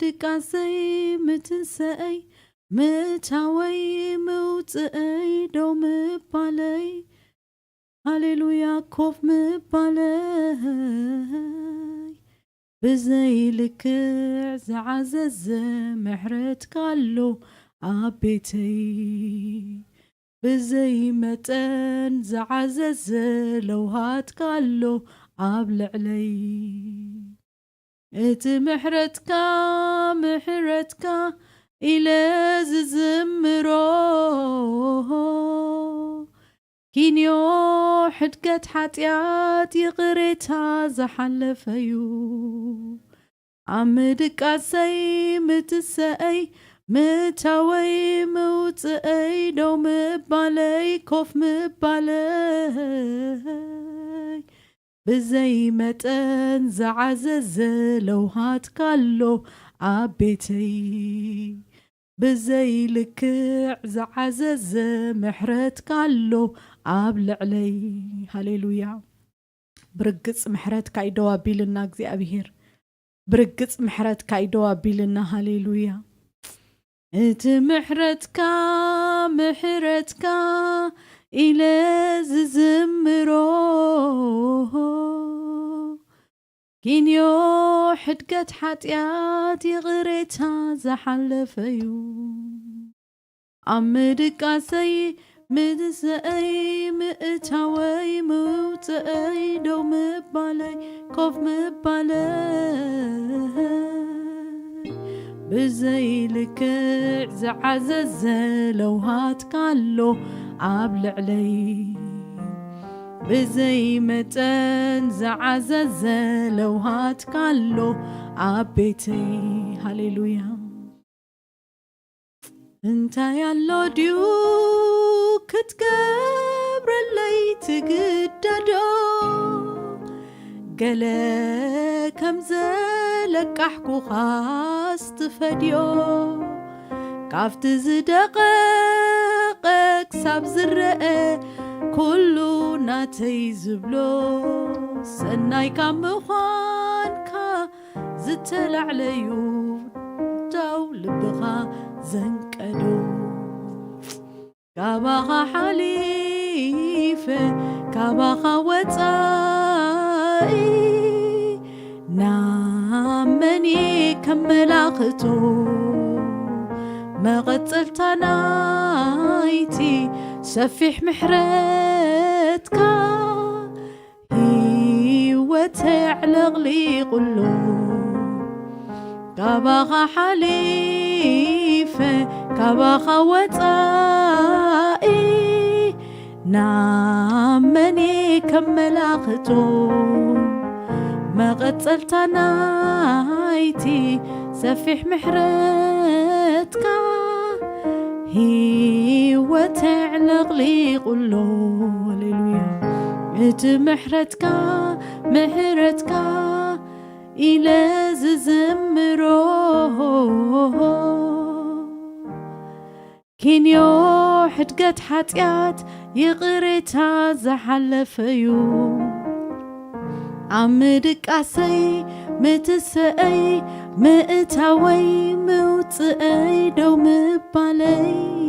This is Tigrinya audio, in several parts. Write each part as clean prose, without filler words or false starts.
دقاسي متنسأي متاوي موتأي دوم بالي هاليلويا كوف مبالي بزي لك زعزز محرت قالو عبيتي بزي متن زعزز لو هات قالو عبل علي ات محرتك إلى زمرو كينيو حدقت حتيات يغريتها زحلفيو عمدك عسي متسأي متاوي موتأي دو مبالي كوف مبالي بزي متن زعزز لو هات قالو عبيتي بزي لك زعزز محرت قالو عبل علي هاليلويا برقص محرت كايدوا بيلنا እግዚአብሔር برقص محرت كايدوا بيلنا هاليلويا ات محرتك إلى زمرو كينيو حدقت حتيات يغريتها زحلفيو عمدك عسي مدسأي مئتاوي موتأي دو مبالي كوف مبالي بزي لك زعزز لو هات قالو عبل علي بزي متن زعزز لو هات قالو عبيتي هاليلويا انت يالو ديو كتقبر اللي تقددو قلا كم زلك احكو خاص تفديو كافت زدقاقك ساب زرقه كلو ناتي زبلو سناي كام مخانكا زتل عليو داو لبغا زنكدو كاباخا حليفة كاباخا وطاي نامني كملاختو مغتلتا نايتي سفيح محرتك هيوتي على غلي قلو كاباخا حليفة كاباخا وطائي نامني كملاختو مغتلتا نايتي سفيح محرتك هيوتي على غلي قلو هاليلويا ات محرتك إلى زمرو كينيو حدقت حتيات يغريتها زحلفيو عمدك عسي متسأي مئتاوي موتأي دو مبالي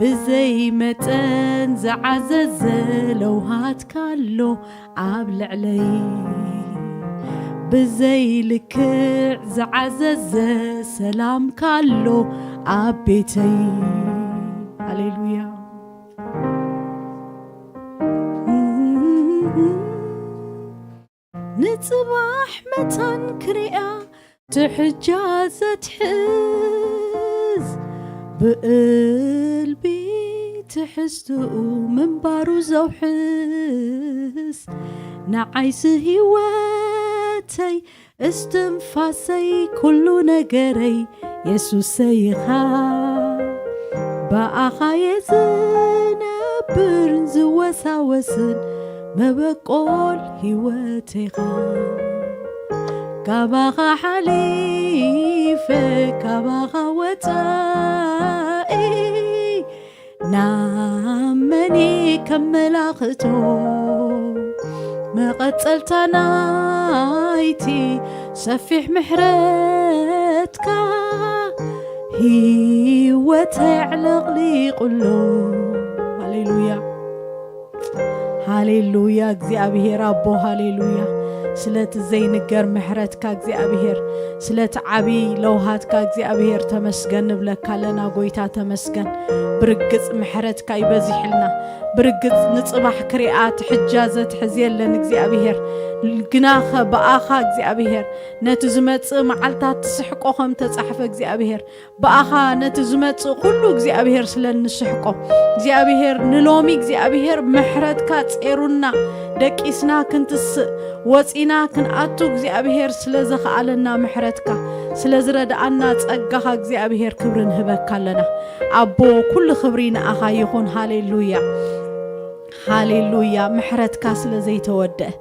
بزي متن زعزز لو هات كالو عبل علي بزي لك زعزز سلام كالو عبيتي هاليلويا نصباح متن كريا تحجاز تحز بقلبي تحستو من بارو زوحس نعيس هواتي استنفاسي كل نجري يسوس يخا بأخا يزنبر زوساوسن ما بقول هواتي خا كباخا حليفة كباخا وطائي نامني كملاختو مقتلتا نايتي سفيح محرتك هيوتي علقلي قلو هاليلويا هاليلويا እግዚአብሔር أبو هاليلويا سلت زي نجر محرتك እግዚአብሔር سلت عبي لوهاتك እግዚአብሔር تمسجن بلك لنا قويتا تمسجن برقص محرتك يبزحلنا برقص نصبح كريات حجازة حزيلن እግዚአብሔር الجناخ بآخا እግዚአብሔር نتزمت معلتات تسحقوهم تصحف እግዚአብሔር بآخا نتزمت كله እግዚአብሔር سلن نسحقو እግዚአብሔር نلومي እግዚአብሔር محرتك تصيرونا دقيسنا كنتس وصينا كنأتو እግዚአብሔር ስለዘخالنا محرتك ስለዝረዳአና ጸጋኻ እግዚአብሔር ክብርን ህበካለና አቦ ኩሉ ክብሪና አኻ ይኹን ሃሌሉያ ሃሌሉያ محرتك ስለዘይተወደእ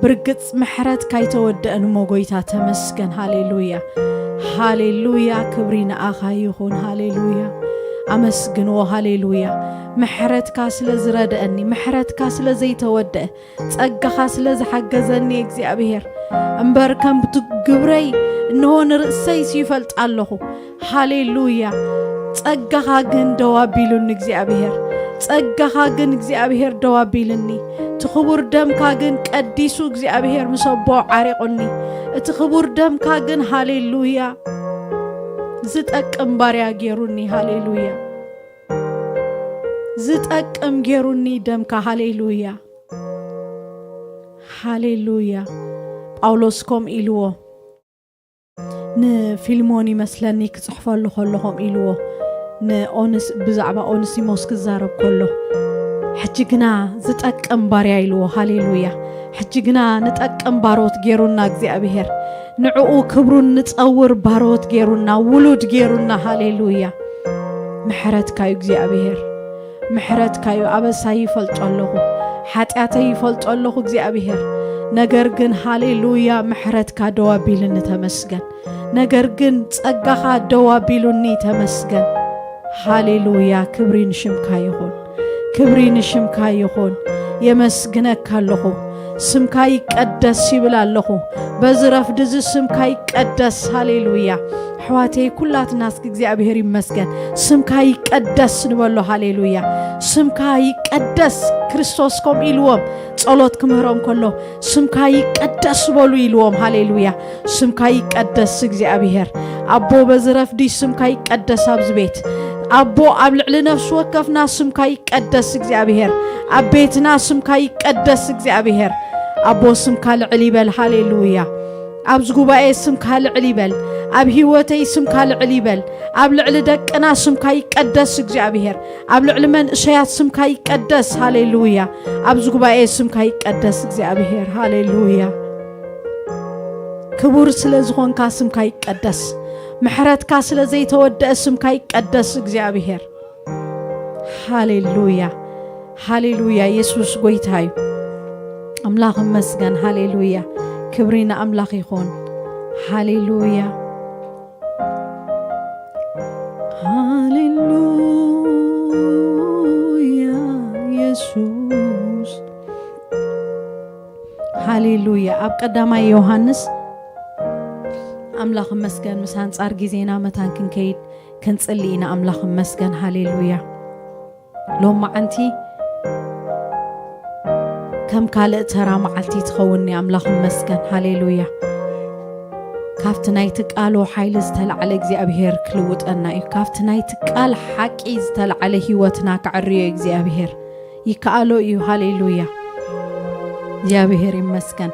برقص محرتك يتودأ نموجيتا تمسكن هاليلويا هاليلويا كبرينا آخا يخون هاليلويا أمسكن وهاليلويا محرتك سلزرد أني محرتك سلزي تودأ تأجخ سلز حجزني እግዚአብሔር أمبر كم بتجبري إنه نرسي سيفلت الله هاليلويا تأجخ جن دوابيلون እግዚአብሔር تأجخ جن እግዚአብሔር دوابيلني تخبر دم كاجن قديسو እግዚአብሔር مسبو عارقني تخبر دم كاجن هاليلويا زتقم باريا غيروني هاليلويا زتقم غيروني دم كا هاليلويا هاليلويا باولوس كوم إلوو ن فيلموني مسلني كصحفالو خلهم إلوو ن أونس بزعبا أونسيموس كزارب كله حجينا زتأكم باريا إلوه هاليلويا حجينا نتأكم باروت جيرونا እግዚአብሔር نعو كبرون نتصور باروت جيرونا ولود جيرونا هاليلويا محرتك እግዚአብሔር محرتك أبسا يفلطالله حتياتي يفلطالله እግዚአብሔር ነገር ግን ሃሌሉያ محرتك دوابيلن ተመስገን ነገር ግን ጸጋኻ دوابيلኒ ተመስገን ሃሌሉያ ክብሪን ሽምካ ይሁን كبرين شمكا يخون يمسجنك كالله سمكا يقدس يبلالله بزرف دز سمكا يقدس هاليلويا حواتي كلات ناس እግዚአብሔር يمسجن سمكا يقدس نبله هاليلويا سمكا يقدس ክርስቶስ كم إلوم ጸሎት كمهرم كله سمكا يقدس بولو إلوم هاليلويا سمكا يقدس እግዚአብሔር أبو بزرف دي سمكا يقدس أبزبيت أبو أبلع نفس وكفنا سمكا يقدس እግዚአብሔር أبيتنا سمكا يقدس እግዚአብሔር أبو سمكا العليبل هاليلويا أبزقوباء سمكا العليبل أب هيوتي سمكا العليبل أبلع دقنا سمكا يقدس እግዚአብሔር أبلع من شيات سمكا يقدس هاليلويا أبزقوباء سمكا يقدس እግዚአብሔር هاليلويا كبور سلازخونكا سمكا يقدس محرتك سلازي تودأ اسمك يقدس እግዚአብሔር هاليلويا هاليلويا يسوس قويتاي أملاخ مسجن هاليلويا كبرينا أملاخ يخون هاليلويا هاليلويا يسوس هاليلويا أب قدامي يوحنس أملاخ مسجن مسان صار جزينا متان كنكيد كنصلينا أملاخ مسجن هاليلويا لو ما أنتي كم كالت ترى معلتي تخوني أملاخ مسجن هاليلويا كافت نايتك قالوا حيل زتل على እግዚአብሔር كلوت أنا كافت نايتك قال حقي زتل على هيوتنا كعريه እግዚአብሔር يكالو هاليلويا እግዚአብሔር يمسكن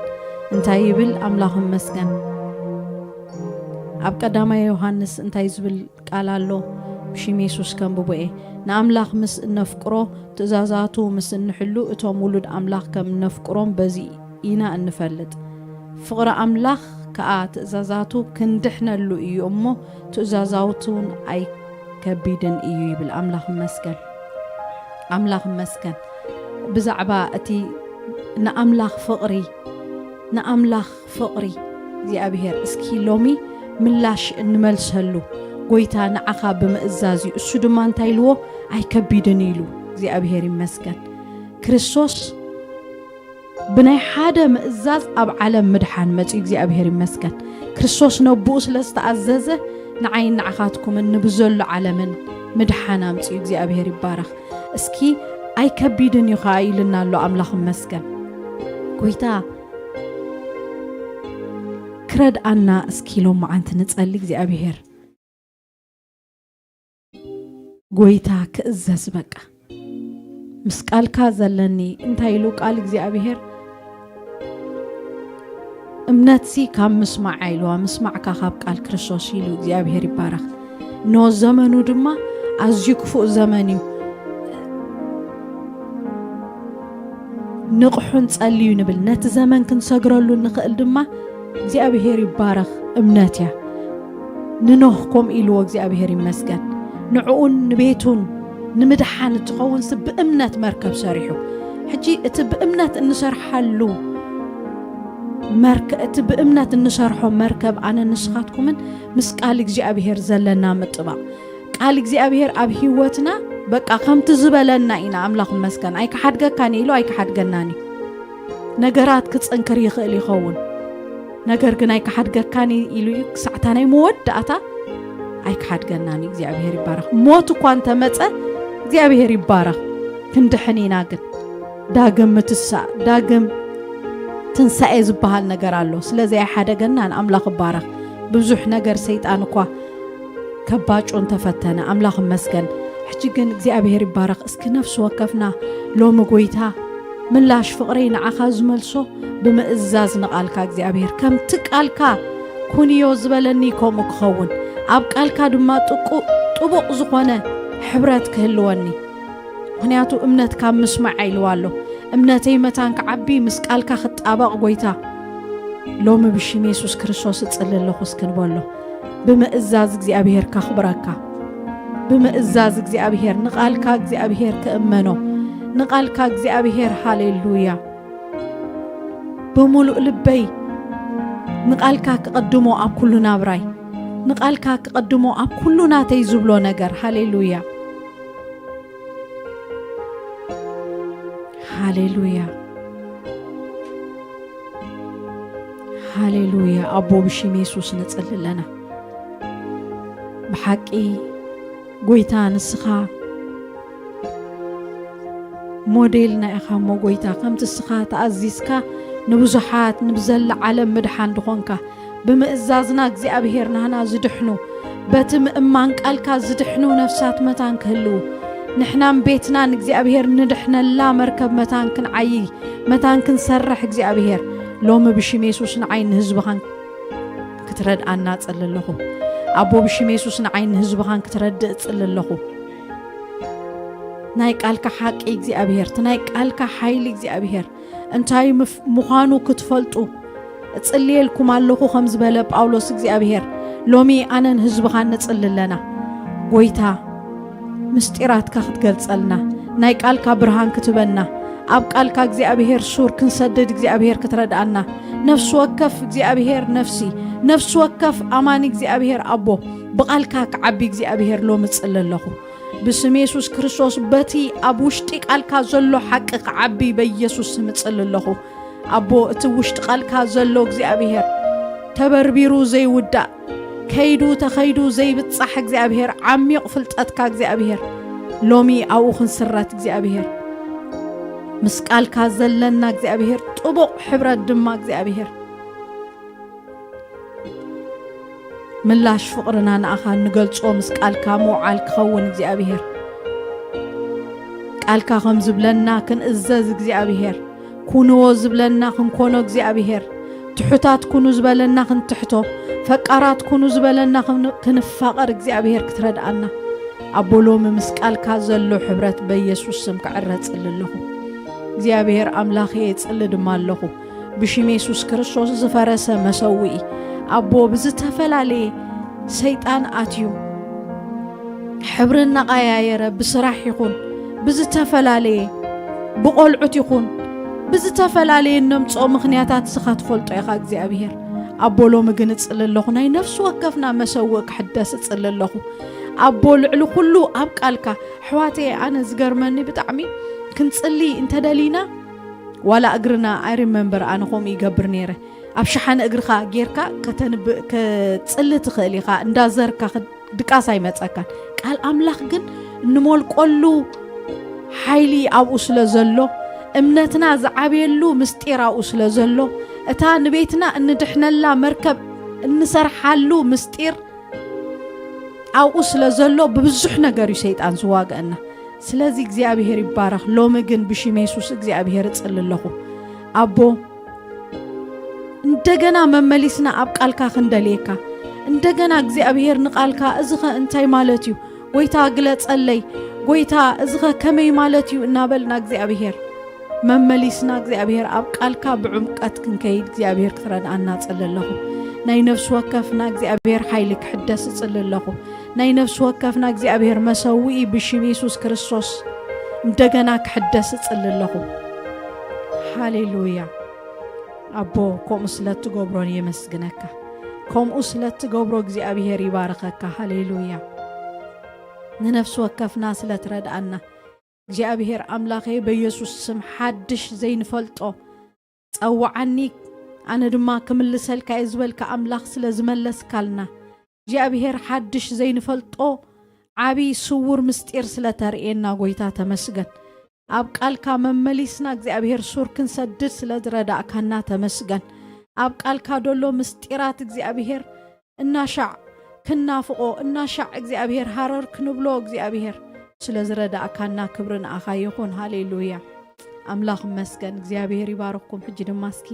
انت يبل أملاخ مسجن أب قدامي يوحنس انتي زبل قال الله بشيم يسوس كان ببوئي نأملاخ مس نفقرو تزازاتو مس نحلو اتو مولود أملاخ كم نفقرون بزي إينا نفلت فقر أملاخ كا تزازاتو كندحنا اللو إيو أمو تزازاتون أي كبيدن إيو بالأملاخ مسكن أملاخ مسكن بزعبا أتي نأملاخ فقري እግዚአብሔር اسكي لومي ملاش نملسلو قويتا نعخا بمئزازي السودما انتايلو اي كبيدنيلو እግዚአብሔር يمسكن كريستوس بناي حدا مئزاز اب عالم مدحان مصي እግዚአብሔር يمسكن ክርስቶስ ነብኡ ስለዝተኣዘዘ ንዓይን ንዓኻትኩም ንብዘሉ ዓለምን ምድሓን ኣምፅኡ እግዚኣብሔር ይባረኽ እስኪ ኣይከቢድን እዩ ኸ ኢልና ኣሎ ኣምላኽ መስገን ጎይታ ክረድኣና እስኪ ሎም መዓንቲ ንጸሊ እግዚኣብሔር ጎይታ ክእዘዝ በቃ ምስ ቃልካ ዘለኒ እንታይ ኢሉ ቃል እግዚኣብሔር እምነትሲ ካብ ምስማዕ ኢልዋ ምስማዕካ ካብ ቃል ክርስቶስ ኢሉ እግዚኣብሔር ይባረኽ ኖ ዘመኑ ድማ ኣዝዩ ክፉእ ዘመን እዩ ንቕሑን ጸልዩ ንብል ነቲ ዘመን ክንሰግረሉ ንኽእል ድማ እግዚኣብሔር ይባረኽ እምነት እያ ንኖህ ከምኡ ኢልዎ እግዚኣብሔር ይመስገን ንዕኡን ንቤቱን ንምድሓን እትኸውን ብእምነት መርከብ ሰሪሑ ሕጂ እቲ ብእምነት እንሰርሓሉ እቲ ብእምነት እንሰርሖ መርከብ ኣነ ንስኻትኩምን ምስ ቃል እግዚኣብሔር ዘለና ምጥባቕ ቃል እግዚኣብሔር ኣብ ህይወትና በቃ ከምቲ ዝበለና ኢና ኣምላኽ መስገን ኣይከሓድገካኒ ኢሉ ኣይከሓድገናኒ ነገራት ክፅንክር ይኽእል ይኸውን ነገር ግን ኣይከሓድገካኒ ኢሉ ክሳዕታ ናይ መወዳእታ ኣይከሓድገናኒ እግዚኣብሔር ይባረኽ ሞት እኳ እንተመፀ እግዚአብሔር ይባረክ ክንድሕኒና ግን ዳግም ምትሳእ ዳግም ትንሳኤ ዝበሃል ነገር ኣሎ ስለዚ ኣይሓደገናን ኣምላኽ ይባረክ ብዙሕ ነገር ሰይጣን እኳ ከባጩን ተፈተነ ኣምላኽ መስገን ሕጂ ግን እግዚአብሔር ይባረክ እስኪ ነፍስ ወከፍና ሎሚ ጎይታ ምላሽ ፍቅሪ ንዓኻ ዝመልሶ ብምእዛዝ ንቃልካ እግዚአብሔር ከም ትቃልካ ኩንዮ ዝበለኒ ከምኡ ክኸውን ኣብ ቃልካ ድማ ጥቡቕ ዝኾነ ሕብረት ክህልወኒ ምክንያቱ እምነት ካብ ምስማዕ ኢልዋሎ እምነተይ መታን ከዓቢ ምስ ቃልካ ክጣበቕ ጎይታ ሎሚ ብሽም ኢየሱስ ክርስቶስ ጽልለኹ እስክንበሎ ብምእዛዝ እግዚአብሔር ከኽብረካ ብምእዛዝ እግዚአብሔር ንቃልካ እግዚአብሔር ክእመኖ ንቃልካ እግዚአብሔር ሃሌሉያ بملؤ لبي نقالك كقدمو أب كلنا براي نقالك كقدمو أب كلنا تيزبلو نجر هاليلويا هاليلويا هاليلويا أبو بشيم يسوس نتسأل لنا بحقي قويتان السخا موديلنا إخامو قويتا قمت السخا تأزيسكا نبزحات نبزل عالم مدحان دخونكا بمئزازنا እግዚአብሔርና هنا زدحنو بتم إمان قالكا زدحنو نفسات متان كهلو نحنا بيتنا እግዚአብሔር ندحنا لا مركب متان كن عي متان كن سرح እግዚአብሔር لوم بشم يسوس نعين هزبخان كترد عنا تصللخو أبو بشم يسوس نعين هزبخان كترد تصللخو ناي قالكا حق እግዚአብሔር تناي قالكا حيل እግዚአብሔር انتاي مخانو كتفلطو اصليلكم اللهو خمز بلا باولوس እግዚአብሔር لومي انا نحزبخان نصللنا غويتا مستيراتكا ክትገልጸልና ናይ ቃልካ ብርሃን ክትበና ኣብ ቃልካ እግዚአብሔር ሱር ክንሰደድ እግዚአብሔር ክትረዳና ነፍስ ወከፍ እግዚአብሔር ነፍስ ወከፍ አማን እግዚአብሔር አቦ በቃልካ ከዓቢ እግዚአብሔር ሎሚ ጽልለኹ بسم يسوع كريستوس بتي أبوشتي قالك زلو حق عبي بيسوس متصل له أبو توشت قالك زلو እግዚአብሔር تبربيرو زي ودا كيدو تخيدو زي بتصح እግዚአብሔር عميق فلطتك እግዚአብሔር لومي أو خنسرات እግዚአብሔር مسقالك زلنا እግዚአብሔር طبق حبرت دما እግዚአብሔር ملاش فقرنا نأخا نقلصو مسقالكا موعال كخون እግዚአብሔር قالكا خم زبلنا كن ازاز እግዚአብሔር كونو زبلنا كن كونو እግዚአብሔር تحتات كونو زبلنا كن تحتو فقارات كونو زبلنا كن فقر እግዚአብሔር كتردعنا أبولوم مسقالكا زلو حبرت بيسوس سم كعرت صللهو እግዚአብሔር أملاخي يصلد مالهو بشم يسوس كريستوس زفرسه مسوي أبو بزتفلالي سيطان آتيو حبرنا قايا بسراح يكون بزتفلالي بقولعت يكون بزتفلالي نمتصو مخنياتات سخات فلطو يخا እግዚአብሔር أبو لو مغنص للهو ناي نفس وقفنا مسوك حدث صللهو أبو لعلو كله أب قالكا حواتي أنا زغرمني بطعمي كنصلي انت دلينا ولا أجرنا I remember أنا قوم يقبر نيره ኣብ ሸሓነ እግርኻ ጌርካ ከጽልት ትኽእል ኢኻ እንዳዘርካ ድቃስ ኣይመጸካን ቃል ኣምላኽ ግን ንሞልቆሉ ሓይሊ ኣብኡ ስለ ዘሎ እምነትና ዝዓብየሉ ምስጢር ኣብኡ ስለ ዘሎ እታ ንቤትና እንድሕነላ መርከብ እንሰርሓሉ ምስጢር ኣብኡ ስለ ዘሎ ብብዙሕ ነገር እዩ ሰይጣን ዝዋግአና ስለዚ እግዚአብሔር ይባረኽ ሎሚ ግን ብሽም ኢየሱስ እግዚአብሔር እጽልለኹ አቦ እንደገና መመሊስና ኣብ ቃልካ ክንደልየካ እንደገና እግዚአብሔር ንቃልካ እዝኸ እንታይ ማለት እዩ ጎይታ ግለጸለይ ጎይታ እዝኸ ከመይ ማለት እዩ እናበልና እግዚአብሔር መመሊስና እግዚአብሔር ኣብ ቃልካ ብዕምቀት ክንከይድ እግዚአብሔር ክትረዳና ጽልለኹ ናይ ነፍስ ወከፍና እግዚአብሔር ኃይል ክሕደስ ጽልለኹ ናይ ነፍስ ወከፍና እግዚአብሔር መሰዊኢ ብሽም ኢየሱስ ክርስቶስ እንደገና ክሕደስ ጽልለኹ ሃሌሉያ አቦ ከምኡ ስለትገብሮን የመስግነካ ከምኡ ስለትገብሮ እግዚአብሔር ይባርከካ ሃሌሉያ ንነፍስ ወከፍና ስለትረዳና እግዚአብሔር አምላኬ በኢየሱስ ስም ሓድሽ ዘይንፈልጦ ጸዋዓኒ ኣነ ድማ ክምልሰልካ ይዝበልካ አምላኽ ስለ ዝመለስካልና እግዚአብሔር ሓድሽ ዘይንፈልጦ ዓቢ ስውር ምስጢር ስለተርእየና ጎይታ ተመስገን ኣብ ቃልካ መመሊስና እግዚአብሔር ሱር ክንሰድድ ስለዝረዳእካና ተመስገን ኣብ ቃልካ ደሎ ምስጢራት እግዚአብሔር እናሻዕ ክናፍቆ እናሻዕ እግዚአብሔር ሃረር ክንብሎ እግዚአብሔር ስለዝረዳእካና ክብርን ኣኻ ይኹን ሃሌሉያ አምላኽ መስገን እግዚአብሔር ይባርክኩም ሕጂ ድማ እስኪ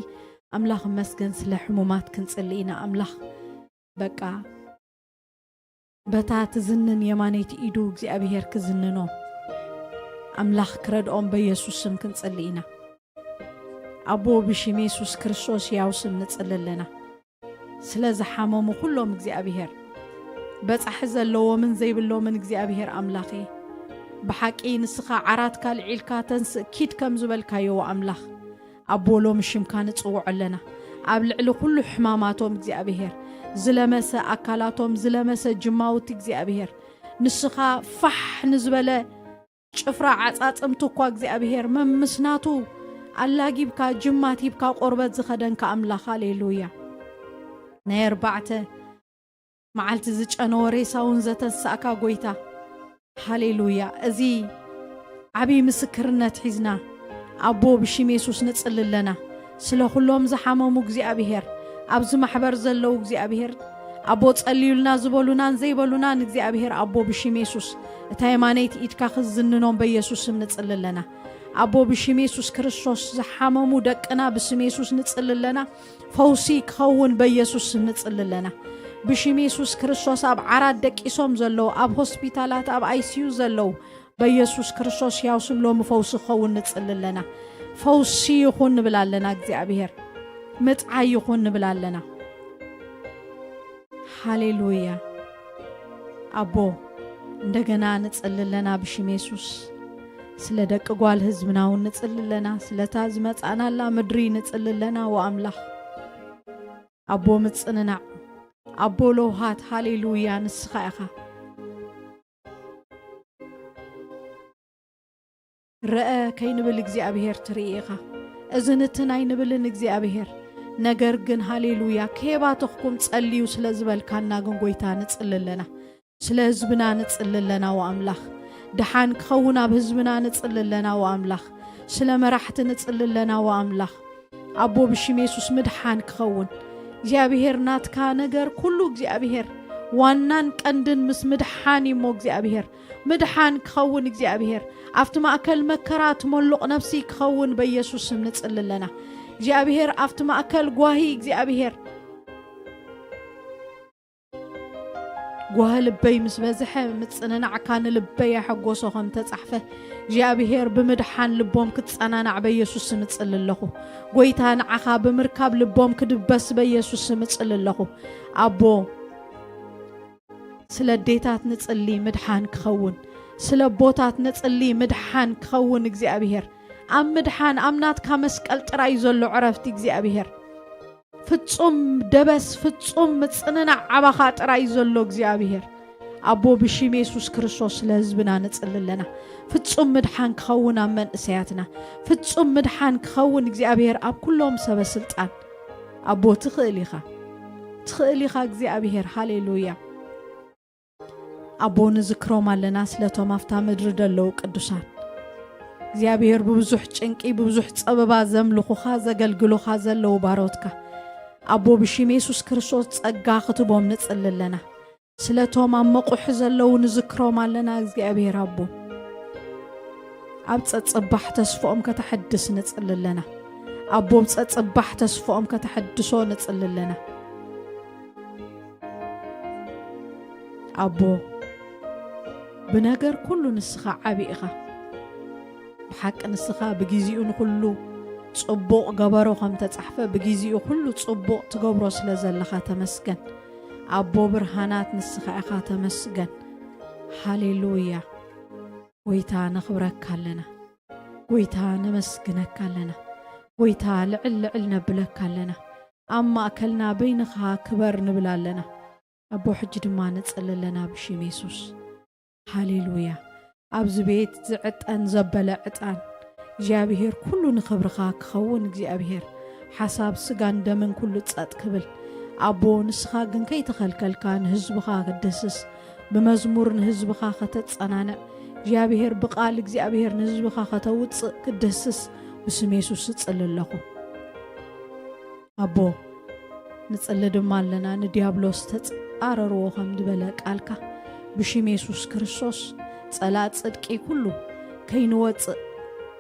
አምላኽ መስገን ስለ ሕሙማት ክንጽልይና አምላኽ በቃ በታት ዝንን የማነይቲ ኢዱ እግዚአብሔር ክዝንኖ አምላኽ ክረድኦም በኢየሱስ ስም ክንጽልይና አቦ ብሽም ኢየሱስ ክርስቶስ ያው ስም ንጽልለና ስለ ዝሓመሙ ሁሎም እግዚአብሔር በጻሕ ዘለዎምን ዘይብሎምን እግዚአብሔር አምላኽ ብሓቂ ንስኻ ዓራት ካልዒልካ ተንስእ ኪድ ከም ዝበልካዮ አምላኽ አቦሎ ምሽምካ ንጽውዕለና ኣብ ልዕሊ ኩሉ ሕማማቶም እግዚአብሔር ዝለመሰ አካላቶም ዝለመሰ ጅማውት እግዚአብሔር ንስኻ ፋሕ ንዝበለ ጭፍራ ዓጻጽምቱ እኳ እግዚአብሔር መምስናቱ ኣላጊብካ ጅማቲብካ ቆርበት ዝኸደንካ አምላኽ ሃሌሉያ ናይ ኣርባዕተ መዓልቲ ዝጨነወ ሬሳውን ዘተንሳእካ ጎይታ ሃሌሉያ እዚ ዓቢ ምስክርነት ሒዝና አቦ ብሽም ኢየሱስ ንጽልለና ስለ ሁሎም ዝሓመሙ እግዚአብሔር ኣብዚ ማሕበር ዘለው እግዚአብሔር አቦ ጸልዩልና ዝበሉናን ዘይበሉናን እግዚአብሔር አቦ ብሽም ኢየሱስ እታ የማነይቲ ኢድካ ክዝንኖም በኢየሱስ ስም ንጽልለና አቦ ብሽም ኢየሱስ ክርስቶስ ዝሓመሙ ደቅና ብስም ኢየሱስ ንጽልለና ፈውሲ ክኸውን በኢየሱስ ስም ንጽልለና ብሽም ኢየሱስ ክርስቶስ ኣብ ዓራት ደቂሶም ዘለው ኣብ ሆስፒታላት ኣብ አይሲዩ ዘለው በኢየሱስ ክርስቶስ ያው ስም ሎም ፈውሲ ክኸውን ንጽልለና ፈውሲ ይኹን ንብላለና እግዚአብሔር ምጥዓይ ይኹን ንብላለና ሃሌሉያ አቦ እንደገና ንጽልለና ብሽም ኢየሱስ ስለ ደቅ ጓል ህዝብናውን ንጽልለና ስለታ ዝመጻናላ ምድሪ ንጽልለና ወአምላኽ አቦ ምጽንናዕ አቦ ሎሃት ሃሌሉያ ንስኻ ኢኻ ረአ ከይንብል እግዚአብሔር ትርኢ ኢኻ እዝንትን ኣይንብልን እግዚአብሔር ነገር ግን ሃሌሉያ ከባትኹም ጸልዩ ስለ ዝበልካና ግን ጎይታ ንጽልለና ስለ ህዝብና ንጽልለና ወአምላኽ ድሓን ክኸውን ኣብ ህዝብና ንጽልለና ወአምላኽ ስለ መራሕቲ ንጽልለና ወአምላኽ አቦ ብሽም ኢየሱስ ምድሓን ክኸውን እግዚአብሔር ናትካ ነገር ኩሉ እግዚአብሔር ዋናን ቀንድን ምስ ምድሓን ይሞ እግዚአብሔር ምድሓን ክኸውን እግዚአብሔር ኣብቲ ማእከል መከራት መሉቕ ነፍሲ ክኸውን በኢየሱስ ስም ንጽልለና እግዚአብሔር ኣብቲ ማእከል ጓሂ እግዚአብሔር ጓህ ልበይ ምስ በዝሐ ምጽንናዕካ ንልበይ ያሐጎሶ ከም ተጻሕፈ እግዚአብሔር ብምድሓን ልቦም ክትጸናናዕ በኢየሱስ ስም ንጽልለኹ ጎይታ ንዓኻ ብምርካብ ልቦም ክድበስ በኢየሱስ ስም ንጽልለኹ አቦ ስለ ዴታት ንጽሊ ምድሓን ክኸውን ስለ ቦታት ንጽሊ ምድሓን ክኸውን እግዚአብሔር ኣብ ምድሓን ኣምናትካ መስቀል ጥራይ ዘሎ ዕረፍቲ እግዚአብሔር ፍጹም ደበስ ፍጹም ምጽንናዕ ዓባኻ ጥራይ ዘሎ እግዚአብሔር አቦ ብሽም ኢየሱስ ክርስቶስ ለህዝብና ንጽልለና ፍጹም ምድሓን ክኸውን ኣብ መንእሰያትና ፍጹም ምድሓን ክኸውን እግዚአብሔር ኣብ ኩሎም ሰበ ስልጣን أبو تخيليخا እግዚአብሔር ሃሌሉያ أبو نذكرهم على ناس لتو مفتا مدر دلو قدوسان እግዚአብሔር ببزح ጭንቂ ببزح صببا زملخو خازا قلقلو خازا لو باروتكا أبو بشيم يسوس كريستوس ጸጋ ክትቦም ንጽልለና ስለቶም አመቁሕ ዘለው نذكرهم على ناس እግዚአብሔር أبو أب تصبح تسفؤم كتحدث نصللنا أبو تصبح تسفؤم كتحدثو نصللنا أبو بنجر كله نسخة عبيئة بحق نسخة بجزيون كله تصبق جبرو خم تتحفة بجزيو كله تصبق تجبرو سلزلخة تمسكن أبو برهانات نسخة أخا تمسكن هاليلويا ويتا نخبرك كلنا ويتا نمسكنك كلنا ويتا لعل نبلك كلنا أما أكلنا بينخها كبر نبلالنا أبو حجد ما نتسأل لنا بشيم يسوس هاليلويا أبز بيت زعت أن زبل عتان جابهير كله نخبرخا كخون جابهير حساب سجان دمن كله تسات كبل أبو نسخا جن كي تخلكل كان هزبخا قدسس بمزمور هزبخا خطت أنا جابهير بقال جابهير نزبخا خطوت قدسس بسم يسوس تسأل لكم أبو نتسأل دمالنا نديابلوس تتقاررو خمد بلك ألكا بشيم يسوس كريستوس صلاة صدقي كله كينوت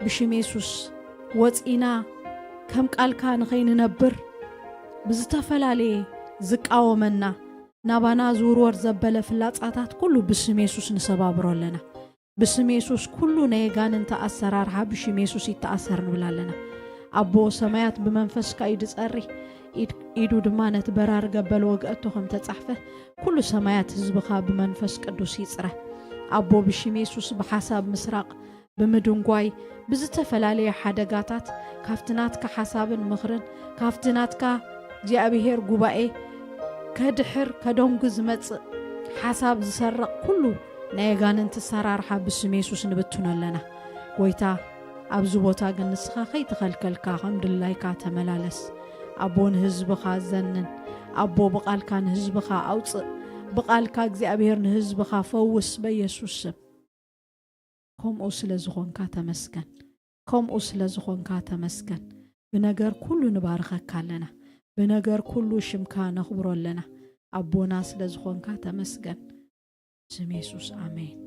بشيم يسوس وصينا كم قالكا نخين نبر بزتفلالي زقاومنا نابانا زورور زبله فلاصاتات كله بسم يسوس نسبابرولنا بسم يسوس كله نيغان انت أسرار بشيم يسوس يتأثر نبلالنا أبو سمايات بمنفس كايد صري إيدو دمانة برار قبل وقتهم تتصحفه كل سمايات هزبخا بمنفس قدوس يصره أبو بشيم يسوس بحساب مسراق بمدنقواي بزتفلالي حدقاتات كافتنات كحساب مخرن كافتنات كجابهير قبائي كدحر كدونغز متص حساب زسرق كله نايغان انت سرارحا بسم يسوس نبتنا لنا ويتا أبزو بوتا قنسخا خي تخلكلكا حمد الله كاتملالس أبون هزبخا زنن أبو بقال كان هزبخا أوص بقال كا እግዚአብሔር هزبخا فوس بيسوس كم أسل زخون كاتمسكن كم أسل زخون كاتمسكن بنجر كله نبارخك كلنا بنجر كله شمكا نخبر لنا أبونا سل زخون كاتمسكن اسم يسوس آمين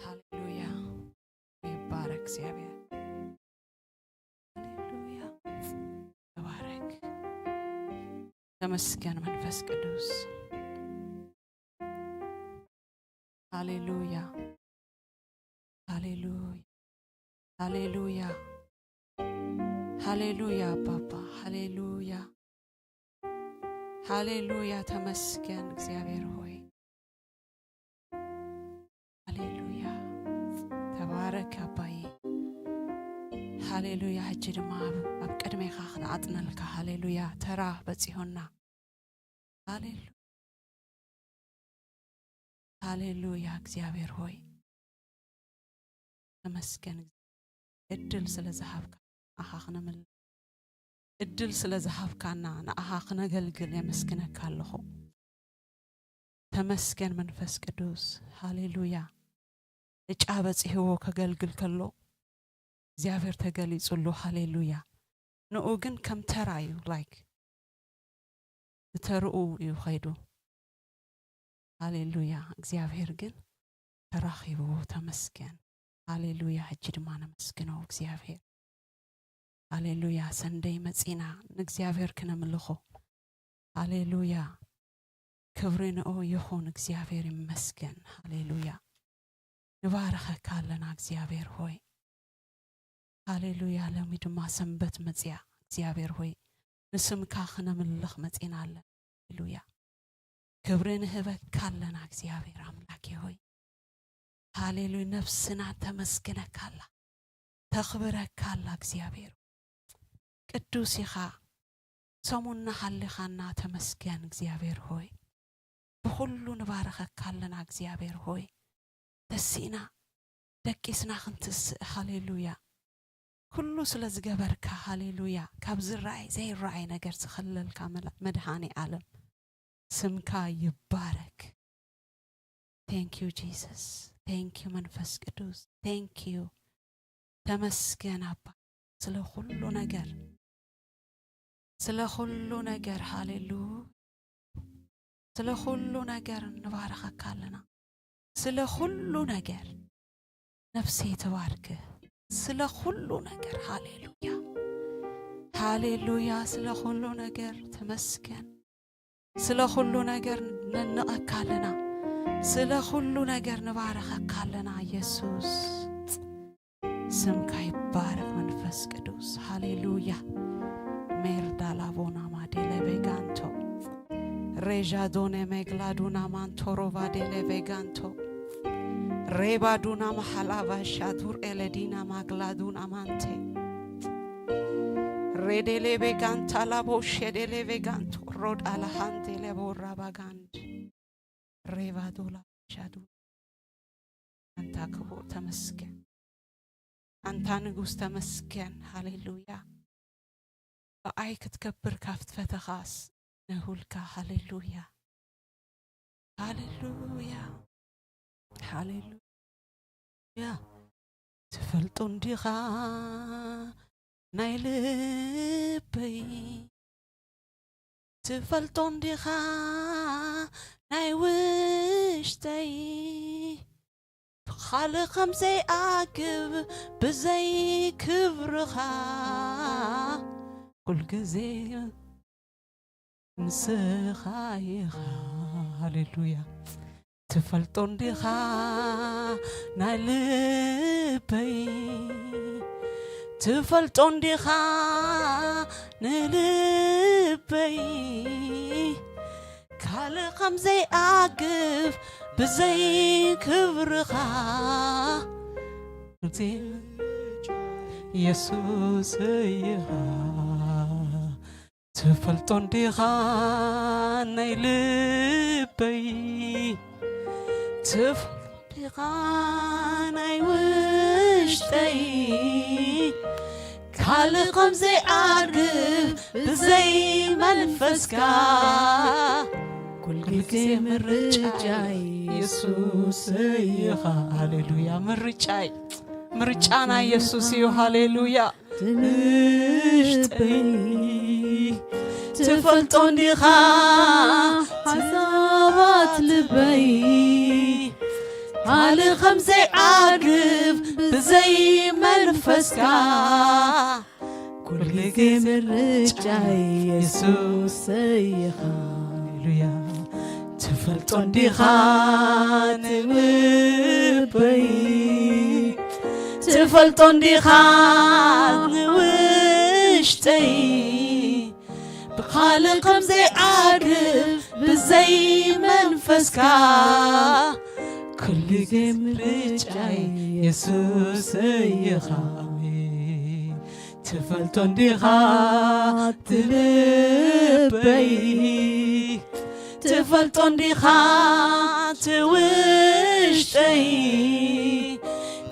هاليلويا يبارك እግዚአብሔር هاليلويا تبارك ተመስገን መንፈስ ቅዱስ هاليلويا هاليلويا هاليلويا هاليلويا بابا هاليلويا هاليلويا ተመስገን እግዚአብሔር ሆይ هاليلويا تبارك أباي هاليلويا هجد ما أبقدمي خاخنا عطنا لك هاليلويا تراه بتسيهنا هاليلويا هاليلويا እግዚአብሔር ሆይ ተመስገን እድል ስለዛሃብካ አኻኽነ መል እድል ስለዛሃብካና ናአኻኽነ ገልግል የመስግነካ ኣለኹ ተመስገን መንፈስ ቅዱስ ሃሌሉያ እጫበጽህዎ ከገልግል ከሎ እግዚአብሔር ተገሊጹሉ ሃሌሉያ ንኡ ግን ከም ተራዩ ላይክ ተርኡ ይኸይዱ ሃሌሉያ እግዚአብሔር ግን ተራኺቡ ተመስገን ሃሌሉያ እጅ ድማ ነመስግነው እግዚአብሔር ሃሌሉያ ሰንደይ መጺና እግዚአብሔር ከነምልኹ ሃሌሉያ ክብርንኦ ይኹን እግዚአብሔር ይመስገን ሃሌሉያ ንባረኸካ ኣለና እግዚአብሔር ሆይ هاليلويا لومي دما سنبت مزيا እግዚአብሔር ሆይ ንስምካ ክነምልኽ መጽና አለ ሃሌሉያ ክብርን ህበካለና እግዚአብሔር አምላኬ ሆይ ሃሌሉያ ነፍስና ተመስገነካላ ተኽብረካላ እግዚአብሔር ቅዱስ ይኻ ሰሙና ሐልኻና ተመስገን እግዚአብሔር ሆይ በሁሉ ንባረኸካለና እግዚአብሔር ሆይ ደሲና ደቂስና ክንትስ ሃሌሉያ كل سلز جبرك هاليلويا كابز الرأي زي الرأي نجر تخلل كامل مدحاني عالم سمكا يبارك. Thank you Jesus. Thank you منفس قدوس. Thank you. تمسكن أبا. سلا كل نجر. سلا كل نجر هاليلويا. سلا كل نجر نبارك كلنا. سلا كل نجر نفسي تباركه. سلا كله نجر هاليلويا هاليلويا سلا كله نجر تمسكن سلا كله نجر نأكلنا سلا كله نجر نبارك لنا يسوع سمك يبارك منفس قدوس هاليلويا ميردالا بونا ما ديله بيغانتو ريجا دونه مغلادونا مانتورو فاديله بيغانتو ريبا دونا محلاوا شادور إلدينا مغلادونا مانتي ريديلي بيغانتا لابو شديلي بيغانتو رود على هاندي لبو راباغاند ريبا دولا شادور أنت كبو تمسكن أنت نغوس تمسكن هاليلويا بأيك تكبر كافت فتخاس نهولك هاليلويا هاليلويا هاليلويا يا تفلتون ديخا نايلبي تفلتون ديخا نايوشتي خالق خمسي عاقب بزي كبرخا كل جزي نسخايخا هاليلويا تفلتون ديخا نالبي تفلتون ديخا نالبي كالقم زي عاقف بزي كبرخا يسوس يها تفلتون ديخا نالبي تفلقان أي وشتي كالقم زي عارف بزي منفسكا كل جزي من رجاي يسوس يها هاليلويا من رجاي من رجانا يسوس يها هاليلويا تشتي تفلتون ديخا حسابات لبي على خمسة عاقف بزي منفسكا كل جيم الرجاي يسوس يخا هاليلويا تفلتون ديخا نوبي تفلتون ديخا نوشتي بخالق زي عاقف بزي منفسكا كل جيم رجعي يسوس يخامي تفلتون ديخا تلبي تفلتون ديخا توشتي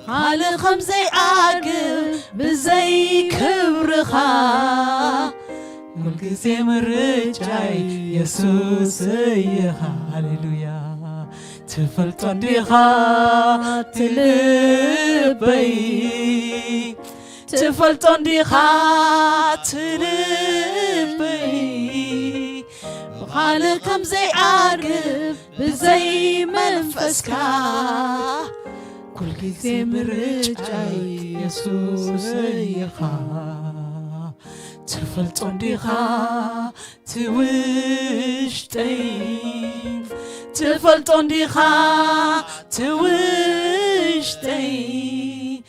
خالق زي عاقف بزي كبرخا كل جزي من رجعي يسوس يها هاليلويا تفلتون ديخا تلبي تفلتون ديخا تلبي بخالقم زي عارف بزي منفسكا كل جزي من رجعي يسوس يها تفلتون ديخا توشتي تفلتون ديخا توشتي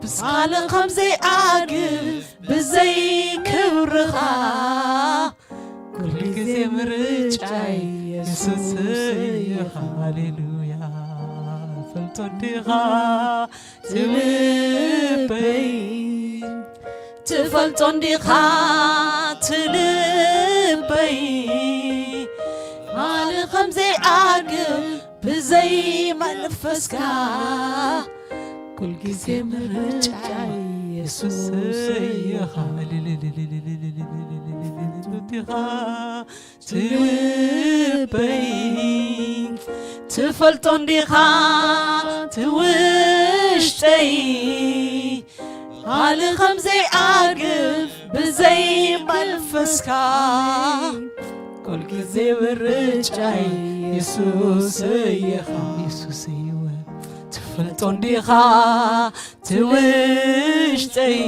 بس على خمزي عاقب بزي كبرها كل جزي مرجعي يسوس هاليلويا فلتنديها تلبي تفلتنديها تلبي على خمزي عاقب بزي منفسكا كل جزي مرجعي يسوس تلبي تفلتون ديها توشتي على خمزي عاقب بزي منفسكا كل جزي مرجعي يسوس يسوس تفلتون ديها توشتي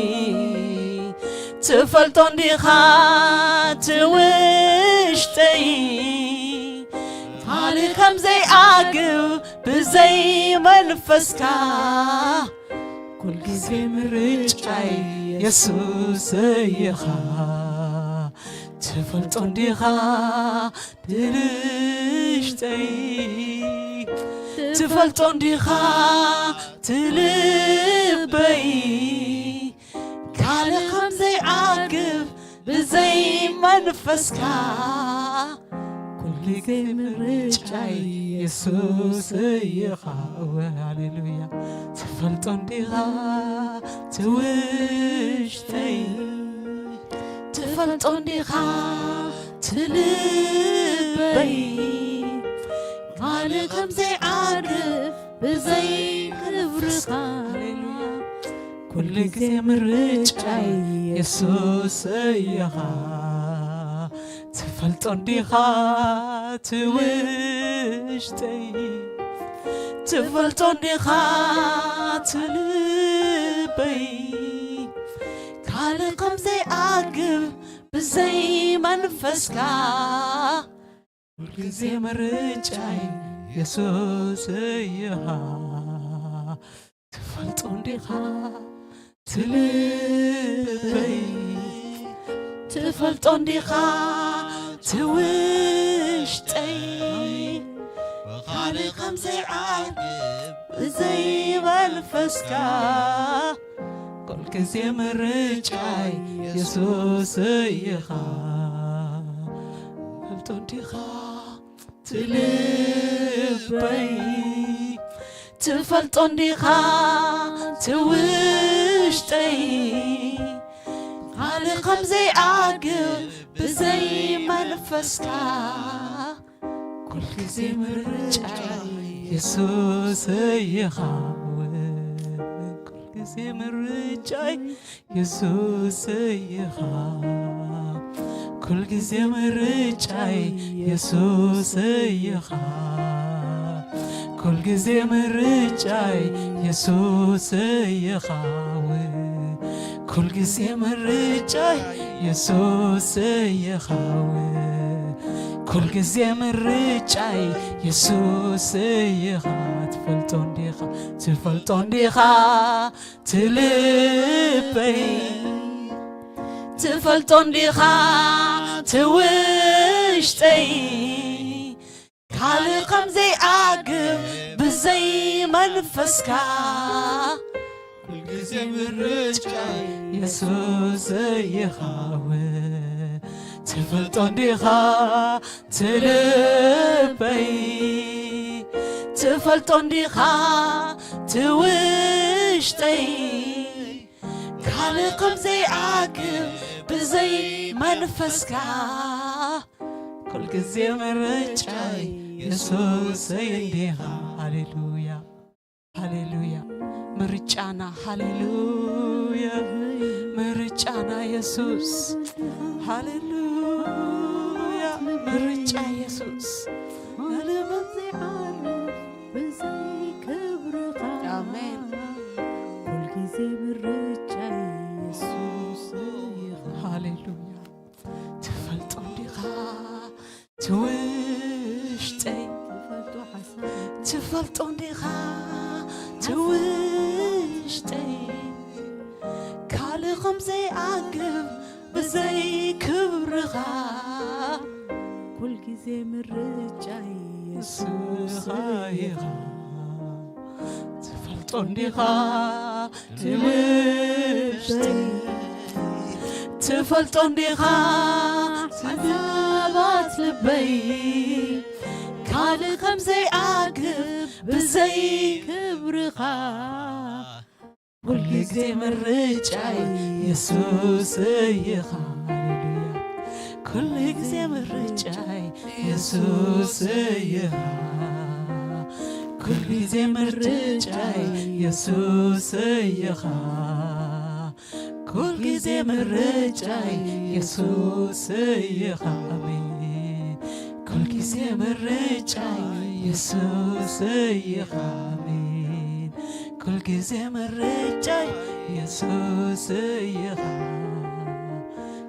تفلتون ديها توشتي علي خمزي عاقب بزي منفسكا كل جزي مرجعي يسوس يخا تفلتون ديها تلشتي تفلتون ديها تلبي كان خمزي عاقب بزي منفسكا كل جزي مرجعي يسوس يخاوى هاليلويا تفلتون ديها توشتي تفلتون ديها تلبي على خمزي عاقب بزي كبرها كل جزي مرجعي يسوس يخا تفلتون ديها توشتي تفلتون ديها تلبي كان خمزي عاقب بزي منفسكا كل جزي مرجعي يسوس يخا تفلتون ديها تلبي تفلتون ديها توشتي خالي خمسي عاقب زي منفسكا كل جزي مرجعي يسوس يخا تفلتون ديها تلبي تفلتون ديها توشتي على خمزي عاقب بزي منفسكا كل جزي مرجعي يسوس يخاوي كل جزي مرجعي يسوس يخا كل جزي مرجعي يسوس يخا كل جزي مرجعي يسوس يخاوي كل جزي مرجعي يسوس يخاوي كل جزي مرجعي يسوس يخا تفلتون ديها تفلتون ديها تلبي تفلتون ديها توشتي كالي خمزي عاقب بزي منفسكا كل جزي مرجعي يسوس يخاوي تفلتون ديها تلبي تفلتون ديها توشتي كالي خمزي عاقب بزي منفسكا كل جزي مرجعي يسوس يديها هاليلويا هاليلويا مرجعنا هاليلويا مرجعنا يسوس هاليلويا مرجع يسوس لمنزي عارف بزي كبرها آمين كل جزي مرجع يسوس هاليلويا تفلتون ديها توشتي تفلتون ديها توشتي خمزي عقب بزي كبرها كل جزء من رجعي يسوس خايها تفلطونيها تلبشتي تفلطونيها تذابات لبي كالي خمزي عقب بزي كبرها كل جزء من رجعي يسوس خايها كل جزء من رجعي يسوس يها كل جزء من رجعي يسوس يها كل جزء من رجعي يسوس يها آمين كل جزء من رجعي يسوس يها آمين كل جزء من رجعي يسوس يها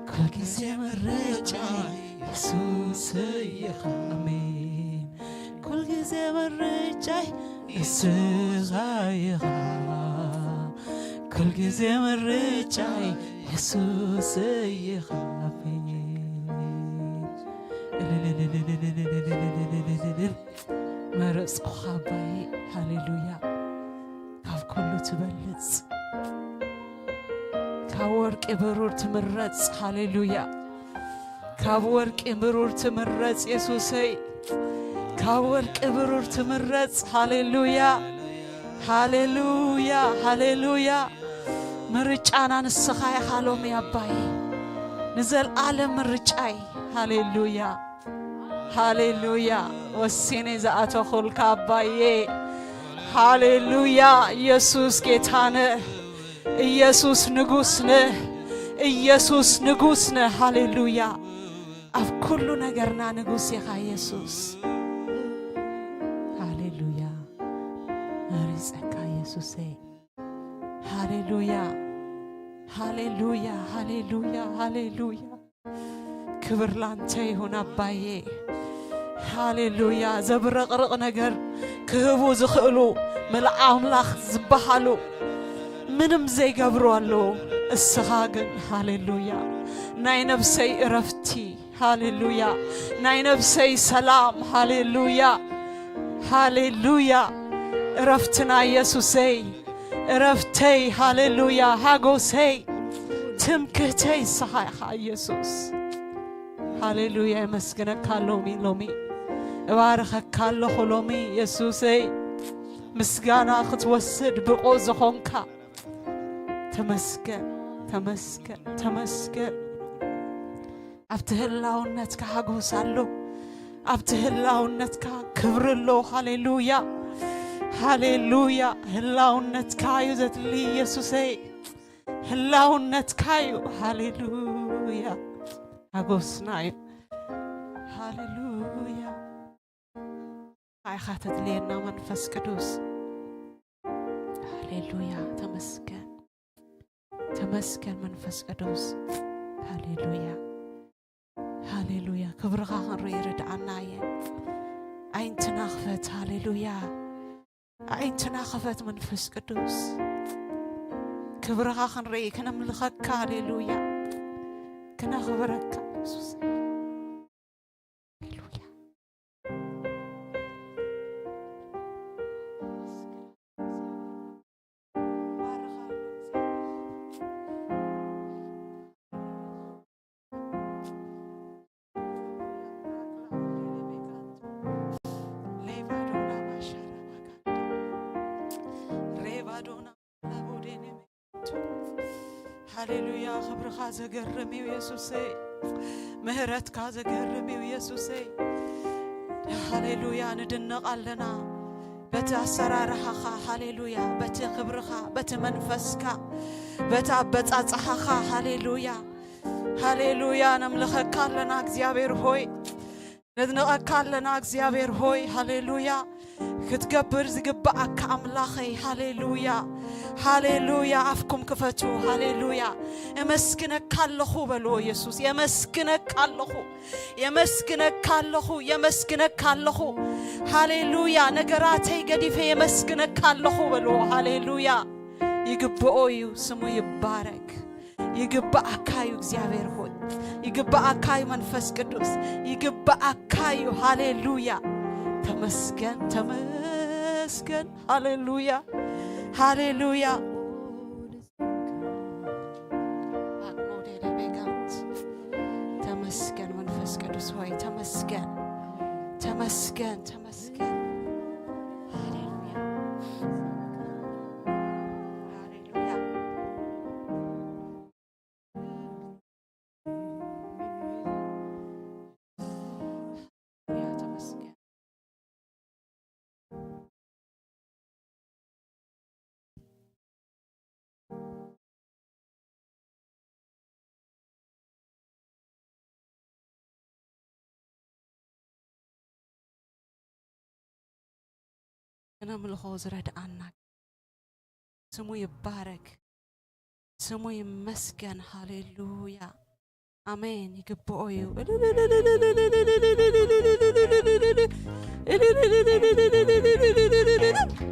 كل جزء من رجعي يسوس يها آمين كل جزء من رجعي يسوس يها كل جزء من رجعي يسوس يها آمين مرسق خباي هاليلويا كاف كله تبلز كورك إبرور تمرز هاليلويا كورك إبرور تمرز يسوسي كورك إبرور تمرز هاليلويا هاليلويا هاليلويا مرج أنا نسخاي حالوم يا باي نزل عالم مرجعي هاليلويا هاليلويا والسيني زعتو خلق باي هاليلويا يسوس كيتانه ኢየሱስ ንጉስ ነህ ኢየሱስ ንጉስ ነህ ሃሌሉያ አፍ ኩሉ ነገርና ንጉስ ይኻ ኢየሱስ ሃሌሉያ አሪጸካ ኢየሱሴ ሃሌሉያ ሃሌሉያ ሃሌሉያ ሃሌሉያ ክብር ላንተ ይሁን አባዬ ሃሌሉያ ዘብረቅርቅ ነገር ክህቡ ዝኽእሉ መልአ አምላኽ ዝበሃሉ ምንም ዘይገብሯሉ እስኻግን ሃሌሉያ ናይ ነፍሰይ እረፍቲ ሃሌሉያ ናይ ነፍሰይ ሰላም ሃሌሉያ ሃሌሉያ እረፍትና ኢየሱሰይ እረፍተይ ሃሌሉያ ሃጎሰይ ትምክህተይ እስኻ ኢየሱስ ሃሌሉያ መስገነካሎ ሎሚ እባረኸካሎ ሎሚ ኢየሱሰይ ምስጋና ክትወስድ ብቆ ዝኾንካ تمسكن تمسكن تمسكن أبتهلاونتك هاغوسالو أبتهلاونتك كبرلو هاليلويا هاليلويا هلاونتك يوزت لي يسوسي هلاونتك هاليلويا هاغوسناي هاليلويا هاي خاتت لينا منفس قدوس هاليلويا تمسكن تمسكن منفس قدوس هاليلويا هاليلويا كبرغا نريد عناية عينتنا خفت هاليلويا عينتنا خفت منفس قدوس كبرغا نريد كنا ملخك هاليلويا كنا خبرك يسوس هاليلويا هاليلويا خبر خازة قرمي ويسوسي مهرت كازة قرمي ويسوسي هاليلويا ندنق لنا بتا سرارها هاليلويا بتا خبرها بتا منفسك بتا بتصحخا هاليلويا هاليلويا نملخك لنا እግዚአብሔር ሆይ ندنق لنا እግዚአብሔር ሆይ هاليلويا كتقبر زقبأك أملاخي هاليلويا هاليلويا عفكم كفتو هاليلويا يمسكنك كاللخو بلو يسوس يمسكنك كاللخو يمسكنك كاللخو يمسكنك كاللخو هاليلويا نقراتي قديفة يمسكنك كاللخو بلو هاليلويا يقبؤويو سمو يبارك ይግባአካዩ እግዚአብሔር ሆይ ይግባአካዩ መንፈስ ቅዱስ ይግባአካዩ ሃሌሉያ ተመስገን ተመስገን ሃሌሉያ ሃሌሉያ ተመስገን መንፈስ ቅዱስ ሆይ ተመስገን ተመስገን ተመስገን ሃሌሉያ ሃሌሉያ ተመስገን نملخو زردعنا سمو يبارك سمو يمسكن هاليلويا آمين يقبؤيو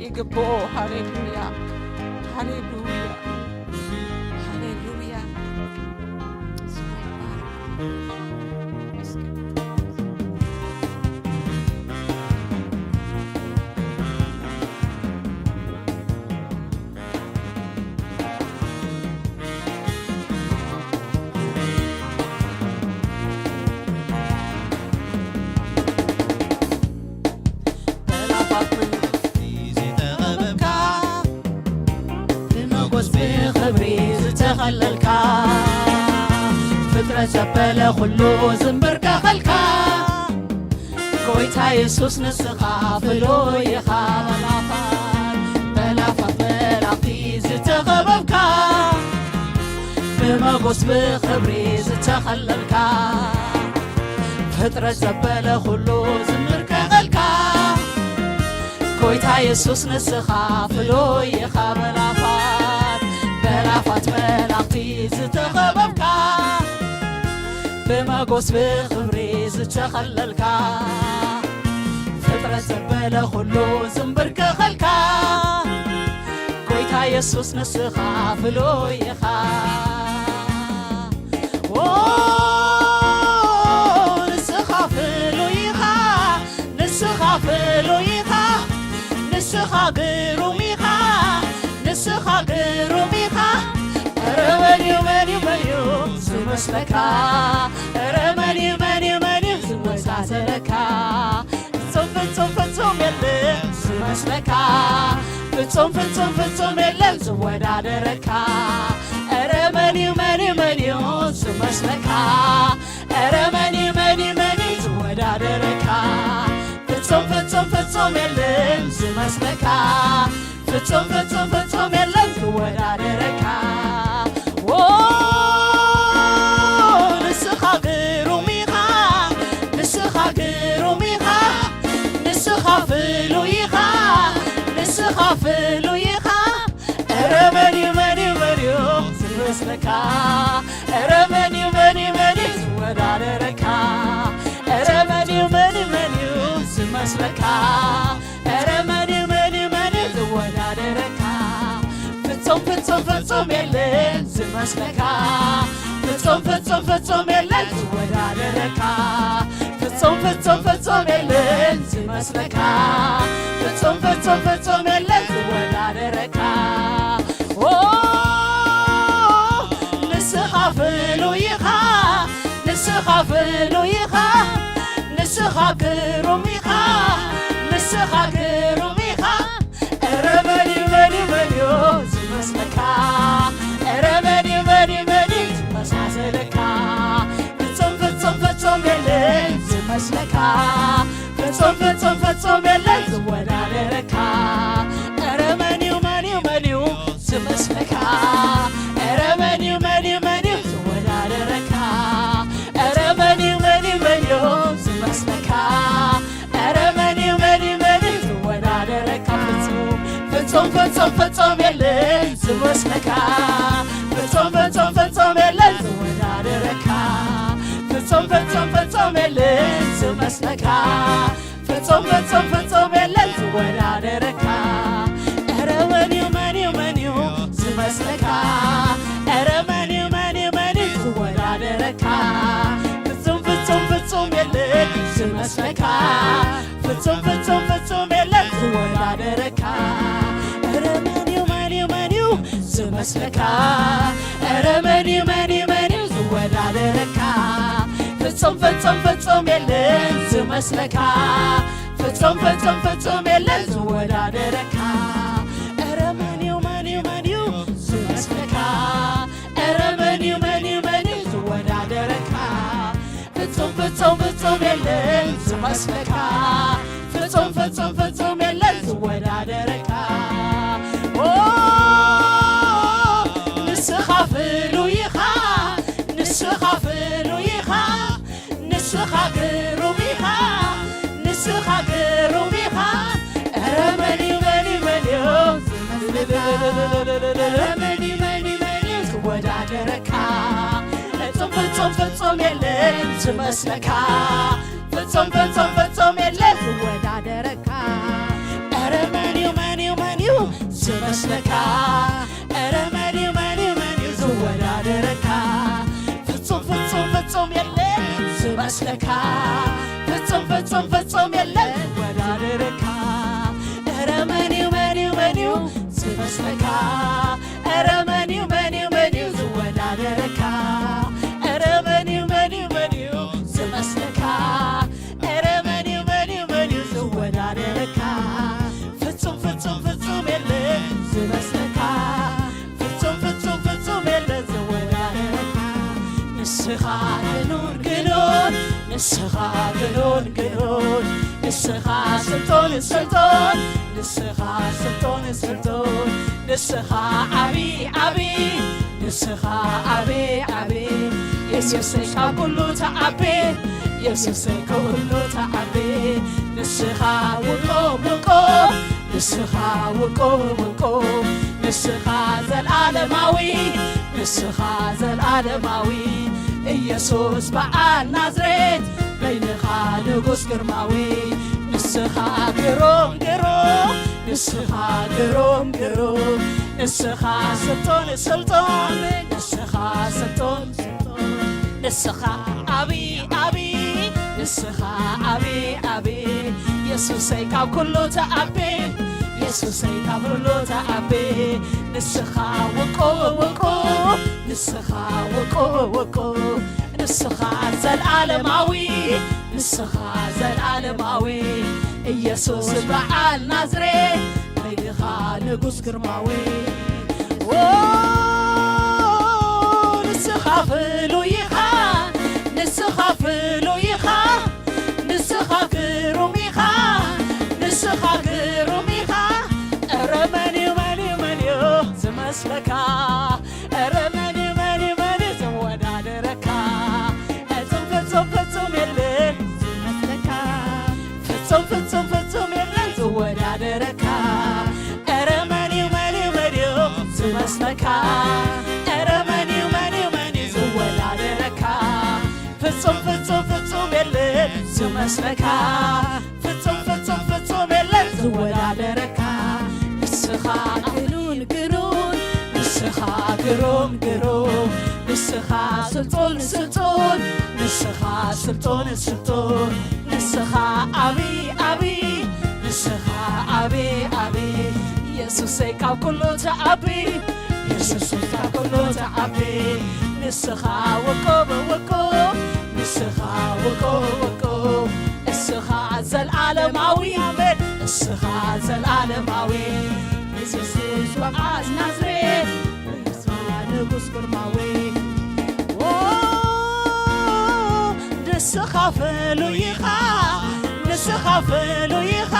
يقبؤ هاليلويا هاليلويا هاليلويا سمو يبارك خللكا فترة زبالة خلو زنبركا خلكا كويتا يسوس نسخا فلو يخا بلافات بلافات بلاقي زتغببكا بمغوص بخبري زتخللكا فترة زبالة خلو زنبركا خلكا كويتا يسوس نسخا فلو يخا بلافات بلافات بلاقي زتغببكا بمغوص بخبري زتخللكا فترة زبالة خلو زنبركا خلكا كويتا يسوس نسخا فلو يخا نسخا فلو يخا نسخا فلو يخا نسخا قروم يخا نسخا قروم يخا رمانيو مانيو مانيو زمسلكا رمانيو مانيو مانيو زمسلكا فتصم فتصم يلي زمسلكا فتصم فتصم فتصم يلي زودا دركا رمانيو مانيو مانيو زمسلكا رمانيو مانيو مانيو زودا دركا فتصم فتصم فتصم يلي زمسلكا فتصم فتصم فتصم يلي زودا دركا نسخا قروميخا نسخا قروميخا نسخا فلويخا نسخا فلويخا رماني ماني ماني زمسلكا رماني ماني ماني زودادركا رماني ماني ماني زمسلكا رماني ماني ماني زودادركا فتصم فتصم فتصم يلين زمسلكا فتصم فتصم فتصم يلين زودادركا فتصم فتصم فتصم يلين زمسلكا فتصم فتصم فتصم يلين زودادركا نسخا فلويخا نسخا فلويخا نسخا قروميخا نسخا قروميخا رماني ماني مانيو زمسلكا رماني ماني ماني زمسلكا فتصم فتصم فتصم يلين زمسلكا فتصم فتصم فتصم يلين زودادركا رماني ماني مانيو زمسلكا رماني ماني مانيو زودادركا رماني ماني مانيو زمسلكا رماني ماني مانيو زودادركا فتصم فتصم فتصم يلين زمسلكا فتصم فتصم فتصم يلين زودادركا فتصم فتصم فتصم يلين زمسلكا فتصم فتصم فتصم يلين زودادركا رماني ماني مانيو زمسلكا رماني ماني ዝመስለካ ፍጹም ፍጹም ፍጹም የለን ዝወዳደረካ ኧረ መኒው መኒው መኒው ዝመስለካ ኧረ መኒው መኒው መኒው ዝወዳደረካ ፍጹም ፍጹም ፍጹም የለን ዝመስለካ ፍጹም ፍጹም ፍጹም የለን ዝወዳደረካ ኧረ መኒው መኒው መኒው ዝመስለካ ኧረ መኒው መኒው መኒው ዝወዳደረካ ፍጹም ፍጹም ፍጹም የለን ዝመስለካ ፍጹም ፍጹም ፍጹም የለን ዝወዳደረካ ንስኻ ፍሉይ ኢኻ ንስኻ ፍሉይ ኢኻ ንስኻ ግሩም ኢኻ ንስኻ ግሩም ኢኻ ኧረ መኒው መኒው መኒው ዝመስለካ ኧረ መኒው መኒው መኒው ዝወዳደረካ ፍጹም ፍጹም ፍጹም የለን ዝመስለካ ፍጹም ፍጹም ፍጹም የለን ዝወዳደረካ ኧረ መኒው መኒው መኒው ዝመስለካ ኧረ መኒው መኒው መኒው ዝወዳደረካ ፍጹም ፍጹም ፍጹም የለን ዝመስለካ ፍጹም ፍጹም ፍጹም የለን ዝወዳደረካ ኧረ መኒው መኒው መኒው ዝመስለካ ኧረ መኒው መኒው መኒው ዝወዳደረካ ኧረ መኒው መኒው መኒው ዝመስለካ ኧረ መኒው መኒው መኒው ዝወዳደረካ ፍጹም ፍጹም ፍጹም የለን ዝመስለካ ፍጹም ፍጹም ፍጹም የለን ዝወዳደረካ ንስኻ ግኑን ግኑን ንስኻ ግኑን ግኑን ንስኻ ስልጦን ስልጦን ንስኻ ስልጦን ስልጦን ንስኻ ዓብይ ዓብይ ንስኻ ዓብይ ዓብይ ኢየሱሰይ ካብ ኩሉ ተዓቢ ኢየሱሰይ ካብ ኩሉ ተዓቢ ንስኻ ውቁብ ውቁብ ንስኻ ውቁብ ውቁብ ንስኻ ዘለዓለማዊ ንስኻ ዘለዓለማዊ ኢየሱስ በዓል ናዝሬት በይንኻ ንጉስ ግርማዊ ንስኻ ግሩም ግሩም ንስኻ ግሩም ግሩም ንስኻ ስልጦን ስልጦን ንስኻ ስልጦን ስልጦን ንስኻ ዓብይ ዓብይ ንስኻ ዓብይ ዓብይ ኢየሱሰይ ካብ ኩሉ ተዓቢ ኢየሱሰይ ካብ ኩሉ ተዓቢ ንስኻ ውቁብ ውቁብ ንስኻ ውቁብ ውቁብ ንስኻ ዘለዓለማዊ ንስኻ ዘለዓለማዊ ኢየሱስ በዓል ናዝሬት በይንኻ ንጉስ ግርማዊ ንስኻ ፍሉይ ኢኻ ንስኻ ፍሉይ ኢኻ ንስኻ ግሩም ኢኻ ንስኻ ግሩም ኢኻ ኧረ መኒው መኒው መኒው ዝመስለካ ኧረ መኒው መኒው መኒው ዝወዳደረካ ፍጹም ፍጹም ፍጹም የለን ዝመስለካ ፍጹም ፍጹም ፍጹም የለን ዝወዳደረካ ኧረ መኒው መኒው መኒው ዝመስለካ ኧረ መኒው መኒው መኒው ዝወዳደረካ ፍጹም ፍጹም ፍጹም የለን ዝመስለካ ፍጹም ፍጹም ፍጹም የለን ዝወዳደረካ ንስኻ ግኑን ግኑን ንስኻ ግሩም ግሩም ንስኻ ስልጡን ስልጡን ንስኻ ስልጡን ስልጡን ንስኻ ዓብይ ዓብይ ንስኻ ዓብይ ዓብይ ኢየሱሰይ ካብ ኩሉ ተዓቢ ኢየሱሰይ ካብ ኩሉ ተዓቢ ንስኻ ውቁብ ውቁብ ንስኻ ውቁብ ውቁብ ንስኻ ዘለዓለማዊ ኣሜን ንስኻ ዘለዓለማዊ ኢየሱስ በዓል ናዝሬት በይንኻ ንጉስ ግርማዊ ንስኻ ፍሉይ ኢኻ ንስኻ ፍሉይ ኢኻ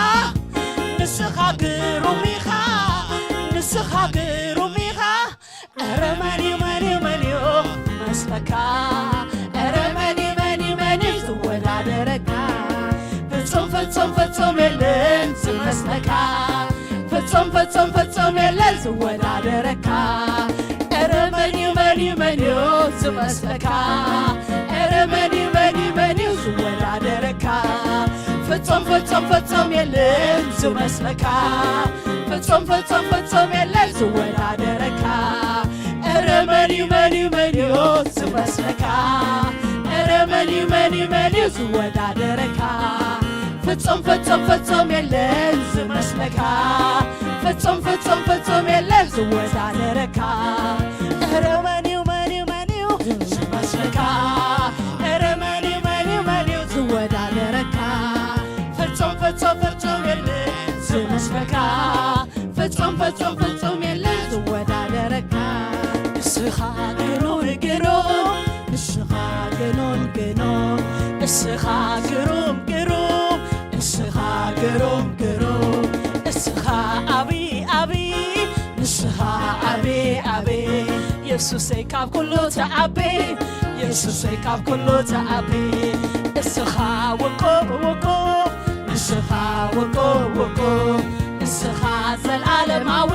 ንስኻ ግሩም ኢኻ ንስኻ ግሩም ኢኻ ኧረ መኒው መኒው መኒው ዝመስለካ ኧረ መኒው መኒው መኒው ዝወዳደረካ ፍጹም ፍጹም ፍጹም የለን ዝመስለካ ፍጹም ፍጹም ፍጹም የለን ዝወዳደረካ ኧረ መኒው መኒው መኒው ዝመስለካ ኧረ መኒው መኒው መኒው ዝወዳደረካ ፍጹም ፍጹም ፍጹም የለን ዝመስለካ ፍጹም ፍጹም ፍጹም የለን ዝወዳደረካ ኧረ መኒው መኒው መኒው ዝመስለካ ኧረ መኒው መኒው መኒው ዝወዳደረካ ፍጹም የለን ዝመስለካ ፍጹም የለን ዝወዳደረካ እረ መኒው ዝመስለካ እረ መኒው ዝወዳደረካ ፍጹም የለን ዝመስለካ ፍጹም የለን ዝወዳደረካ እስኻ ግሩም እስኻ ግኑን እስኻ ግሩም እስኻ ግሩም እስኻ ዓብዪ ንስኻ ዓብዪ ኢየሱሰይ ካብ ኩሉ ተዓቢ እስኻ ውቁብ ንስኻ ውቁብ ንስኻ ዘለዓለማዊ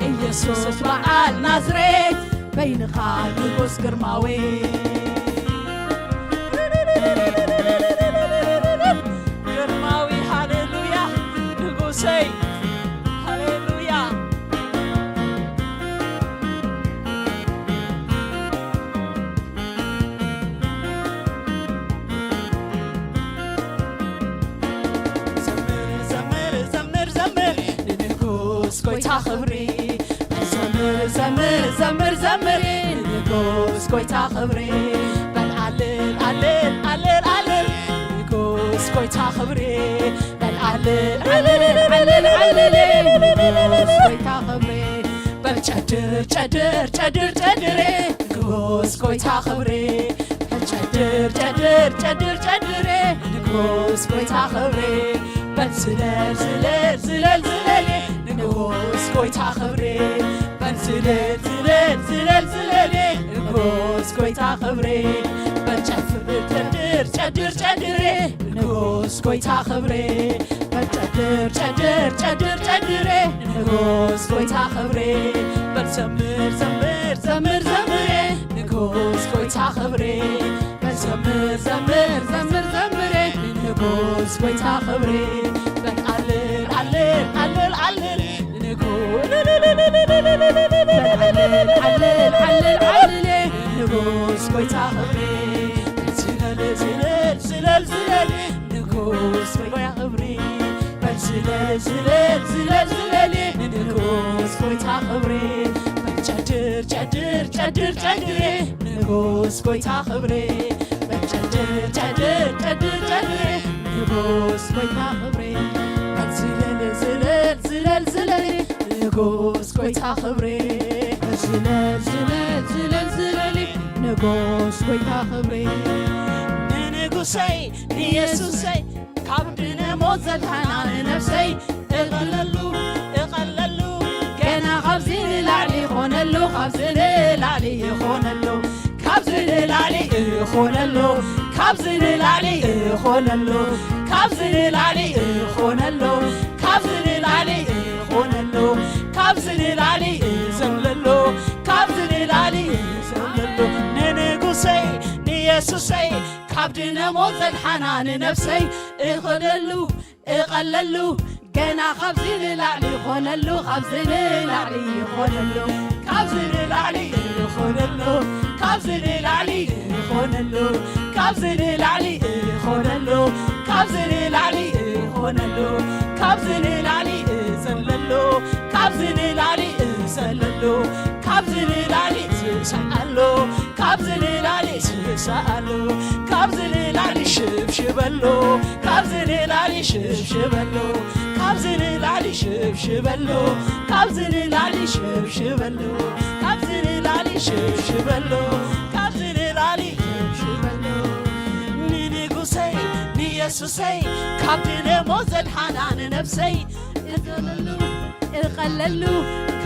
ኢየሱስ በዓል ናዝሬት በይንኻ ንጉስ ግርማዊ ሃሌሉያ ንጉሰይ ሃሌሉያ ዘምር ንንጉስ ጎይታ ክብሪ ዘምር ንጉስ ጎይታ ክብሪ በልዓልል ንጉስ ጎይታ ክብሪ በልዓልል ንጉስ ጎይታ ክብሪ በልጨድር ንጉስ ጎይታ ክብሪ በልጨድር ንጉስ ጎይታ ክብሪ በልዝለል ንጉስ ጎይታ ክብሪ በልዝለል ንጉስ ጎይታ ክብሪ በልጨፍር ጨድር ንጉስ ጎይታ ክብሪ በልጨድር ንጉስ ጎይታ ክብሪ በልዘምር ንጉስ ጎይታ ክብሪ በልዘምር ንጉስ ጎይታ ክብሪ በልዓልል ንጉስ ጎይታ ክብሪ ዝለል ንጉስ ጎይታ ክብሪ ዝለል ንጉስ ጎይታ ክብሪ ጨድር ንጉስ ጎይታ ክብሪ ጨድር ንጉስ ጎይታ ክብሪ ዝለል ንጉስ ጎይታ ክብሪ ዝለል ንጉስ ጎይታ ክብሪ ንንጉሰይ ንኢየሱሰይ ካብ ድነሞት ዘድሓና ንነፍሰይ እቐለሉ ገና ካብዚ ንላዕሊ ይኾነሉ ካብዚ ንላዕሊ ይኾነሉ ካብዚ ንላዕሊ ይኾነሉ ካብዚ ንላዕሊ ይኾነሉ ካብዚ ንላዕሊ ይኾነሉ ካብዚ ንላዕሊ ይኾነሉ ካብዚ ንላዕሊ ይዘምለሉ ካብዚ ንላዕሊ ይዘምለሉ ንንጉሰይ ንኢየሱሰይ ካብ ድነሞት ዘድሓና ንነፍሰይ እኸደሉ እቐለሉ ገና ካብዚ ንላዕሊ ይኾነሉ ካብዚ ንላዕሊ ይኾነሉ ካብዚ ንላዕሊ ይኾነሉ ካብዚ ንላዕሊ ይኾነሉ ካብዚ ንላዕሊ ይኾነሉ ካብዚ ንላዕሊ ይኾነሉ ካብዚ ንላዕሊ ይዘለሉ ካብዚ ንላዕሊ ይዘለሉ ካብዚ ንላዕሊ ይስዕሉ ካብዚ ንላዕሊ ይስዕሉ ካብዚ ንላዕሊ ሽብሽበሉ ካብዚ ንላዕሊ ሽብሽበሉ ካብዚ ንላዕሊ ሽብሽበሉ ካብዚ ንላዕሊ ሽብሽበሉ ካብዚ ንላዕሊ ሽብሽበሉ ካብዚ ንላዕሊ ሽብሽበሉ ንንጉሰይ ንኢየሱሰይ ካብ ድነሞት ዘድሓና ንነፍሰይ እቐለሉ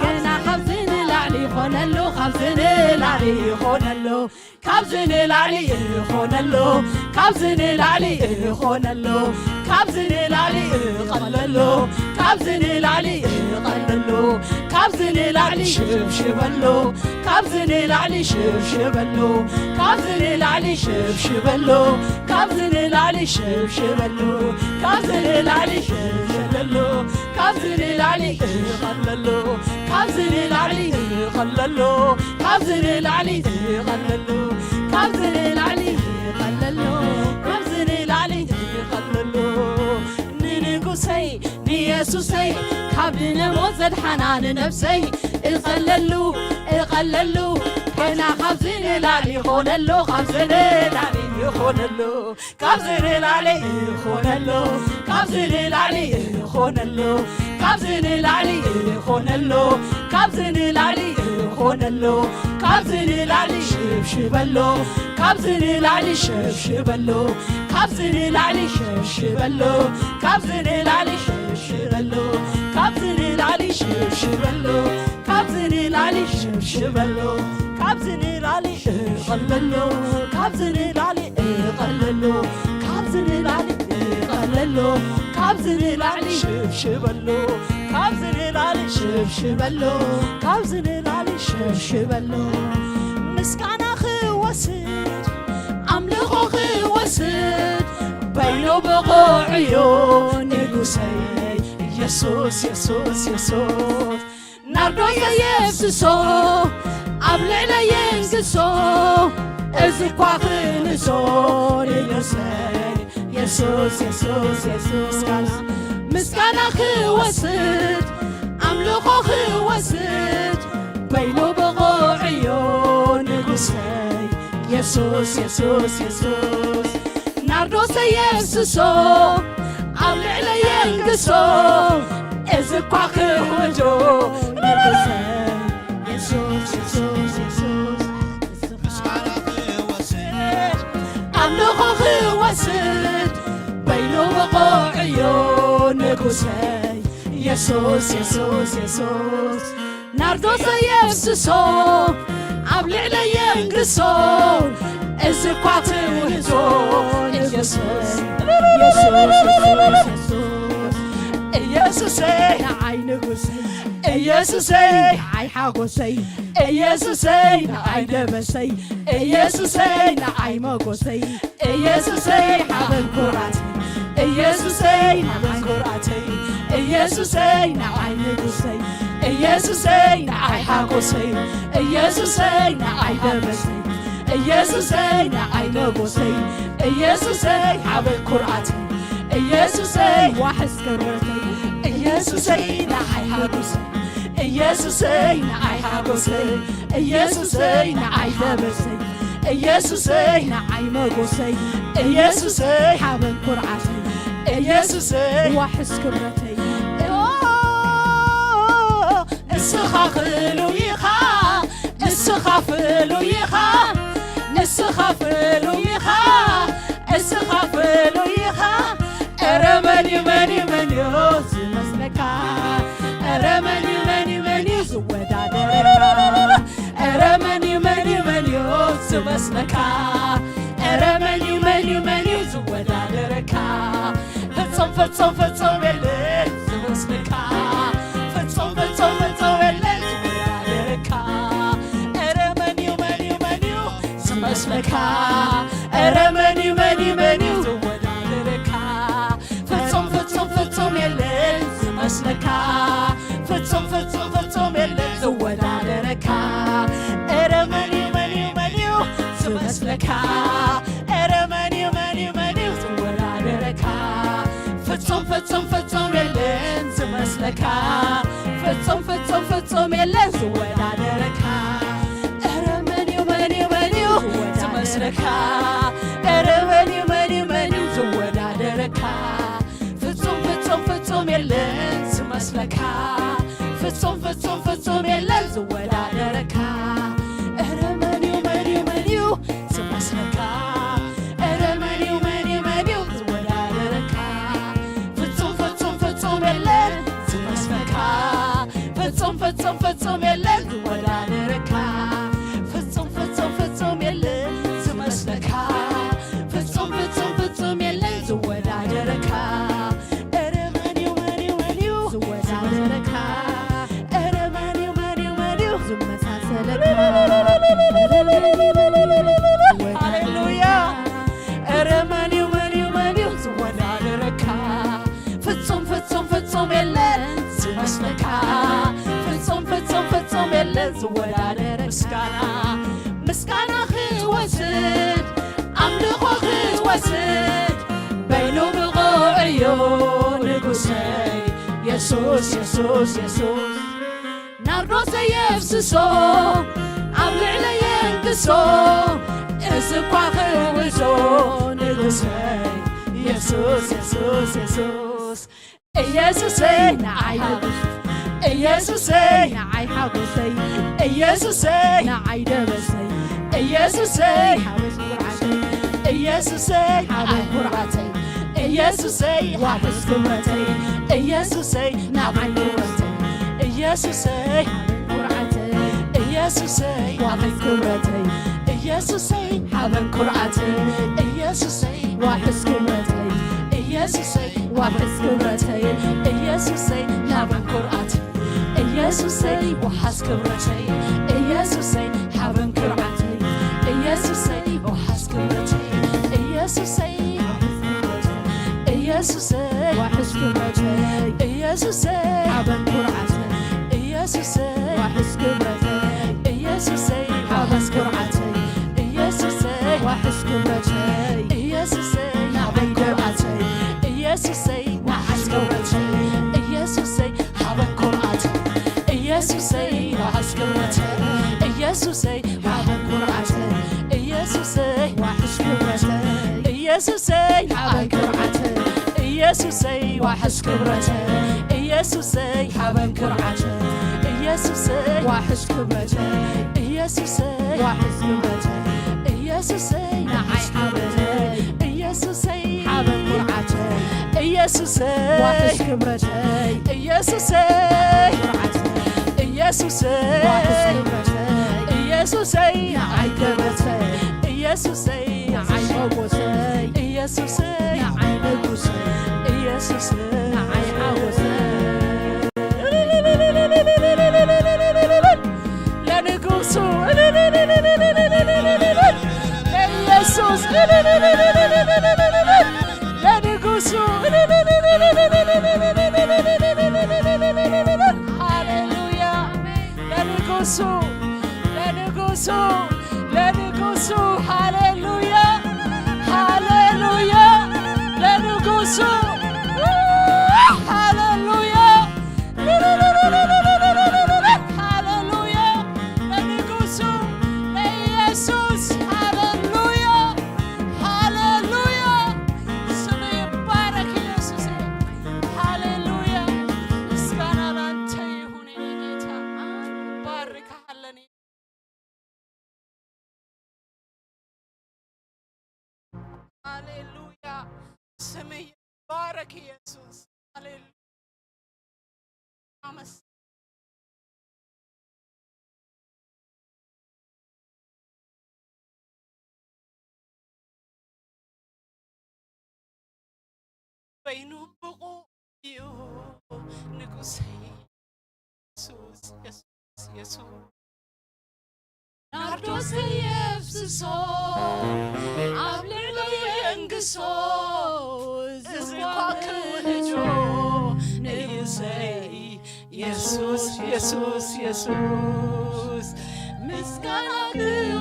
ገና ካብዚ ንላዕሊ ይኾነሉ ካብዚ ንላዕሊ ይኾነሉ ካብዚ ንላዕሊ ይኾነሉ ካብዚ ንላዕሊ ይኾነሉ ካብዚ ንላዕሊ ይቐለሉ ካብዚ ንላዕሊ ይቐለሉ ካብዚ ንላዕሊ ሽብሽበሉ ካብዚ ንላዕሊ ሽብሽበሉ ካብዚ ንላዕሊ ሽብሽበሉ ካብዚ ንላዕሊ ሽብሽበሉ ካብዚ ንላዕሊ ሽብሽበሉ ካብዚ ንላዕሊ ይቐለሉ ካብዚ ንላዕሊ ይቐለሉ ካብዚ ንላዕሊ ይቐለሉ ካብዚ ንላዕሊ ይቐለሉ ካብዚ يسوسي كابدن موزد حنان نفسي اقللو كنا خبزين لالي خونلو خبزين لالي يخونلو كابزين لالي يخونلو كابزين لالي يخونلو كابزين لالي يخونلو كابزين لالي يخونلو كابزين لالي شبشبلو كابزين لالي شبشبلو كابزين لالي شبشبلو كابزين لالي شبشبلو كابزين لالي شبشبلو كابزين لالي شبشبلو كابزين لالي قللو كابزين لالي قللو كابزين لالي قللو كابزين لالي شبشبلو كابزين لالي شبشبلو كابزين لالي شبشبلو مسكانا خوسد أملخو خوسد بينو بقوعيو نقوسي يسوس يسوس يسوس ناردو يسوسو أبلينا ينقصو إزيكوا خلصو نقوسي يسوس يسوس يسوس مسكانا خوسد أملخو خوسد بينو بقوعيو نقوسي يسوس يسوس يسوس ناردو يسوسو أبلينا ينقصو إزيكوا خوجو نقوسي يسوس يسوس يسوس أملخو خوسد بينو وقوعيو نقوسي يسوس يسوس يسوس ناردوس يسوسو أبلعنا ينقصو إزيكوا خوجو يسوس يسوس يسوس يسوسي نعي نقوسي يسوسي نعي حاقوسي يسوسي نعي دبسي يسوسي نعي مقوسي يسوسي حبل كراتي يسوسي حبل كراتي يسوسي نعي نقوسي يسوسي نعي حاقوسي يسوسي نعي دبسي يسوسي نعي مقوسي يسوسي حبل كراتي يسوسي وحس كراتي يسوسي نعي حاقوسي يسوسي نعي حاقوسي يسوسي نعي دبسي يسوسي نعي مقوسي يسوسي حبل كراتي يسوسي وحس كراتي اسخافلو يخا اسخافلو يخا اسخافلو يخا اسخافلو يخا ارمني مني مني زمسلكا ارمني مني مني زودا دركا ارمني مني مني زمسلكا ارمني مني مني زودا دركا فتصم فتصم فتصم يلي زمسلكا فتصم فتصم فتصم يلي زودا دركا ارمني مني مني زمسلكا ارمني مني مني زودا دركا فتصم فتصم فتصم يلي زمسلكا فتصم فتصم فتصم يلي زودا دركا ارمني مني مني زمسلكا ارمني مني مني زودا دركا فتصم فتصم فتصم يلي زمسلكا فتصم فتصم فتصم يلي زودا دركا ارمني مني مني زمسلكا ارمني مني مني زودا دركا فتصم فتصم فتصم يلي زمسلكا فتصم فتصم فتصم يلي زودا دركا ارمني مني مني زمسلكا ارمني مني مني زودا دركا فتصم فتصم فتصم يلي زمسلكا فتصم فتصم فتصم يلي زودا دركا فتصم فتصم فتصم يلي زمسلكا فتصم فتصم فتصم يلي زودا دركا ارمني مني مني زودا دركا ارمني مني مني زمسلكا هاليلويا ارمني مني مني زودا دركا فتصم فتصم فتصم يلي زمسلكا فتصم فتصم فتصم يلي زودا دركا مسكانا خوسد أملخو خوسد بينو بقوعيو نقوسي يسوس يسوس يسوس ناردوس يفسسو عبل علي ينقصو اسقوا خوزو نقصي يسوس يسوس يسوس يسوسي نعي يسوسي نعي حبسي يسوسي نعي دبسي يسوسي حبس قرعتي يسوسي حبس قرعتي يسوسي حبس قرعتي يسوسي نعي قرعتي يسوسي قرعتي يسوسي حبس قرعتي يسوسي حبس قرعتي يسوسي حبس قرعتي يسوسي حبس قرعتي يسوسي حبس قرعتي يسوسي وحس كبرتي يسوسي حبن كرعتي يسوسي وحس كبرتي يسوسي يسوسي وحس كبرتي يسوسي حبن كرعتي يسوسي وحس كبرتي يسوسي حبن كرعتي يسوسي وحس كبرتي يسوسي حبن كرعتي يسوسي وحس كبرتي يسوسي حبن كرعتي يسوسي وحس كبرتي يسوسي حبن كرعتي يسوسي وحس كبرتي يسوسي حبن كرعتي يسوسي وحس كبرتي يسوسي حبن كرعتي يسوسي وحس كبرتي يسوسي وحس كبرتي يسوسي نعي حبتي يسوسي حبن كرعتي يسوسي وحس كبرتي يسوسي يسوسي يسوسي نعي كبرتي يسوسي نعي حبسي يسوسي نعي نقصي يسوسي نعي حبسي لا نقصو يسوس لا نقصو لنقصو هاليلويا هاليلويا لنقصو هاليلويا هاليلويا لنقصو ليسوس هاليلويا هاليلويا سمي يبارك يسوس هاليلويا مسكانا لانت يهوني نيتا بارك حلني هاليلويا سمي بارك يسوس هاليلويا امس بينو بقو يو نقصي يسوس يسوس يسوس ناردوس يفسسو عبل ينقصو زقاك وهجو نيسي يسوس يسوس يسوس مسكانك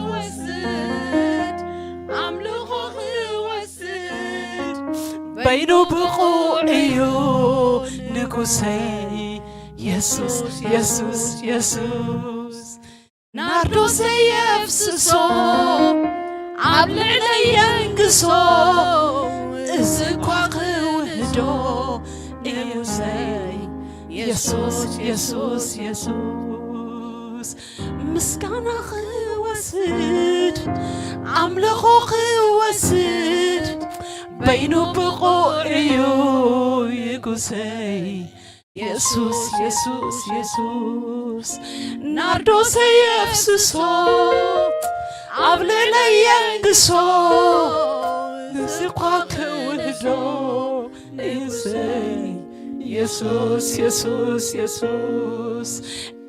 وسد عملوخ وسد بينو بقوعيو نقصي يسوس يسوس يسوس ناردوس يفسسو عبل علي ينقصو زقاك وهجو نيسي يسوس يسوس يسوس مسكانا وسد عملخو وسد بينو بقوعيو يقصي يسوس يسوس يسوس ناردوس يفسسو عبل علي ينقصو زقاك وهجو نيسي يسوس يسوس يسوس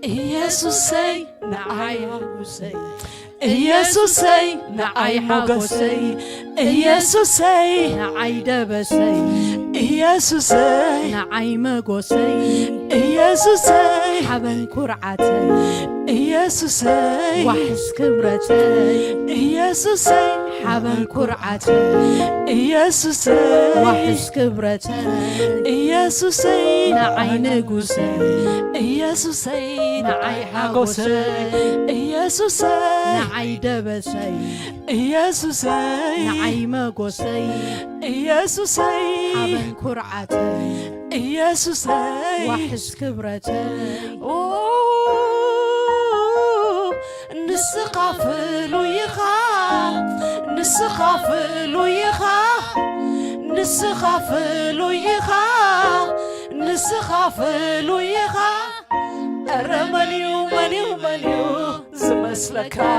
يسوسي نعي حبسي يسوسي نعي حبسي يسوسي نعي دبسي يسوسي نعي مقوسي يسوسي حبن كرعتي يسوسي وحس كبرتي يسوسي حبن كرعة إيسوسي وحس كبرة إيسوسي نعي نقوسي إيسوسي نعي حقوسي إيسوسي نعي دبسي إيسوسي نعي مقوسي إيسوسي حبن كرعة إيسوسي وحس كبرة نسقافلو يخا نسقافلو يخا نسقافلو يخا نسقافلو يخا أرمانيو مانيو مانيو زمسلكا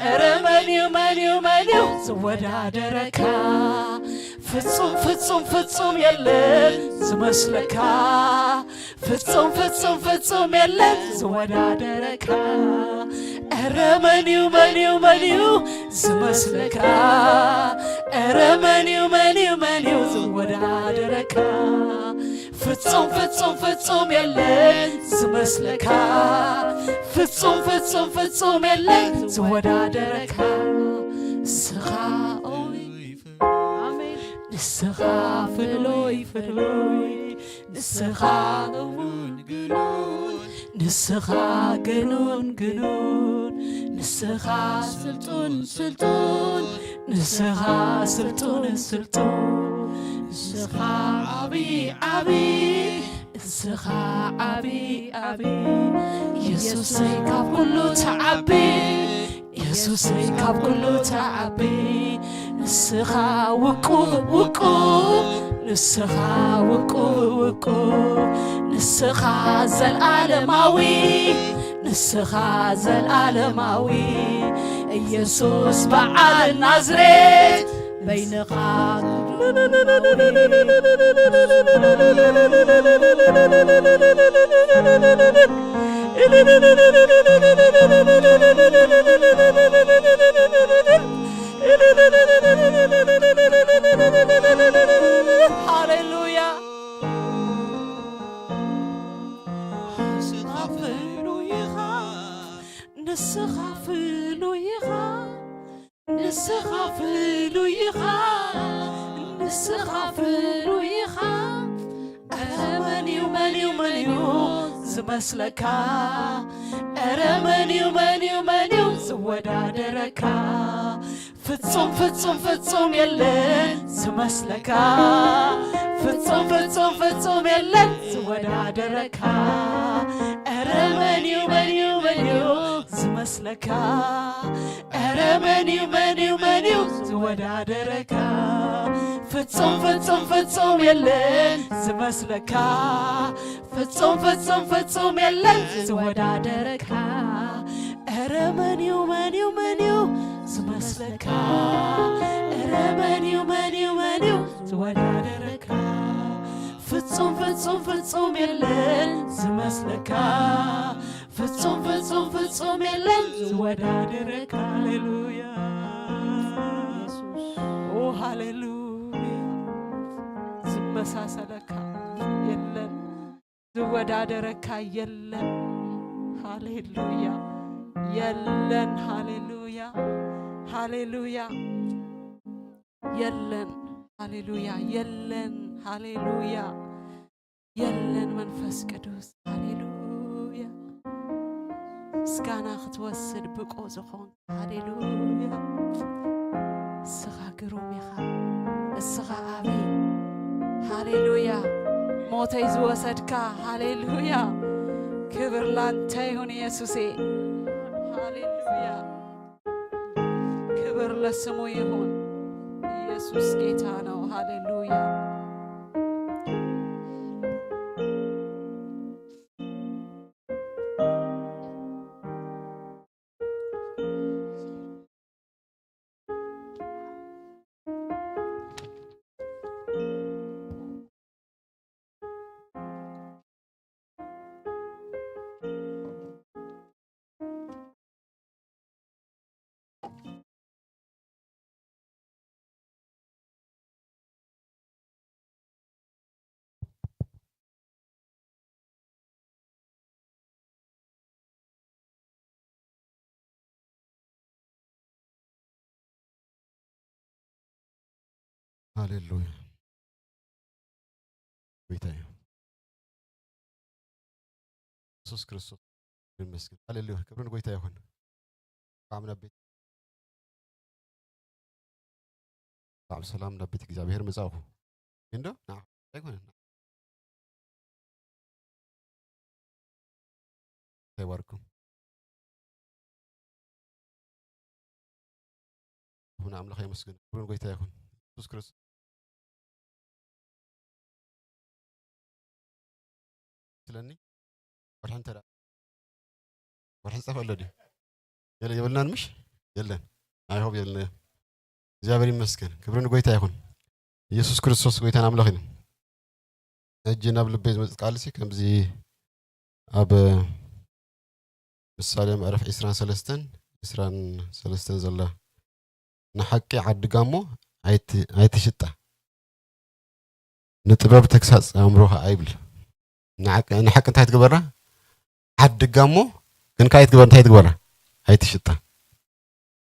أرمانيو مانيو مانيو زودا دركا فتصوم فتصوم فتصوم يلن زمسلكا فتصوم فتصوم فتصوم يلن زودا دركا أرمانيو مانيو مانيو زمسلكا أرمانيو مانيو مانيو زودا دركا فتصوم فتصوم فتصوم يلن زمسلكا فتصوم فتصوم فتصوم يلن زودا دركا سخا آمين نسخا فلوي فلوي نسخا نسخا جنون جنون نسخا سلطون سلطون نسخا سلطون سلطون نسخا عبي عبي نسخا عبي عبي يسوسي كاب كله تعبي يسوسي كاب كله تعبي نسخا وقوب وقوب نسخا وقوب وقوب نسخا زلعالماوي نسخا زلعالماوي يسوس بعال النازريت بين هاليلويا نسخافلو يخا نسخافلو يخا نسخافلو يخا أرمانيو مانيو مانيو زمسلكا أرمانيو مانيو مانيو زودا دركا فتصوم فتصوم فتصوم يلن زمسلكا فتصوم فتصوم فتصوم يلن زودا دركا أرمانيو مانيو مانيو زمسلكا أرمانيو مانيو مانيو زودا دركا فتصوم فتصوم فتصوم يلن زمسلكا فتصوم فتصوم فتصوم يلن زودا دركا أرمانيو مانيو مانيو زمسلكا أرمانيو مانيو مانيو زودا دركا فتصوم فتصوم فتصوم يلن زمسلكا فتصوم فتصوم فتصوم يلن زودا دركا هاليلويا أو هاليلويا زمساسلكا يلن زودا دركا يلن هاليلويا يلن هاليلويا هاليلويا يلن هاليلويا يلن هاليلويا يلن منفس قدوس هاليلويا سكانا ختوسد بقو زخون هاليلويا سخا قروميخا السخا أبي هاليلويا موتي زوسدكا هاليلويا كبر لانتي هون يسوسي هاليلويا كبر لسمو يهون يسوس جيتانا هاليلويا هاليلويا بيتاي يسوع كريستوس المسكين هاليلويا كبرنا قويتا يكون عامنا بيت طعم سلام نبيت እግዚአብሔር መጻፉ እንዶ ና አይኮን ተባርኩ ሁና አምላክ ይመስገን ክብርን ጎይታ ይሁን ኢየሱስ ክርስቶስ ስለኒ ወርሐን ተራ ወርሐን ጻፈለዲ የለ የበልናን ምሽ የለን አይሆብ የለ እግዚአብሔር ይመስገን ክብርን ጎይታ ይሁን ኢየሱስ ክርስቶስ ጎይታን አምላክ ነው እጅና ብልቤ መጽቃልሲ ከምዚ አብ ምሳሌ ምዕራፍ 23 ዘላ ንሐቂ ዓድጋሞ ኣይትሽጣ ንጥበብ ተክሳጽ አእምሮኻ አይብል ንሐቂ እንታይ ትግበራ ዓድጋሞ ግን ካይት ግበር እንታይ ትግበራ ኣይትሽጣ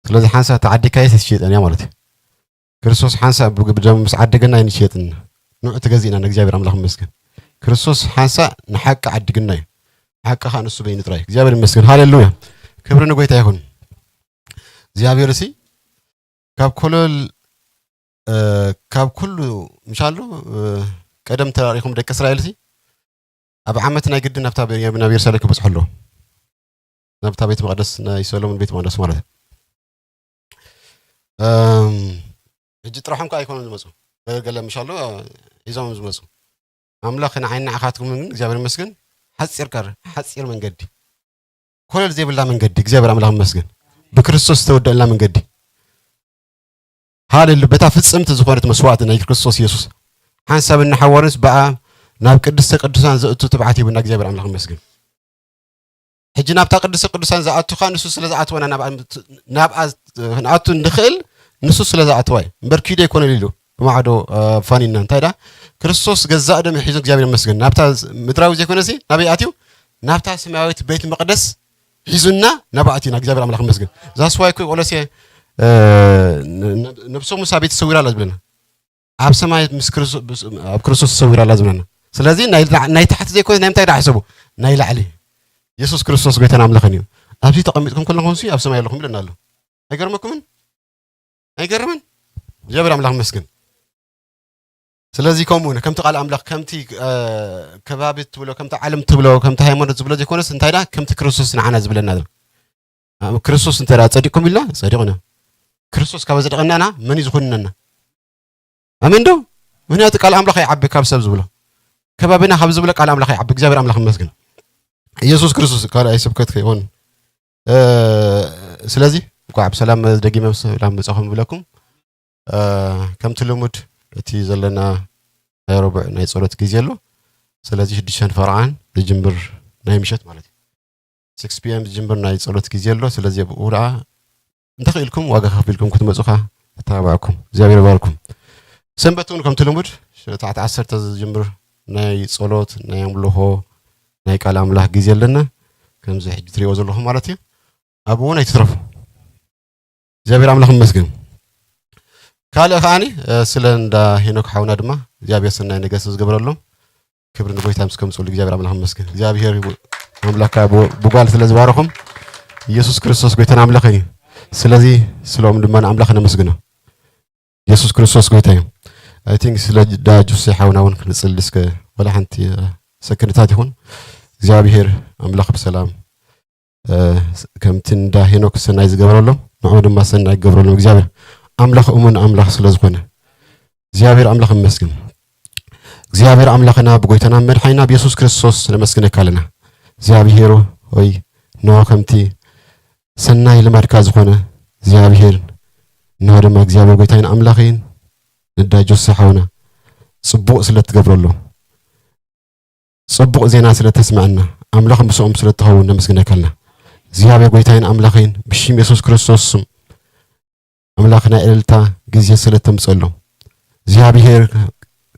ስለዚ ሓንሳ ተዓዲካ ይትሽጠን ያ ማለት ክርስቶስ ሓንሳ ብደም ምስ ዓድግና ይንሽጥን ንዑ ተገዚና ንእግዚአብሔር አምላክ ይመስገን ክርስቶስ ሓንሳ ንሐቂ ዓድግና حقها نسو بين تراي እግዚአብሔር ይመስገን ሃሌሉያ ክብርን ጎይታ ይሁን እግዚአብሔር እሲ ካብ ኩሉ ምሻሉ ቀደም ተራሪኹም ደቀ እስራኤል እሲ ኣብ ዓመት ናይ ግድ ናብታ ነብር ሰለክ በጽሕሎ ናብታ ቤት መቅደስ ናይ ሰሎሞን ቤት መቅደስ ማለት እጅ ጥራሕም ካይኮን ዝመጹ ገለ ምሻሉ ይዞም ዝመጹ አምላክና ዓይና አኻትኩም እግዚአብሔር ይመስገን حصير من قدي كل زي بالله من قدي እግዚአብሔር አምላክ ይመስገን በክርስቶስ ተወደልና من قدي هذا اللي بتفصمت زخورت مسواعتنا ክርስቶስ ኢየሱስ حسابنا حوارس بقى ናብ ቅድስተ ቅዱሳን ዘእቱ ተባዕቲ ብና እግዚአብሔር አምላክ ይመስገን ሕጂ ናብታ ቅድስተ ቅዱሳን ዘአቱ ኻንሱ ስለዛአትወና ናብአቱ እንድኽእል ንሱ ስለዛአትዋይ በርኪደ ይኮነ ሊሉ በማዕዶ ፋኒና እንታይዳ ክርስቶስ ገዛእ ደም ሒዞ እግዚአብሔር ይመስገን ናብታ ምድራዊ ዘይኮነሲ ናብያቲው ናብታ ሰማያዊት ቤት መቅደስ ሒዙና ናብአቲና እግዚአብሔር አምላክ ይመስገን ዛስዋይ ኮይ ቆለሴ ነብሶ ሙሳ ቤት ሰውራላ ዝብለና ኣብ ሰማይ ምስ ክርስቶስ ሰውራላ ዝብለና ስለዚህ ናይ ታሕቲ ዘይኮነ ናይ ምታይ ዳሕሰቡ ናይ ላዕሊ ኢየሱስ ክርስቶስ ጎይታና አምላክን እዩ ኣብዚ ተቀሚጥኩም ኩልኩም ሲ ኣብ ሰማይ ያለኩም ብለና ኣሎ አይገርመኩምን አይገርምን እግዚአብሔር አምላክ ይመስገን ስለዚህ ኮሙነ ከምቲ ቃል አምላክ ከምቲ ከባቢት ትብሎ ከምቲ ዓለም ትብሎ ከምቲ ሃይማኖት ዝብሎ ዘይኮነስ እንታይዳ ከምቲ ክርስቶስ ንዓና ዝብለና ክርስቶስ እንተራ ጸዲቅኩም ኢልና ጸዲቅና ክርስቶስ ካብ ዘደቀናና መን ይዝኹንና አሜን ዶ ምክንያቱ ቃል አምላክ ይዓቢ ካብ ሰብ ዝብሎ ከባቢና ካብ ዝብሎ ቃል አምላክ ይዓቢ እግዚአብሔር አምላክ ይመስገን ኢየሱስ ክርስቶስ ቃል አይስብከት ይሆን ስለዚህ ቋብ ሰላም ደጊመም ሰላም መጻኹም ብለኩም ከምቲ ልሙድ እቲ ዘለና ናይ ረቡዕ ናይ ጸሎት ጊዜ ኣሎ ስለዚህ 6 ፈርዓን ዝጅምር ናይ ምሸት ማለት እዩ 6 pm ዝጅምር ናይ ጸሎት ጊዜ ኣሎ ስለዚህ ወራ እንተኽኢልኩም ዋጋ ከፍልኩም ክትመጹኻ ተባዕኩም እግዚአብሔር ይባርኩም ሰንበቱን ከምቲ ልሙድ ታዕት 10 ዝጅምር ናይ ጸሎት ናይ አምልኾ ናይ ቃል አምላክ ጊዜ ኣለና ከምዚ ሕጂ ትሪኦ ዘለኹም ማለት እዩ ኣብኡ ናይ ትትረፉ እግዚአብሔር አምላክ ይመስገን ካለ ኻኒ ስለንዳ ሄኖክ ሓውና ድማ እግዚአብሔር ሰናይ ነገር ዝገብረሎም ክብርን ጎይታ ምስከም ጸሉ እግዚአብሔር አምላክ ይመስገን እግዚአብሔር አምላካ በጓል ስለዝባረኹም ኢየሱስ ክርስቶስ ጎይታና አምላክ እዩ ስለዚህ ስለኦም ድማ አምላክ ነመስግነው ኢየሱስ ክርስቶስ ጎይታ እዩ አይ ቲንክ ስለ ዳጁስ ሓውናውን ክንጽልይ እስከ ወላ ሓንቲ ሰክንታት ይሁን እግዚአብሔር አምላክ በሰላም ከምቲ እንዳ ሄኖክ ሰናይ ዝገብረሎም ንዑ ድማ ሰናይ ዝገብረሎም እግዚአብሔር አምላክ እሙን አምላክ ስለዝኾነ እግዚአብሔር አምላክ ይመስገን እግዚአብሔር አምላክና በጎይታና መድኃኒና በኢየሱስ ክርስቶስ ነመስግነካለና እግዚአብሔር ሆይ ነው ከምቲ ሰናይ ልማድካ ዝኾነ እግዚአብሔር ነው ድማ እግዚአብሔር ጎይታና አምላክን ንዳጆስ ሓውና ጽቡቕ ስለትገብረሎ ጽቡቕ ዜና ስለተስማዕና አምላክ ምስኦም ስለተኸውን ነመስግነካለና እግዚአብሔር ጎይታና አምላክን ብሽም ኢየሱስ ክርስቶስ አምላክና እልልታ ጊዜ ስለተምጸሎ እግዚአብሔር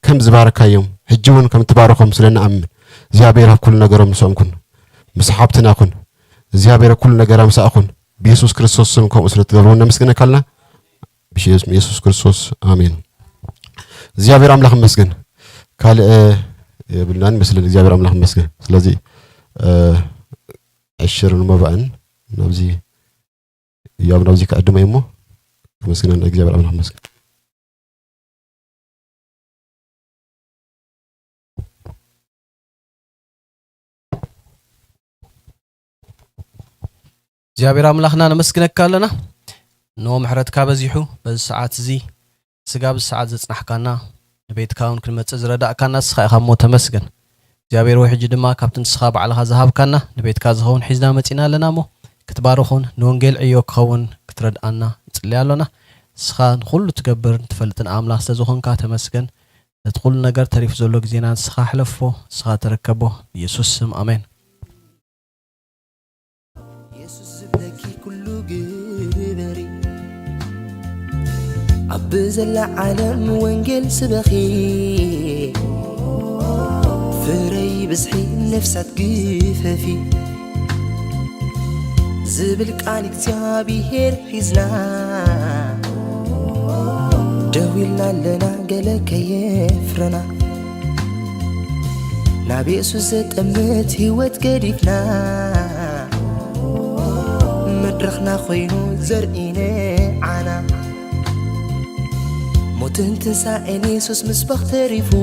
ከም ዝባረካዮም ሕጂውን ከም ተባረኹም ስለናአምን እግዚአብሔር ኩሉ ነገሮም ምስኦምኩን ምስሓብትና ኩን እግዚአብሔር ኩሉ ነገራ ምሳእኹን በኢየሱስ ክርስቶስ ስም ከምኡ ስለትገብሩ ነመስግነካልና በኢየሱስ ክርስቶስ አሜን እግዚአብሔር አምላክ ይመስገን ካል የብልናን መስለን እግዚአብሔር አምላክ ይመስገን ስለዚህ አሽርን መባን ነብዚ ያው ነብዚ ከአድማ ይሞ መስገን እግዚአብሔር አምላክ ይመስገን እግዚአብሔር አምላክና ነመስግነካ ኣለና ኖ ምሕረትካ በዚሑ በዚ ሰዓት እዚ ስጋ ብሰዓት ዘጽናሕካና ቤትካውን ክንመጽእ ዝረዳእካና ስኻ ኢኻ ሞ ተመስገን እግዚአብሔር ወይ ሕጂ ድማ ካብትን ስኻ በዓልኻ ዝሃብካና ንቤትካ ዝኸውን ሒዝና መጺና ኣለና ሞ ክትባረኹን ንወንጌል ዕዮ ክኸውን ክትረድኣና ንጽልይ ኣለና ስኻ ንኹሉ ትገብር ትፈልጥን ኣምላኽ ስለዝኾንካ ተመስገን ነቲ ኩሉ ነገር ተሪፍ ዘሎ ግዜና ስኻ ሕለፎ ስኻ ተረከቦ ኢየሱስ ስም አሜን عبزل العالم وانجل سبخي فري بزحي نفسات قفافي زبلك عليك تيابي هير حزنا جاويلنا لنا قلك يفرنا نبي سوزت أمت هوت قريبنا مدرخنا خوينو زرقينا عنا موتن تنسى يسوس مسبخ تريفو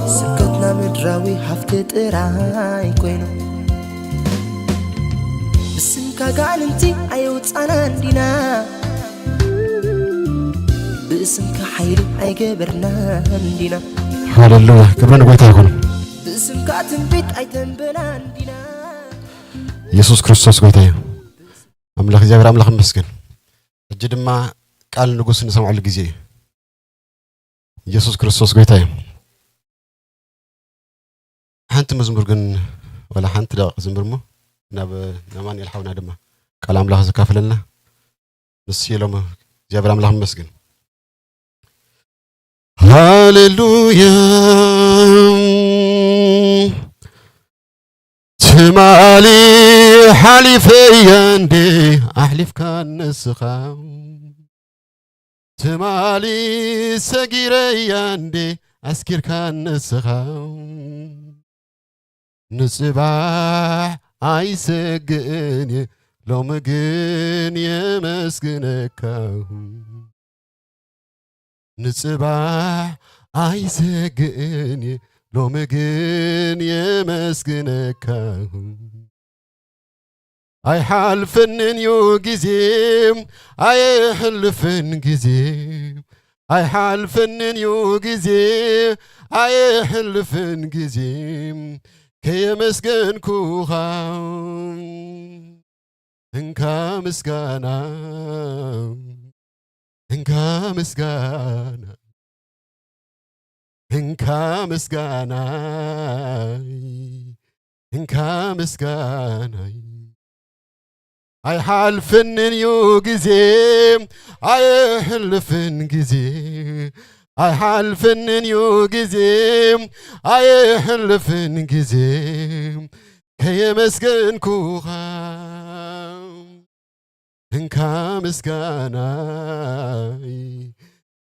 سكتنا مدراوي حفتت راي كوينو بسمكا قالنتي ايوت انا عندنا باسمكا حيلي اي قبرنا عندنا هاللويا كبرنا بيتا يكون باسمكا تنبيت اي تنبنا عندنا ኢየሱስ ክርስቶስ ጌታዬ አምላክ እግዚአብሔር አምላክ ይመስገን እጅድማ ቃል ንጉስ እንሰማው ለጊዜ ኢየሱስ ክርስቶስ ጌታዬ አንተ መዝሙር ግን ወላ አንተ ደቂቅ ዝምርሞ ናብ ናማን ይልሐውና ድማ ቃል አምላክ ዘካፍለና ንስየሎም እግዚአብሔር አምላክ ይመስገን ሃሌሉያ تمالي حليفي عندي أحلف كان نسخاو تمالي سجيري عندي أسكر كان نسخاو نصباح عايسقني لو مجن يمسكنكاو نصباح عايسقني لو مجن يمسكنكاو أي حلفن يو جزيم أي حلفن جزيم أي حلفن يو جزيم أي حلفن جزيم كي مسكن كوخام إنكا مسكانا إنكا مسكانا إنكا مسكانا إنكا مسكانا أي حلفن يو جزيم أي حلفن جزيم أي حلفن يو جزيم أي حلفن جزيم كي مسكن كوخام إنكا مسكانا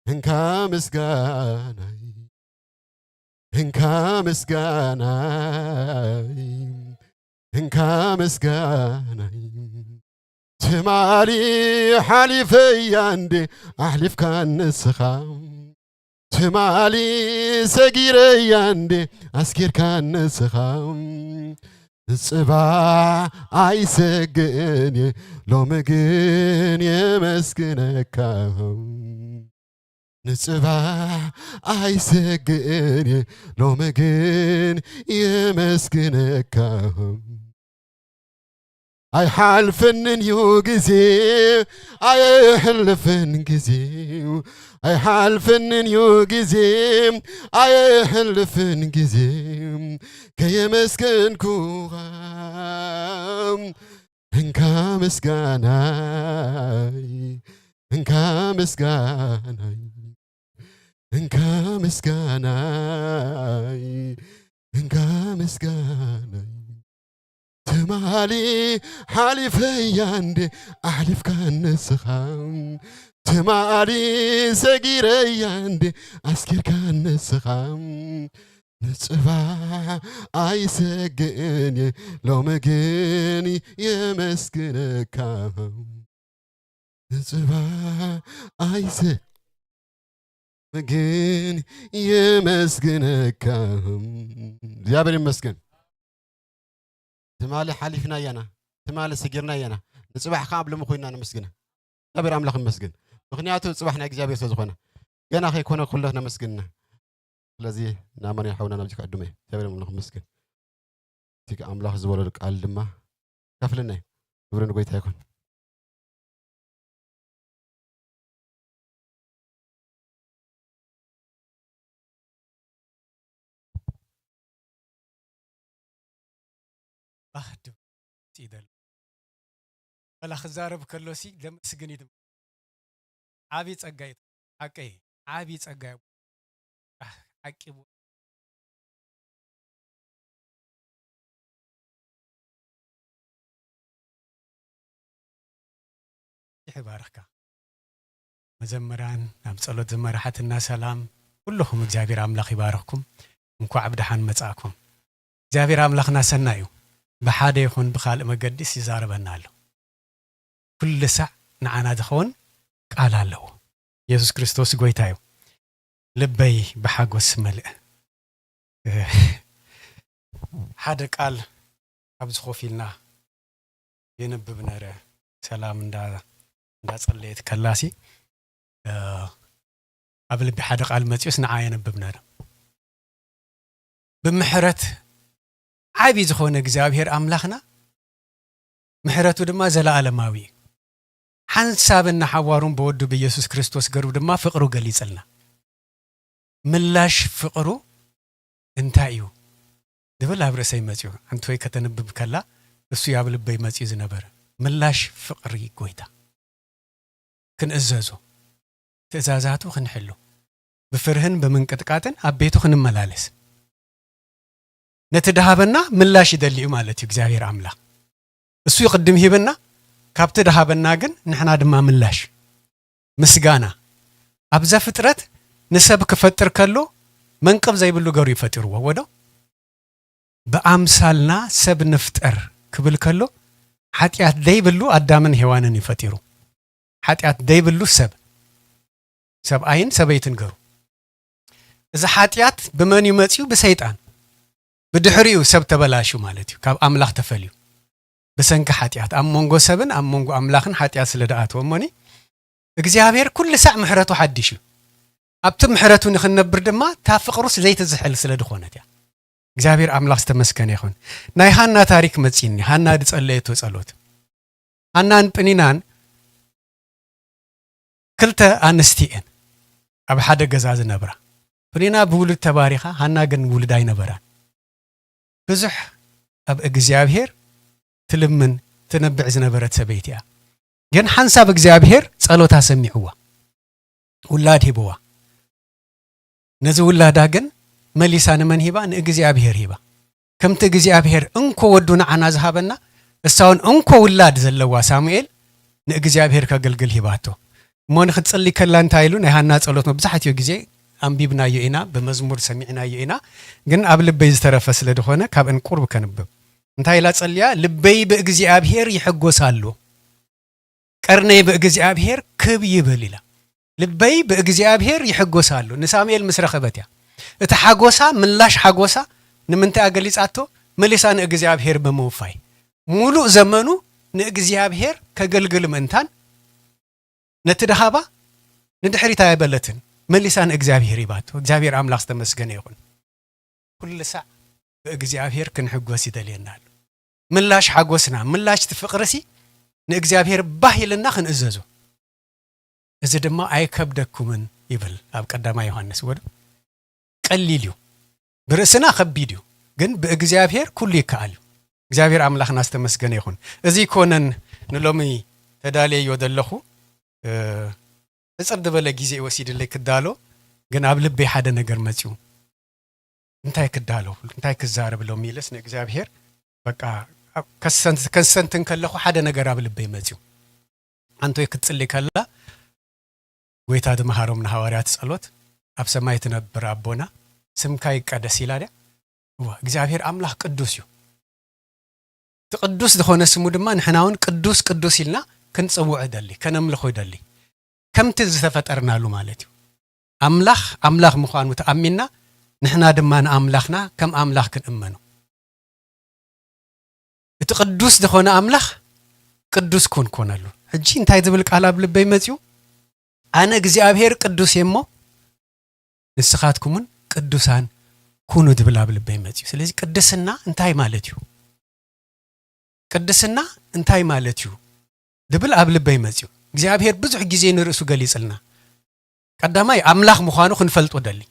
إنكا مسكانا إنكا مسكانا إنكا مسكانا تمالي حليفي عندي أحلف كان نسخام تمالي سجيري عندي أسكر كان نسخام الصباح عايسقني لو مجن يمسكنكاو الصباح عايسقني لو مجن يمسكنكاو أي حلفن يو جزيم أي حلفن جزيم أي حلفن يو جزيم أي حلفن جزيم كي مسكن كوغام إنكا مسكاناي إنكا مسكاناي إنكا مسكاناي إنكا مسكاناي تمالي حليفي عندي أحلف كان نسخام تمالي سجيرياندي أسكر كان نسخام نصبا أي سجني لو مجني يمسكنك نصبا أي سجني يمسكنك زيابر يمسكن تمالي حليفنا يانا تمالي سجرنا يانا نصبا قبل ما خوينا نمسكنه እግዚአብሔር አምላክ ይመስገን ምክንያቱ ጽባህና እግዚአብሔር ስለሆነ ገና ከይኮነ ኩለና መስገንና ስለዚህ ናማን ያውና ነብይ ቀድመ እግዚአብሔር አምላክ ይመስገን ትክ አምላክ ዝበለ ቃል ድማ ከፍልና ክብርን ጎይታ ይኩን አህዱ ሲደል ولا خزارب كلوسي لم سجني دم عابي ጸጋይ አቀይ عابي ጸጋይ አቂቡ ይባረካ መዘመራን ናብ ጸሎት ዘመራሓትና ሰላም ሁሉም እግዚአብሔር አምላክ ይባረክኩም እንኳን አብዳሃን መጻኩም እግዚአብሔር አምላክና ሰናዩ በሓደ ይኹን በኻል መገዲስ ይዛረበናል كل ساعة نعنا دخون قال له يسوع كريستوس قويتايو لبي بحاجوس ملء هذا قال أبز خوفيلنا ينبب نرى سلام دا صليت كلاسي قبل بحدا قال متيوس نعايا ينبب نرى بمحرت عابي زخون እግዚአብሔር አምላክና محرته دما زلالماوي حنسابنا حوارون بودو بيسوس كريستوس قرب دما فقرو قليصلنا ملاش فقرو انتايو دبل ابرسي مزيو انتوي كتنبب كلا اسو يابلبي مزي زنبر ملاش فقري قويتا كن ازازو تزازاتو خنحلو بفرهن بمنقطقاتن ابيتو خنملالس نتدهابنا ملاش يدليو مالتي እግዚአብሔር አምላክ እሱ ይقدم ሂብና ካብተ ደሃበና ግን ንሕና ድማ ምላሽ ምስጋና አብዛ ፍጥረት ንሰብ ክፈጥር ከሎ መንቀብ ዘይብሉ ገሩ ይፈጥርዎ ወዶ በአምሳልና ሰብ ንፍጠር ክብል ከሎ ኃጢአት ዘይብሉ አዳምን ሔዋንን ይፈጥሩ ኃጢአት ዘይብሉ ሰብ አይን ሰበይትን ገሩ እዛ ኃጢአት በመን ይመጽዩ በሰይጣን በድሕሪው ሰብ ተበላሹ ማለት እዩ ካብ አምላክ ተፈልዩ بسنك حاتيات أمونغو سبن أمونغو أملاخن حاتيات سلداءات وموني እግዚአብሔር كل ساعة محرته حديشو أبت محرته نخن بردما تافقروس زيت الزحل سلدخونت يا እግዚአብሔር أملاخ استمسكن يخون ناي هانا تاريخ متسيني هانا دصليتو ጸሎት هانا بنينان كلتا أنستيئن أب حدا ገዛዝ ነብራ بنينا بولد تباريخا هانا ግን ውልድ አይነበራን ብዙሕ أب እግዚአብሔር تلمن تنبع زنبرت سبيتيا جن حنساب እግዚአብሔር ጸሎታ ሰሚዕዋ ولاد هبوا نزو ولادا ግን مليسان من هبا እግዚአብሔር هبا كمت እግዚአብሔር እንኮ ወዱና አና ዝሃበና እሳውን እንኮ ولاد ዘለዋ ሳሙኤል እግዚአብሔር ከገልግል ሂባቶ ሞን ክትጽሊ ከላን ታይሉ ናይሃና ጸሎት ነው ብዙሓት ጊዜ አንቢብና የኢና በመዝሙር ሰሚዕና የኢና ግን አብልበይ ዝተረፈ ስለደሆነ ካብ እንቁርብ ከንብብ እንታይ ላ ጸልያ ልበይ በእግዚአብሔር ይحጎሳሉ ቀርነይ በእግዚአብሔር ክብ ይብል ኢላ ልበይ በእግዚአብሔር ይحጎሳሉ ንሳሙኤል ምስረኸበትያ እቲ ሓጎሳ ምላሽ ሓጎሳ ንምንታይ አገሊጻቶ መሊሳን እግዚአብሔር በመውፋይ ሙሉ ዘመኑ ንእግዚአብሔር ከገልግል ምንታን ነትደሃባ ንድሕሪታ ያበለትን መሊሳን እግዚአብሔር ይባቶ እግዚአብሔር አምላክ ተመስገነ ይሁን ኩሉ ሰዓት በእግዚአብሔር ክንሕጎስ ይደልየናል ምላሽ ሓጎስና ምላሽ ትፍቅርሲ ንእግዚአብሔር ባሂልና ክንእዘዙ እዚ ድማ አይከብደኩምን ይብል ኣብ ቀዳማ ዮሐንስ ወደ ቀሊልዩ ብርእስና ከቢድዩ ግን በእግዚአብሔር ኩሉ ይካአል እግዚአብሔር አምላክና ተመስገነ ይሁን እዚ ኮነን ንሎሚ ተዳልየ ወደለኹ እጽርድ በለ ጊዜ ወሲድልይ ክዳሎ ግን ኣብ ልቤ ሓደ ነገር መጽዩ እንታይ ክዳሎ እንታይ ክዛረብ ሎ ሚልስ ንእግዚአብሔር በቃ ከሰንትን ከለኹ ሓደ ነገር ኣብ ልቤ መጽዩ አንተ ክትጽልይ ከላ ጎይታ ድመሃሮም ንሐዋርያት ጸሎት ኣብ ሰማይ ትነብር አቦና ስምካ ይቀደስ ይላል እግዚአብሔር አምላክ ቅዱስ እዩ ትቅዱስ ዝኾነ ስሙ ድማ ንሕናውን ቅዱስ ቅዱስ ኢልና ክንጽውዕ ደሊ ከነምልኾ ይደሊ ከምቲ ዝተፈጠርናሉ ማለት እዩ አምላኽ አምላኽ ምዃኑ ተኣሚንና ንሕና ድማ ንኣምላኽና ከም ኣምላኽ ክንእመኑ እቲ ቅዱስ ዝኾነ ኣምላኽ ቅዱስ ኮንኮነሉ ሕጂ እንታይ ዝብል ቃል ኣብ ልበይ መጽዩ ኣነ እግዚአብሔር ቅዱስ የሞ ንስኻትኩምን ቅዱሳን ኩኑ ዝብል ኣብ ልበይ መጽዩ ስለዚ ቅድስና እንታይ ማለት እዩ ቅድስና እንታይ ማለት እዩ ድብል ኣብ ልበይ መጽዩ እግዚአብሔር ብዙሕ ግዜ ንርእሱ ገሊጽልና ቀዳማይ አምላኽ ምዃኑ ክንፈልጦ ደሊ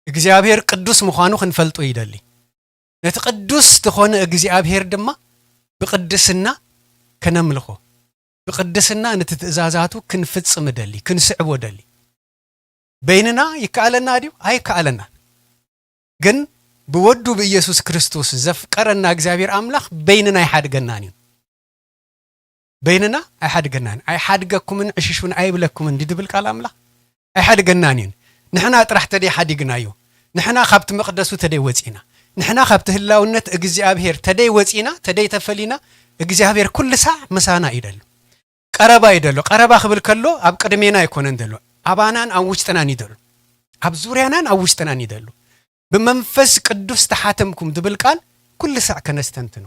እግዚአብሔር ቅዱስ ምዃኑ ክንፈልጦ ይደሊ ነቲ ቅዱስ ዝኾነ እግዚአብሔር ድማ ብቅድስና ከነምልኾ ብቅድስና ነቲ ትእዛዛቱ ክንፍጽም ደሊ ክንስዕቦ ደሊ በይንና ይከኣለና ድዩ ኣይከኣለና ግን ብወዱ በኢየሱስ ክርስቶስ ዘፍቀረና እግዚአብሔር አምላኽ በይንና ይሓድገናን እዩ በይንና ኣይሓድገናን ኣይሓድገኩምን ዕሽሹን ኣይብለኩምን ድብል ቃል አምላኽ ኣይሓድገናን እዩ ንሕና ጥራሕ ተደይ ሓዲግናዮ ንሕና ካብቲ መቅደሱ ተደይ ወፂና ንሕና ካብቲ ህላውነት እግዚአብሔር ተደይ ወፂና ተደይ ተፈሊና እግዚአብሔር ኩሉ ሳዕ መሳና ይደሉ ቀረባ ይደሉ ቀረባ ክብል ከሎ ኣብ ቅድሜና ይኮነን ደሉ አባናን ኣብ ውሽጥናን ይደሉ ኣብ ዙርያናን ኣብ ውሽጥናን ይደሉ በመንፈስ ቅዱስ ተሓተምኩም ድብል ቃል ኩሉ ሳዕ ከነስተንትኑ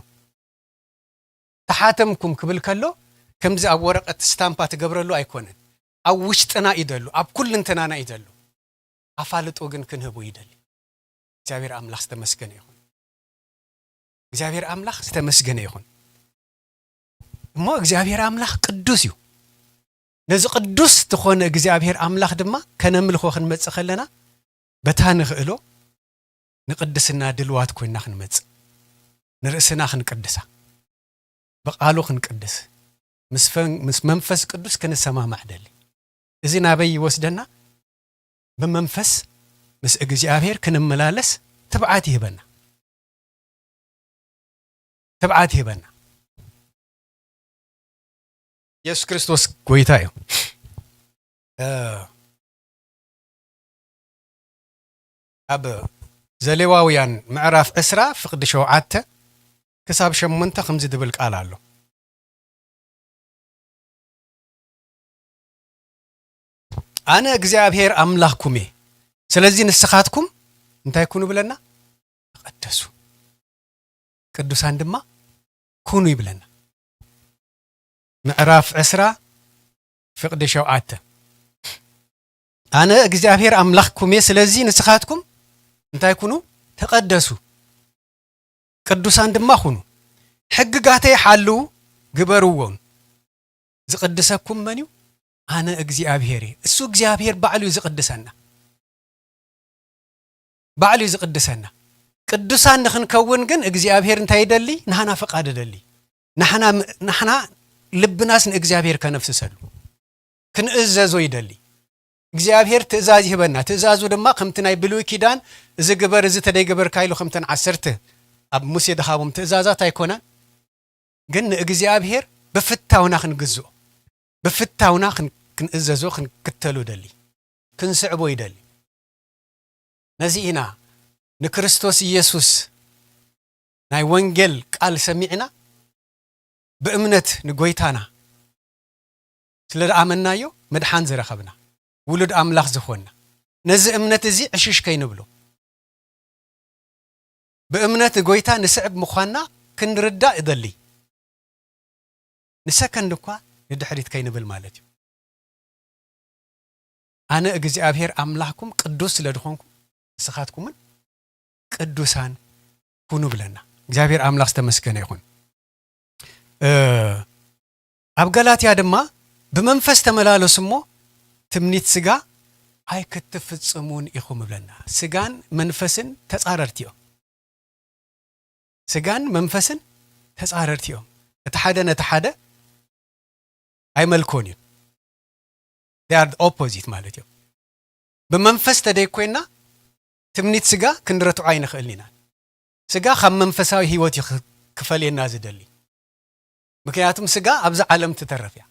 ተሓተምኩም ክብል ከሎ ከምዚ ኣብ ወረቀት ስታምፓ ትገብረሉ ኣይኮነን ኣብ ውሽጥና ይደሉ ኣብ ኩሉ እንትናና ይደሉ ኣፋልጦ ግን ክንህቡ ይደሊ እግዚአብሔር አምላኽ ዝተመስገነ ይሁን እግዚአብሔር አምላኽ ዝተመስገነ ይሁን እሞ እግዚአብሔር አምላኽ ቅዱስ እዩ ነዚ ቅዱስ ዝኾነ እግዚአብሔር አምላኽ ድማ ከነምልኾ ክንመጽእ ከለና በታ ንኽእሎ ንቅድስና ድልዋት ኮይና ክንመጽእ ንርእስና ክንቅድሳ በቃሉ ክንቅድስ ምስ መንፈስ ቅዱስ ክንሰማማዕ ደሊ እዚ ናበይ ይወስደና በመንፈስ ምስ እግዚአብሔር ክንመላለስ ትብዓት ይህበና ትብዓት ይህበና ኢየሱስ ክርስቶስ ጎይታ እዩ ኣብ ዘሌዋውያን ምዕራፍ 10 ፍቅዲ 7 ክሳብ 8 ከምዚ ድብል ቃል ኣሎ ኣነ እግዚአብሔር አምላኽኩም እየ ስለዚ ንስኻትኩም እንታይ ኩኑ ብለና ተቀደሱ ቅዱሳን ድማ ኩኑ ይብለና ምዕራፍ 10 ፍቅዲ 7 ኣነ እግዚአብሔር አምላኽኩም እየ ስለዚ ንስኻትኩም እንታይ ኩኑ ተቀደሱ ቅዱሳን ድማ ኩኑ ሕግጋተይ ሓልው ግበርዎን ዝቅድሰኩም መን እዩ ኣነ እግዚአብሔር እሱ እግዚአብሔር ባዕሉ ዝቅድሰና ባዕሉ ዝቅድሰና ቅዱሳን ንኽንከውን ግን እግዚአብሔር እንታይ ይደሊ ንሓና ፈቃድ ደሊ ንሓና ልብናስ ንእግዚአብሔር ከነፍስሰሉ ክንእዘዞ ይደሊ እግዚአብሔር ትእዛዝ ይህበና ትእዛዙ ድማ ከምቲ ናይ ብሉይ ኪዳን እዚ ግበር እዚ ተደይ ገበር ካይሉ ከምተን 10 ኣብ ሙሴ ደኻቦም ትእዛዛት ኣይኮናን ግን ንእግዚአብሔር በፍታውና ክንግዝኦ በፍታውና ክንእዘዞ ክንክተሉ ደሊ ክንስዕቦ ይደሊ ነዚ ኢና ንክርስቶስ ኢየሱስ ናይ ወንጌል ቃል ሰሚዕና በእምነት ንጎይታና ስለአመናዮ መድሓን ዝረኸብና ውሉድ አምላኽ ዝኾና ነዚ እምነት እዚ ዕሽሽ ከይንብሎ በእምነት ጎይታ ንስዕብ ምዃና ክንርዳእ ይደሊ ንሰከንድ እኳ ንድሕሪት ከይንብል ማለት እዩ ኣነ እግዚአብሔር አምላኽኩም ቅዱስ ስለድኾንኩም ንስኻትኩምን ቅዱሳን ኩኑ ብለና እግዚአብሔር አምላኽ ዝተመስገነ ይኹን ኣብ ገላትያ ድማ ብመንፈስ ተመላለሱ እሞ ትምኒት ስጋ ኣይክትፍጽሙን ኢኹም ብለና ስጋን መንፈስን ተጻረርቲ እዮም ስጋን መንፈስን ተጻረርቲ እዮም እቲ ሓደ ነቲ ሓደ ኣይመልኮን እዩ they are the opposite ማለት እዩ በመንፈስ ተደይኮይና ትምኒት ስጋ ክንረትዖ ኣይንኽእልኒና ስጋ ካብ መንፈሳዊ ህይወት ክፈልየና ዝደሊ ምክንያቱም ስጋ ኣብዛ ዓለም ትተረፍያ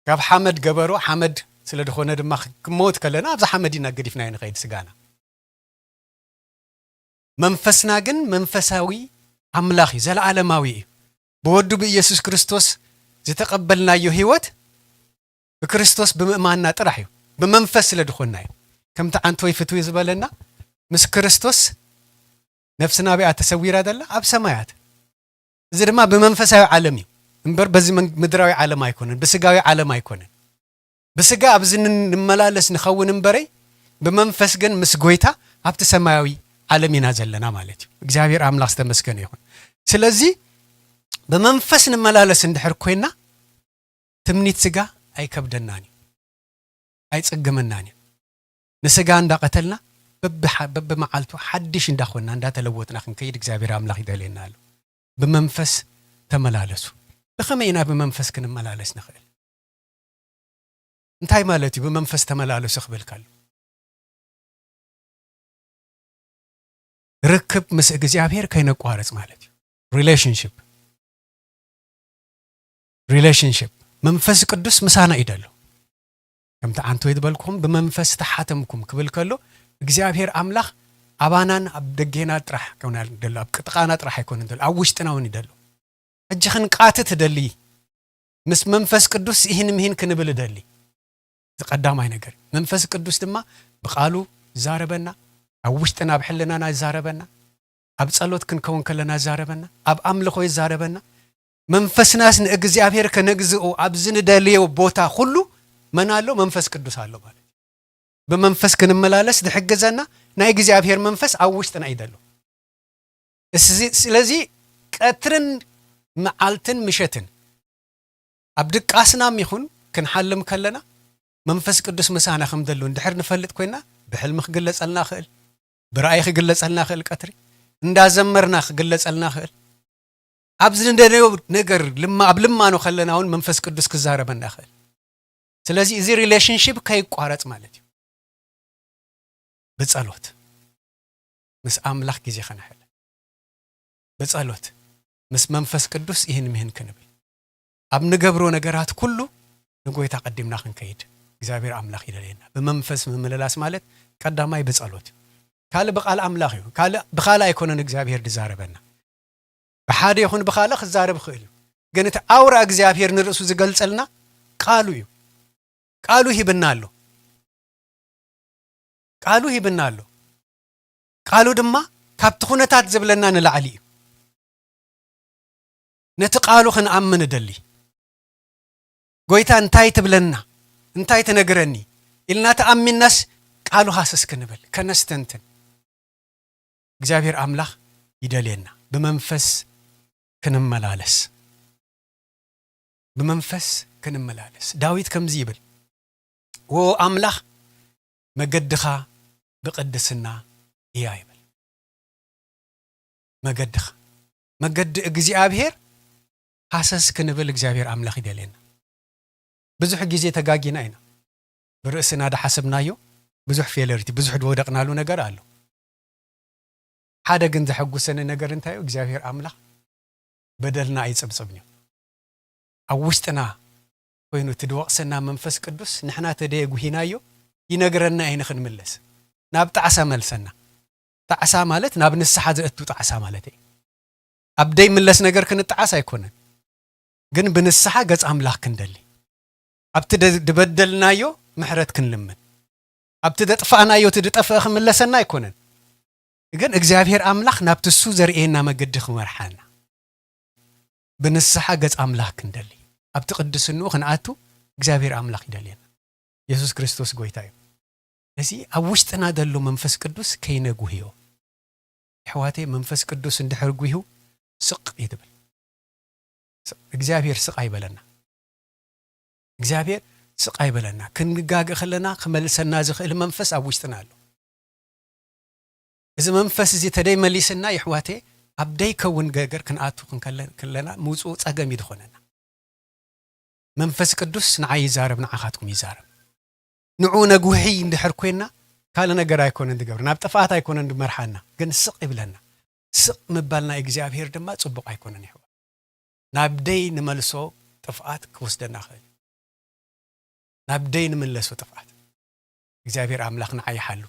ካብ ሓመድ ገበሮ ሓመድ ስለ ድኾነ ድማ ክሞት ከለና ኣብዛ ሓመድ ኢና ገዲፍና ንኸይድ ስጋና መንፈስና ግን መንፈሳዊ አምላኽ ዘለዓለማዊ በወዱ በኢየሱስ ክርስቶስ ዝተቀበልናዮ ህይወት በክርስቶስ በመእማንና ጥራሕ እዩ በመንፈስ ስለ ድኾና እዩ ከምታ አንቶይ ፍትው ዝበለና ምስ ክርስቶስ ነፍስና ቢኣ ተሰዊራ ደላ ኣብ ሰማያት እዚ ድማ በመንፈሳዊ ዓለም እዩ እምበር በዚ ምድራዊ ዓለም አይኮነን በስጋዊ ዓለም አይኮነን በስጋ ኣብዚ ንመላለስ ንኸውን እምበረይ በመንፈስ ግን ምስ ጎይታ ኣብቲ ሰማያዊ ዓለም ኢና ዘለና ማለት እዩ እግዚአብሔር አምላክ ተመስገነ ይሁን ስለዚህ በመንፈስ ንመላለስ እንድሕር ኮይና ትምኒት ስጋ አይከብደናኒ አይጽግመናኒ ንስጋ እንዳቀተልና በበመዓልቱ ሐዲሽ እንዳኾና እንዳተለወጥና ክንከይድ እግዚአብሔር አምላክ ይደለና አለ በመንፈስ ተመላለሱ በከመይና በመንፈስ ክንመላለስ ንኽእል እንታይ ማለት እዩ በመንፈስ ተመላለሱ ክብልካሉ ርክብ ምስ እግዚአብሔር ከይነቋረጽ ማለት እዩ ሪሌሽንሺፕ መንፈስ ቅዱስ ምሳና ይደሉ ከምታ አንተ ይድበልኩም በመንፈስ ተሓተምኩም ክብልከሉ እግዚአብሔር አምላክ አባናን ኣብ ደጌና ጥራሕ ከውናል ደሉ ኣብ ቅጥቃና ጥራሕ አይኮን ደሉ ኣብ ውሽጥናውን ይደሉ እጅኽን ቃትት ደሊ ምስ መንፈስ ቅዱስ ይህን ክንብል ደሊ ተቀዳማይ ነገር መንፈስ ቅዱስ ድማ በቃሉ ዛረበና ኣብ ውሽጥና ብሕልናና ዛረበና ኣብ ጸሎት ክንከውን ከለና ዛረበና ኣብ አምልኾ ዛረበና መንፈስናስ ንእግዚአብሔር ከነግዝኡ ኣብ ዝንደልዮ ቦታ ሁሉ መናሎ መንፈስ ቅዱስ አለው ማለት በመንፈስ ክንመላለስ ድሕግዘና ናይ እግዚአብሔር መንፈስ ኣብ ውሽጥና ይደሉ ስለዚህ ቀትርን መዓልትን ምሸትን ኣብ ድቃስናም ይኹን ክንሓልም ከለና መንፈስ ቅዱስ ምሳና ከምደሉ እንድሕር ንፈልጥ ኮይና ብሕልም ክግለጸልና ክእል ብራእይ ክግለጸልና ክእል ቀትሪ እንዳዘመርና ክግለጸልና ክእል ኣብዚ እንደነዮ ነገር ኣብ ልማኖ ከለናውን መንፈስ ቅዱስ ክዛረበና ክእል ስለዚህ እዚ ሪሌሽንሺፕ ከይቋረጽ ማለት እዩ በጸሎት ምስ አምላክ ጊዜ ከናህል በጸሎት ምስ መንፈስ ቅዱስ ይህን ክንብል ኣብ ንገብሮ ነገራት ኩሉ ንጎይታ ቀዲምና ክንከይድ እግዚአብሔር አምላክ ይደለና በመንፈስ መመለላስ ማለት ቀዳማይ በጸሎት ካለ በቃል አምላክ እዩ ካለ በቃል አይኮነን እግዚአብሔር ድዛረበና በሓደ ይኹን በቃል ክዛረብ ክእል ግን እቲ አውራ እግዚአብሔር ንርእሱ ዝገልጸልና ቃሉ እዩ ቃሉ ይብናሎ ቃሉ ድማ ካብቲ ኩነታት ዝብለና ንላዕሊ እዩ ነቲ ቃሉ ክንአምን ደሊ ጎይታ እንታይ ትብለና እንታይ ትነግረኒ ኢልና ተአሚናስ ቃሉ ሃሰስ ክንብል ከነስተንትን እግዚአብሔር አምላክ ይደለና በመንፈስ ክንመላለስ ዳዊት ከምዚ ይብል ወ አምላክ መገድኻ በቅድስና እያ ይብል መገድ እግዚአብሔር ሃሰስ ክንብል እግዚአብሔር አምላክ ይደለና ብዙሕ ጊዜ ተጋጊና ኢና ብርእስና ዳሐሰብናዮ ብዙሕ ፌለርቲ ብዙሕ ድወደቅናሉ ነገር አለ ሓደ ግን ዘሐጉሰነ ነገር እንታዩ እግዚአብሔር አምላክ በደልና አይጽብጽብኒ ኣብ ውሽጥና ኮይኑ ትድወቅሰና መንፈስ ቅዱስ ንሕና ተደየ ጉሂናዮ ይነግረና አይንኽን ምለስ ናብ ጣዕሳ መልሰና ጣዕሳ ማለት ናብ ንስሓ ዘእቱ ጣዕሳ ማለት እዩ ኣብ ደይ ምለስ ነገር ክንጣዓስ አይኮነን ግን ብንስሓ ገጽ አምላክ ክንደሊ ኣብቲ ድበደልናዮ ምሕረት ክንልምን ኣብቲ ደጥፋናዮ ትድጠፈ ክምለሰና አይኮነን ግን እግዚአብሔር አምላክ ናብቲ እሱ ዘርኤና መገዲ ክመርሓና ብንስሓ ገጽ አምላክ ክንደሊ ኣብቲ ቅድስኑ ክንኣቱ እግዚአብሔር አምላክ ይደልየና ኢየሱስ ክርስቶስ ጎይታ እዩ እዚ ኣብ ውሽጥና ደሎ መንፈስ ቅዱስ ከይነጉህዮ ሕዋቴ መንፈስ ቅዱስ እንድሕር ጉሂው ስቅ ይትብል እግዚአብሔር ስቅ አይበለና እግዚአብሔር ስቅ አይበለና ክንጋገ ከለና ከመልሰና ዝኽእል መንፈስ ኣብ ውሽጥና ኣሎ እዚ መንፈስ እዚ ተደይ መሊስና ይሕዋቴ ኣብ ደይ ከውን ገገር ክንኣቱ ከለና ምውፁ ጸገም ይድኾነና መንፈስ ቅዱስ ንዓይ ይዛረብ ንዓኻትኩም ይዛረብ ንዑ ነጉሂ እንድሕር ኮይና ካለ ነገር አይኮነን ድገብር ናብ ጥፋት አይኮነን ድመርሓና ግን ስቅ ይብለና ስቅ ምባልና እግዚአብሔር ድማ ጽቡቅ አይኮነን ይሕዋ ናብ ደይ ንመልሶ ጥፋት ክወስደና ኽእል ናብደይ ንምለሱ ጥፋት እግዚአብሔር አምላኽ ንዓይሓሉ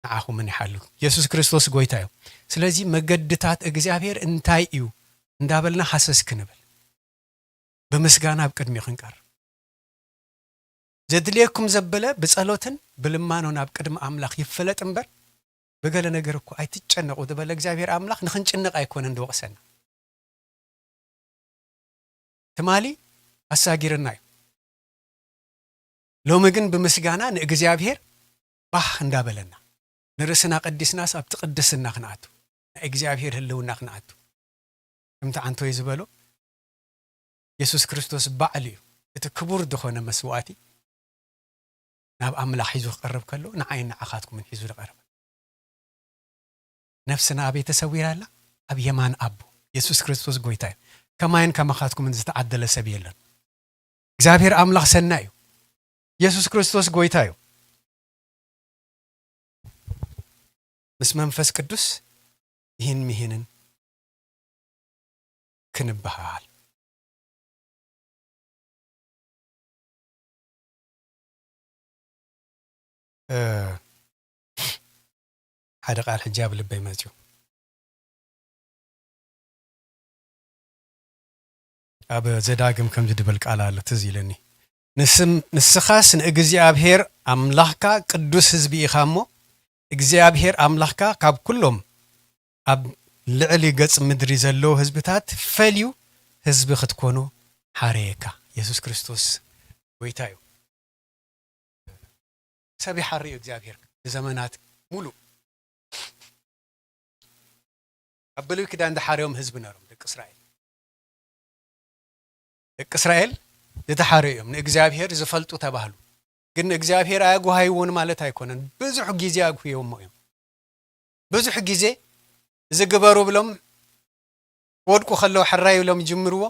ንዓኹም ምን ይሓሉ ኢየሱስ ክርስቶስ ጎይታ እዩ ስለዚ መገድታት እግዚአብሔር እንታይ እዩ እንዳበልና ሓሰስ ክንብል በምስጋና ብቅድሚ ክንቀር ዘድልየኩም ዘበለ ብጸሎትን ብልማኖን ኣብ ቅድሚ አምላኽ ይፈለጥ እምበር በገለ ነገር እኮ ኣይትጨነቁ ዝበለ እግዚአብሔር አምላኽ ንኽንጭነቕ ኣይኮነን እንደወቅሰና ትማሊ አሳጊርና እዩ ሎሚ ግን ብምስጋና ንእግዚአብሔር ባህ እንዳበለና ንርስና ቅድስናስ ኣብ ትቅድስና ክንኣቱ እግዚአብሔር ህልውና ክንኣቱ ከምቲ አንቶይ ዝበሎ ኢየሱስ ክርስቶስ ባዕል እዩ እቲ ክቡር ዝኾነ መስዋዕቲ ናብ አምላኽ ሒዙ ክቀርብ ከሎ ንዓይን ንዓኻትኩምን ሒዙ ዝቀርብ ነፍስና አቤተ ሰዊራላ ኣብ የማን አቦ ኢየሱስ ክርስቶስ ጎይታ እዩ ከማይን ከማኻትኩምን ዝተዓደለ ሰብ የለን እግዚአብሔር አምላኽ ሰናይ እዩ ኢየሱስ ክርስቶስ ጎይታ እዩ ምስ መንፈስ ቅዱስ ይህንን ክንበሃል ሓደ ቃል ሕጃብ ልበይ መፅዩ ኣብ ዘዳግም ከም ዝድበል ቃል ኣሎ ትዝ ኢለኒ ንስኻስ ንእግዚአብሔር አምላኽካ ቅዱስ ህዝቢ ኢኻ እሞ እግዚአብሔር አምላኽካ ካብ ኩሎም ኣብ ልዕሊ ገጽ ምድሪ ዘለዉ ህዝብታት ፈልዩ ህዝቢ ክትኮኑ ሓረየካ ኢየሱስ ክርስቶስ ጎይታ እዩ ሰብ ይሓሪ እዩ እግዚአብሔር ብዘመናት ሙሉ ኣብ ብሉይ ኪዳን እንዳሓረዮም ህዝቢ ነሮም ደቂ እስራኤል ዝተሓረዮም ንእግዚአብሔር ዝፈልጡ ተባህሉ ግን እግዚአብሔር አያጓሃይውን ማለት አይኮነን ብዙሕ ጊዜ አጉህዮም እዮም ብዙሕ ጊዜ ዝግበሩ ብሎም ወድቁ ከለው ሕራይ ብሎም ጅምርዎ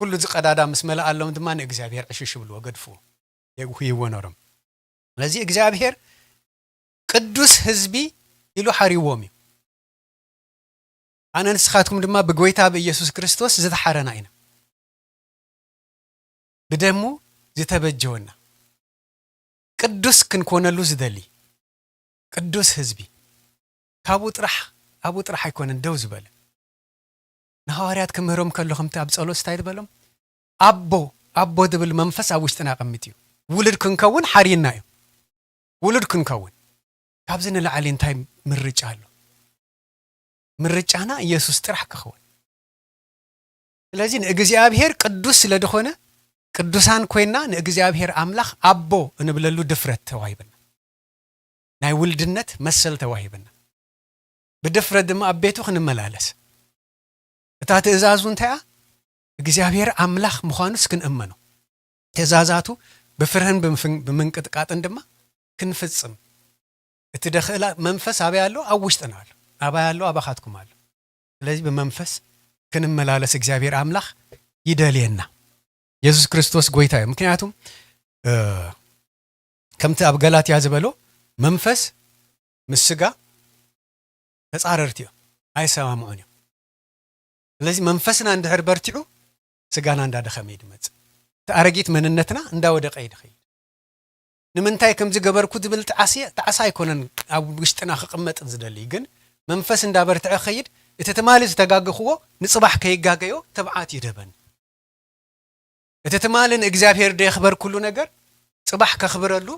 ኩሉ ዝቀዳዳ ምስ መላአሎም ድማ ንእግዚአብሔር ዕሽሽ ብልዎ ገድፍዎ የጉህይዎ ነሮም ለዚ እግዚአብሔር ቅዱስ ህዝቢ ኢሉ ሓሪዎም እዩ ኣነ ንስኻትኩም ድማ ብጎይታ በኢየሱስ ክርስቶስ ዝተሓረና ኢና ብደሙ ዝተበጀወና ቅዱስ ክንኮነሉ ዝደሊ ቅዱስ ህዝቢ ካብኡ ጥራሕ ኣይኮነን ደው ዝበለ ንሐዋርያት ክምህሮም ከለኹምቲ ኣብ ጸሎት ስታይ ዝበሎም ኣቦ ድብል መንፈስ ኣብ ውሽጥና ቀምጥ እዩ ውሉድ ክንከውን ሓሪና እዩ ውሉድ ክንከውን ካብዚ ንላዕሊ እንታይ ምርጫ ኣሎ ምርጫና ኢየሱስ ጥራሕ ክኸውን ስለዚ ንእግዚአብሔር ቅዱስ ስለድኾነ ቅዱሳን ኮይና ንእግዚአብሔር አምላኽ አቦ እንብለሉ ድፍረት ተዋሂብና ናይ ውልድነት መሰል ተዋሂብና ብድፍረት ድማ ኣብ ቤቱ ክንመላለስ እታ ትእዛዙ እንታያ እግዚአብሔር አምላኽ ምዃኑስ ክንእመኖ ትእዛዛቱ ብፍርህን ብምንቅጥቃጥን ድማ ክንፍጽም እቲ ደኽእላ መንፈስ ኣበይ ኣሎ ኣብ ውሽጥና ኣሎ ኣባይ ኣሎ ኣባኻትኩም ኣሎ ስለዚ ብመንፈስ ክንመላለስ እግዚአብሔር አምላኽ ይደልየና ኢየሱስ ክርስቶስ ጎይታ እዩ ምክንያቱም ከምቲ ኣብ ገላትያ ዝበሎ መንፈስ ምስ ስጋ ተጻረርቲ እዮም ኣይሰማምዑን እዮም ስለዚ መንፈስና እንድሕር በርቲዑ ስጋና እንዳደኸመ ይድመጽ ተኣረጊት መንነትና እንዳወደቀ ይድኸይድ ንምንታይ ከምዚ ገበርኩ ዝብል ተዓሳ ኣይኮነን ኣብ ውሽጥና ክቕመጥ ዝደሊ ግን መንፈስ እንዳበርትዐ ኸይድ እቲ ትማሊ ዝተጋግኽዎ ንጽባሕ ከይጋገዮ ተብዓት ይደበን እቲ ትማልን እግዚአብሔር ደይኽበር ኩሉ ነገር ጽባሕ ከኽብረሉ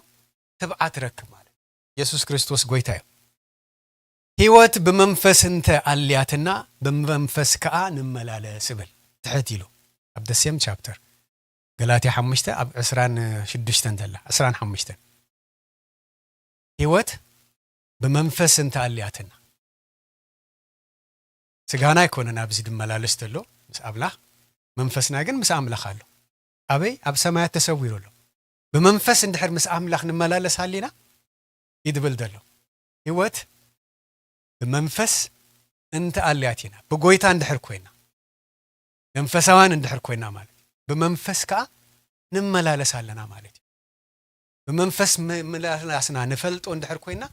ተብዓት ረክብ ማለት ኢየሱስ ክርስቶስ ጎይታ እዩ ህይወት ብመንፈስ እንተ ኣልያትና ብመንፈስ ከዓ ንመላለስ ብል ትሕት ኢሉ ኣብ the same chapter ገላትያ 5 ኣብ 26 እንተላ 25 ህይወት ብመንፈስ እንተ ኣልያትና ስጋና ይኮነና ኣብዚ ድመላለስ ተሎ ምስ ኣምላኽ መንፈስና ግን ምስ ኣምላኽ ኣሎ ኣበይ ኣብ ሰማያት ተሰዊሩ ኣሎ ብመንፈስ እንድሕር ምስ ኣምላኽ ንመላለስ ሃሊና ይድብል ዘሎ ህይወት ብመንፈስ እንተ ኣልያትና ብጎይታ እንድሕር ኮይና መንፈሳዋን እንድሕር ኮይና ማለት ብመንፈስ ከዓ ንመላለስ ኣለና ማለት ብመንፈስ መላለስና ንፈልጦ እንድሕር ኮይና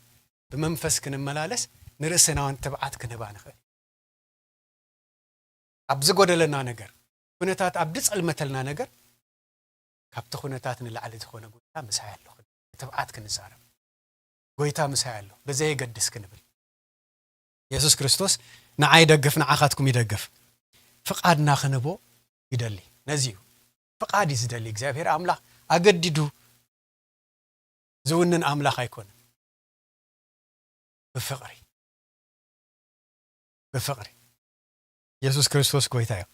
ብመንፈስ ክንመላለስ ንርእስናውን ተብዓት ክንባ ንኽእል ኣብ ዝጎደለና ነገር ኩነታት ኣብ ድጸልመተልና ነገር ካብቲ ኩነታት ንላዕሊ ዝኾነ ጎይታ ምሳይ ኣሎ ተብዓት ክንዛረብ ጎይታ ምሳይ ኣሎ በዘይ ገድስ ክንብል ኢየሱስ ክርስቶስ ንዓይ ደግፍ ንዓኻትኩም ይደግፍ ፍቃድና ክንቦ ይደሊ ነዚዩ ፍቃድ ይዝደሊ እግዚአብሔር አምላክ አገዲዱ ዝውንን አምላክ አይኮን بفقري ኢየሱስ ክርስቶስ ጎይታ እዩ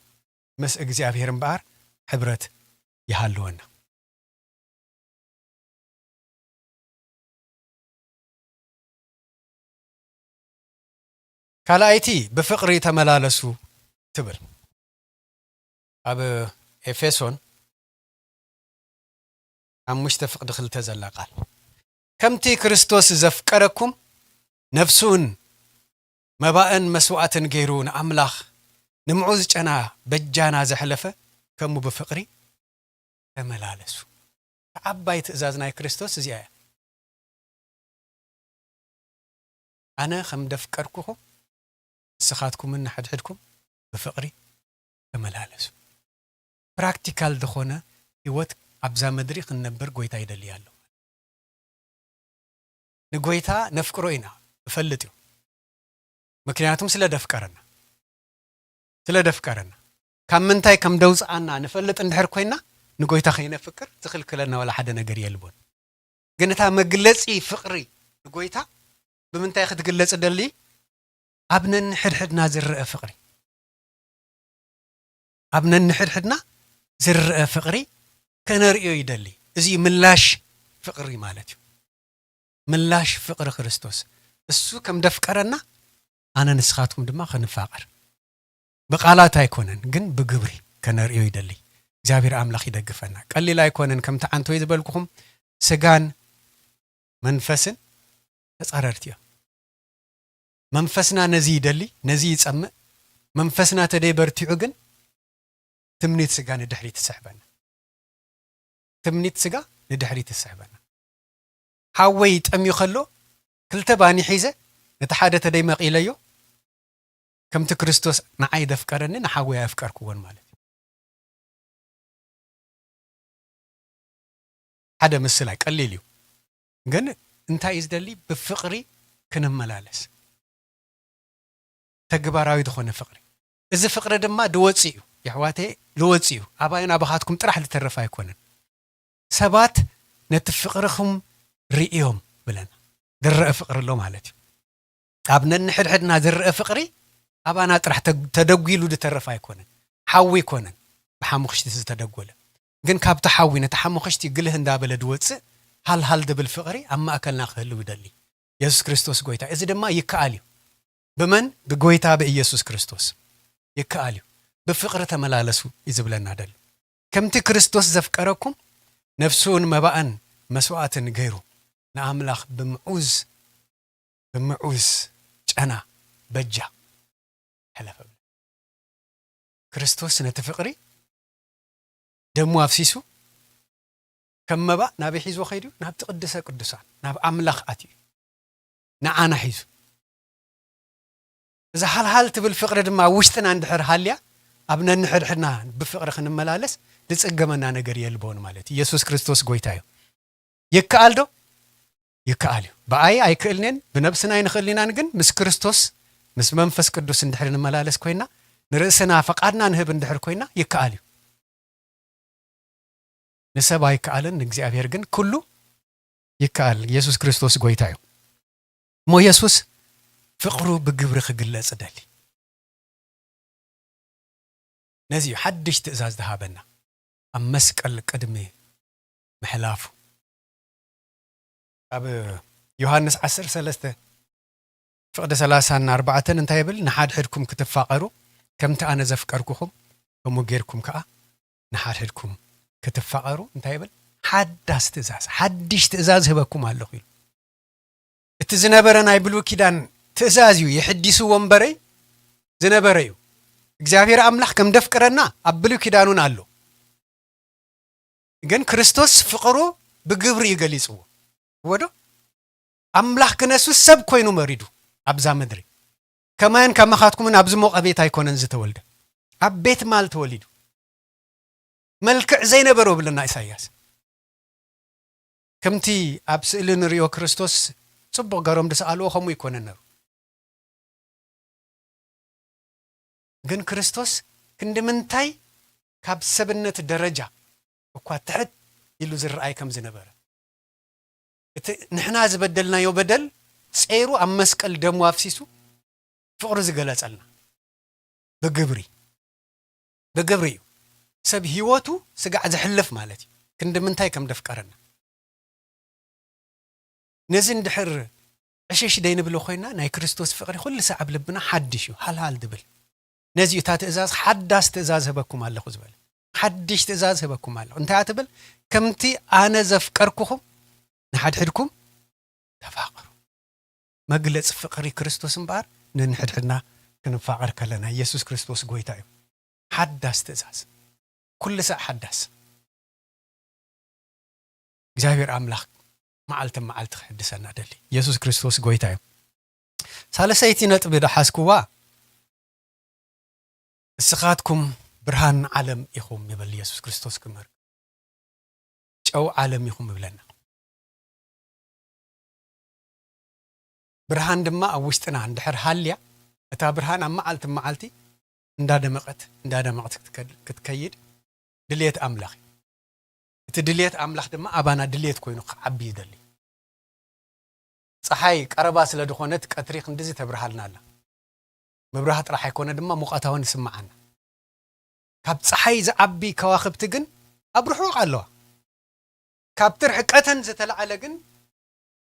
ምስ እግዚአብሔር እምባር ሕብረት ይሃልወና ካላይቲ بفقري ተመላለሱ ትብል ኣብ ኤፌሶን 5 ፍቅድ 2 ዘላቃል ከምቲ ክርስቶስ ዘፍቀረኩም ነፍሱን መባእን መስዋዕትን ገይሩ ንአምላኽ ንምዑዝ ጨና በጃና ዘሕለፈ ከምኡ بفقሪ ተመላለሱ ዓባይ ትእዛዝ ናይ ክርስቶስ እዚያ ኣነ ከም ደፍቀርኩኹም ንስኻትኩም ንሓድሕድኩም بفقሪ ተመላለሱ ፕራክቲካል ዝኾነ ህይወት ኣብዛ ምድሪ ክንነብር ጎይታ ይደሊ ኣሎ ንጎይታ ነፍቅሮ ኢና እፈልጥ እዩ ምክንያቱም ስለደፍቀረና ካብ ምንታይ ከም ደውፃና ንፈልጥ እንድሕር ኮይና ንጎይታ ከይነፍቅር ዝኽልክለና ወላ ሓደ ነገር የልቦን ግን እታ መግለፂ ፍቅሪ ንጎይታ ብምንታይ ክትግለጽ ደሊ ኣብነን ሕድሕድና ዝርአ ፍቅሪ ኣብነን ሕድሕድና ዝርአ ፍቅሪ ከነርእዮ ይደሊ እዚ ምላሽ ፍቅሪ ማለት እዩ ምላሽ ፍቅሪ ክርስቶስ እሱ ከም ደፍቀረና ኣነ ንስኻትኩም ድማ ክንፋቀር በቃላት አይኮነን ግን በግብሪ ከነርእዮ ይደሊ እግዚአብሔር አምላክ ይደግፈና ቀሊል አይኮነን ከም ተዓንቶ ይዝበልኩኩም ስጋን መንፈስን ተጻረርትዮ መንፈስና ነዚ ይደሊ ነዚ ይጸምእ መንፈስና ተደይበርቲዑ ግን ትምኒት ስጋ ንድሕሪት ትስሕበና ትምኒት ስጋ ንድሕሪት ትስሕበና ሓወይ ጠምዩ ከሎ ክልተ ባኒ ሒዘ ነቲ ሓደ ተደይ መቂለዮ ከምቲ ክርስቶስ ንዓይ ደፍቀረኒ ንሓወይ ኣፍቀርክዎን ማለት ሓደ ምስላይ ቀሊል እዩ ግን እንታይ ይዝደሊ ብፍቅሪ ክንመላለስ ተግባራዊ ዝኾነ ፍቅሪ እዚ ፍቅሪ ድማ ድወፂ እዩ ይሕዋቴ ድወፂ እዩ ኣባይና ባኻትኩም ጥራሕ ልተረፍ ኣይኮነን ሰባት ነቲ ፍቅርኹም ርእዮም ብለና ዝርአ ፍቅሪ ኣሎ ማለት እዩ ኣብ ነንሕድሕድና ዝርአ ፍቅሪ ኣባና ጥራሕ ተደጉሉ ድተረፍ ኣይኮነን ሓዊ ይኮነን ብሓሙኽሽቲ ዝተደጎለ ግን ካብቲ ሓዊ ነቲ ሓሙኽሽቲ ግልህ እንዳበለ ድወፅእ ሃልሃል ድብል ፍቅሪ ኣብ ማእከልና ክህልው ይደሊ ኢየሱስ ክርስቶስ ጎይታ እዚ ድማ ይከኣል እዩ بمن بقويتا بإيسوس كريستوس يكاليو بفقر تملالسو يزبلنا دل كمتي كريستوس زفكركم نفسون مباءن مسوعة غيرو نعملاخ بمعوز جانا بجا حلفة كريستوس نتفقري دمو أفسيسو كم مباء نابي حيزو خيريو ناب تقدسة قدسان ناب أملاخ أتي نعانا حيزو إذا هل تبل فقر دما وشتنا ندحر حاليا أبنا نحرحنا بفقر خن ملالس لتسقمنا نجر يلبون مالتي يسوع كريستوس قويتايو يكالدو يكاليو بأي أي كلنين بنفسنا ينخلينا نجن مس كريستوس مس منفس قدوس ندحر ملالس كوينا نرأسنا فقدنا نهب ندحر كوينا يكاليو نسبة يكالن نجزي أبيرجن كله يكال يسوع كريستوس قويتايو مو يسوع فقرو بجبر خجلة صدالي نزيو حدش تأزاز ذهابنا أمسك القدمي محلافو أب يوحنس 10:3 فقد 34 انتهي بل نحاد حدكم كتفاقروا كم تأنا زفكركم ومغيركم كأ نحاد حدكم كتفاقروا انتهي بل حدش تأزاز حدش تأزاز هبكم هالو خيل التزنبرنا يبلو كيدان تأزازيو يحديسو ومبري زنبريو እግዚአብሔር አምላክ ከም ደፍቀረና አብሉ ኪዳኑን አሉ ግን ክርስቶስ ፍቅሩ በግብር ይገልጽው ወዶ አምላክ ከነሱ ሰብ ኮይኑ መሪዱ አብዛ ምድሪ ከማን ከመኻትኩም አብዝ ሞቀ ቤት አይኮነን ዝተወልደ አብ ቤት ማል ተወሊዱ መልክዕ ዘይነበሮ ብለና ኢሳይያስ ከምቲ ኣብ ስእሊ ንሪኦ ክርስቶስ ጽቡቕ ገሮም ድሰኣልዎ ከምኡ ይኮነን ነይሩ ግን ክርስቶስ ክንዲ ምንታይ ካብ ሰብነት ደረጃ እኳ ትሕት ኢሉ ዝረኣይ ከም ዝነበረ እቲ ንሕና ዝበደልናዮ በደል ጸይሩ ኣብ መስቀል ደሙ ኣፍሲሱ ፍቕሪ ዝገለጸልና ብግብሪ እዩ ሰብ ህይወቱ ስጋዕ ዝሕልፍ ማለት እዩ ክንዲ ምንታይ ከም ደፍቀረና ነዚ እንድሕር ዕሸሽ ደይንብሎ ኮይና ናይ ክርስቶስ ፍቕሪ ኩሉ ሰዓብ ልብና ሓድሽ እዩ ሃልሃል ድብል ነዚ እታ ትእዛዝ ሓዳስ ትእዛዝ ህበኩም ኣለኹ ዝበለ ሓድሽ ትእዛዝ ህበኩም ኣለኹ እንታይ ኣትብል ከምቲ ኣነ ዘፍቀርኩኹም ንሓድሕድኩም ተፋቐሩ መግለጽ ፍቕሪ ክርስቶስ እምበኣር ንንሕድሕድና ክንፋቐር ከለና ኢየሱስ ክርስቶስ ጎይታ እዩ ሓዳስ ትእዛዝ ኩሉ ሰዕ ሓዳስ እግዚአብሔር ኣምላኽ መዓልቲ ክሕድሰና ደሊ ኢየሱስ ክርስቶስ ጎይታ እዩ ሳለሰይቲ ነጥብ ድሓስኩዋ እስኻትኩም ብርሃን ዓለም ኢኹም ይብል ኢየሱስ ክርስቶስ ክመር ጨው ዓለም ኢኹም ይብለና ብርሃን ድማ ኣብ ውሽጥና እንድሕር ሃልያ እታ ብርሃን ኣብ መዓልቲ እንዳደመቐት ክትከይድ ድልየት ኣምላኽ እቲ ድልየት ኣምላኽ ድማ ኣባና ድልየት ኮይኑ ክዓቢ ይደሊ ፀሓይ ቀረባ ስለ ድኾነት ቀትሪ ክንድዚ ተብርሃልና ኣላ መብራህ ጥራሕ ኣይኮነ ድማ ሙቐታውን ይስምዓና ካብ ፀሓይ ዝዓቢ ከዋኽብቲ ግን ኣብ ርሑቕ ኣለዋ ካብቲ ርሕቀተን ዝተለዓለ ግን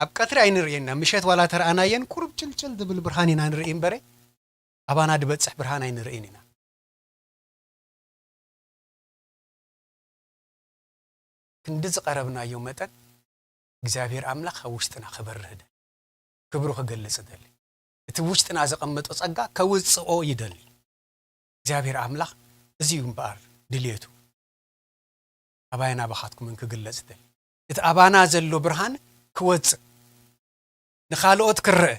ኣብ ቀትሪ ኣይንርኤና ምሸት ዋላ ተረኣናየን ቁርብ ጭልጭል ዝብል ብርሃን ኢና ንርኢ እምበረ ኣባና ድበፅሕ ብርሃን ኣይንርኤን ኢና ክንዲ ዝቐረብናዮ መጠን እግዚኣብሔር ኣምላኽ ኣብ ውሽጥና ክበርህ ደሊ ክብሩ ክገልጽ ደሊ እቲ ውሽጥና ዘቐመጦ ጸጋ ከውፅኦ ይደሊ እግዚኣብሔር ኣምላኽ እዚዩ እምበኣር ድልየቱ ኣባይና ባኻትኩምን ክግለጽ ደሊ እቲ ኣባና ዘሎ ብርሃን ክወፅእ ንኻልኦት ክርአ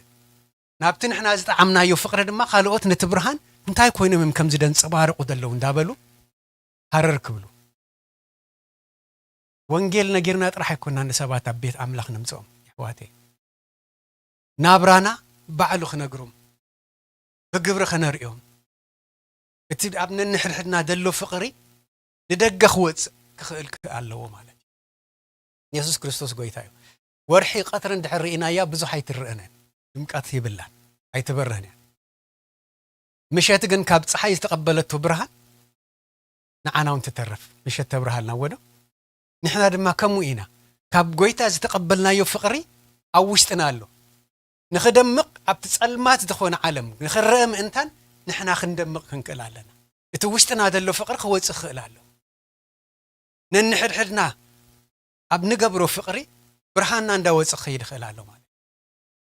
ናብቲ ንሕና ዝጠዓምናዮ ፍቕሪ ድማ ካልኦት ነቲ ብርሃን እንታይ ኮይኖም ከም ዝደንጸባርቑ ዘለዉ እንዳበሉ ሃረር ክብሉ ወንጌል ነጊርና ጥራሕ ኣይኮንና ንሰባት ኣብ ቤት ኣምላኽ ንምፅኦም ኣሕዋተይ ናብራና ባዕሉ ክነግሮም ብግብሪ ክነርእዮም እቲ ኣብ ነንሕድሕድና ዘሎ ፍቕሪ ንደገ ክወፅእ ክኽእል ኣለዎ ማለት እዩ ኢየሱስ ክርስቶስ ጎይታ እዩ ወርሒ ቀትሪ እንድሕር ርኢናያ ብዙሕ ኣይትርአነን ድምቀት ይብላን ኣይትበርህን እያ ምሸት ግን ካብ ፀሓይ ዝተቐበለቶ ብርሃን ንዓና እውን ትተርፍ ምሸት ተብርሃልና ወዶ ንሕና ድማ ከምኡ ኢና ካብ ጎይታ ዝተቐበልናዮ ፍቕሪ ኣብ ውሽጥና ኣሎ ንኽደምቕ ኣብቲ ጸልማት ዝኾነ ዓለም ንኽረአ ምእንታን ንሕና ክንደምቕ ክንክእል ኣለና እቲ ውሽጥና ዘሎ ፍቕሪ ክወፅእ ክኽእል ኣሎ ነንሕድሕድና ኣብ ንገብሮ ፍቕሪ ብርሃንና እንዳወፅእ ክኸይድ ክኽእል ኣሎ ማለት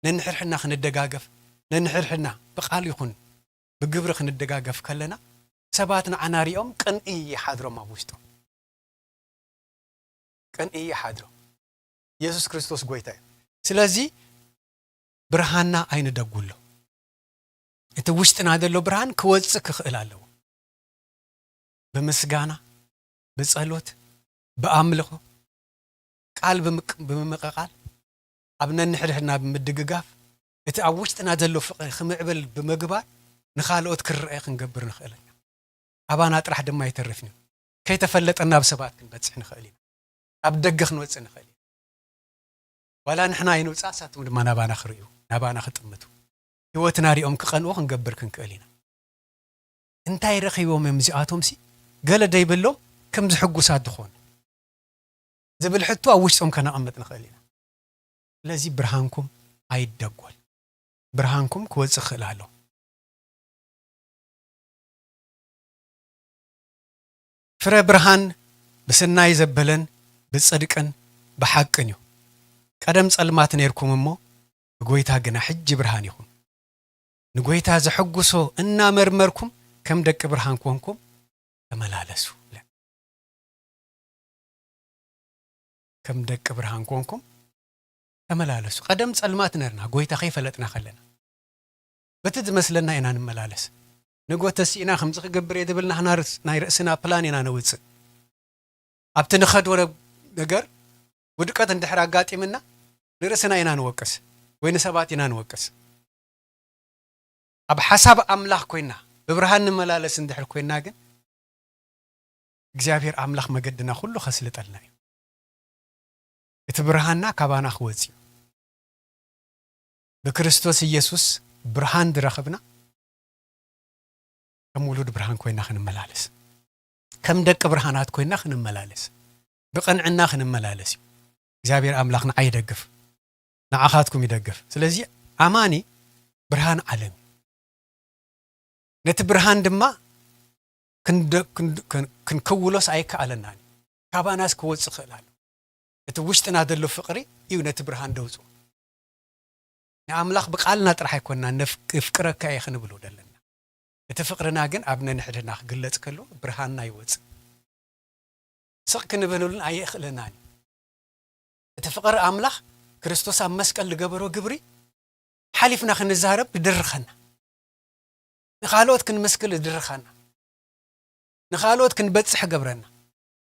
ነንሕድሕድና ክንደጋገፍ ነንሕድሕድና ብቓል ይኹን ብግብሪ ክንደጋገፍ ከለና ሰባት ንዓና ሪኦም ቅንኢ ይሓድሮም ኣብ ውሽጦም ቅንኢ ይሓድሮም ኢየሱስ ክርስቶስ ጎይታ እዩ ስለዚ ብርሃንና ኣይንደጉሎ እቲ ውሽጥና ዘሎ ብርሃን ክወፅእ ክኽእል ኣለዎ ብምስጋና ብጸሎት ብኣምልኾ ቃል ብምምቕቓል ኣብ ነንሕድሕድና ብምድግጋፍ እቲ ኣብ ውሽጥና ዘሎ ፍቕሪ ክምዕብል ብምግባር ንኻልኦት ክርአ ክንገብር ንኽእል ኢና ኣባና ጥራሕ ድማ ይተርፍን እዩ ከይተፈለጠና ኣብ ሰባት ክንበፅሕ ንኽእል ኢና ኣብ ደገ ክንወፅእ ንኽእል ኢና ዋላ ንሕና ይንውፃእ ሳቶም ድማ ናባና ክርእዩ ናባና ክጥምቱ ህይወትና ሪኦም ክቐንኦ ክንገብር ክንክእል ኢና እንታይ ረኺቦም እዮም እዚኣቶምሲ ገለ ደይብሎም ከም ዝሕጉሳት ድኾኑ ዝብል ሕቱ ኣብ ውሽጦም ከነቐምጥ ንኽእል ኢና ስለዚ ብርሃንኩም ኣይደጎል ብርሃንኩም ክወፅእ ክኽእል ኣሎ ፍረ ብርሃን ብስናይ ዘበለን ብጽድቅን ብሓቅን እዩ ቀደም ጸልማት ነርኩም እሞ ብጎይታ ግና ሕጂ ብርሃን ኢኹም ንጎይታ ዘሐጉሶ እናመርመርኩም ከም ደቂ ብርሃን ኮንኩም ተመላለሱ ከም ደቂ ብርሃን ኮንኩም ተመላለሱ ቀደም ጸልማት ነርና ጎይታ ከይፈለጥና ከለና በቲ ዝመስለና ኢና ንመላለስ ንጎተሲእና ከምዚ ክገብር የድብልና ናይ ርእስና ፕላን ኢና ነውፅእ ኣብቲ ንኸድዎ ነገር ውድቀት እንድሕር ኣጋጢምና ንርእስና ኢና ንወቅስ ወይ ንሰባት ኢና ንወቅስ ኣብ ሓሳብ ኣምላኽ ኮይና ብብርሃን ንመላለስ እንድሕር ኮይና ግን እግዚአብሔር ኣምላኽ መገድና ሁሉ ከስልጠልና እዩ እቲ ብርሃንና ካባና ክወፅ እዩ በክርስቶስ ኢየሱስ ብርሃን ድረኽብና ከም ውሉድ ብርሃን ኮይና ክንመላለስ ከም ደቂ ብርሃናት ኮይና ክንመላለስ ብቕንዕና ክንመላለስ እዩ እግዚአብሔር ኣምላኽና ኣይደግፍ ንዓኻትኩም ይደግፍ ስለዚ ኣማኒ ብርሃን ዓለም ነቲ ብርሃን ድማ ክንክውሎስ ኣይከኣለናን ካባናስ ክወፅእ ክእላሉ እቲ ውሽጥና ዘሎ ፍቕሪ እዩ ነቲ ብርሃን ደውፁ ንኣምላኽ ብቃልና ጥራሕ ኣይኮንና ነፍቅረካ እየ ክንብሎ ዘለና እቲ ፍቕርና ግን ኣብ ነንሕድና ክግለጽ ከሎ ብርሃንና ይወፅእ ስቕ ክንብሉን ኣይኽእለናን እቲ ፍቕሪ ኣምላኽ ክርስቶስ ኣብ መስቀል ዝገበሮ ግብሪ ሓሊፍና ክንዛረብ ይድርኸና ንኻልኦት ክንመስክል ይድርኸና ንኻልኦት ክንበጽሕ ገብረና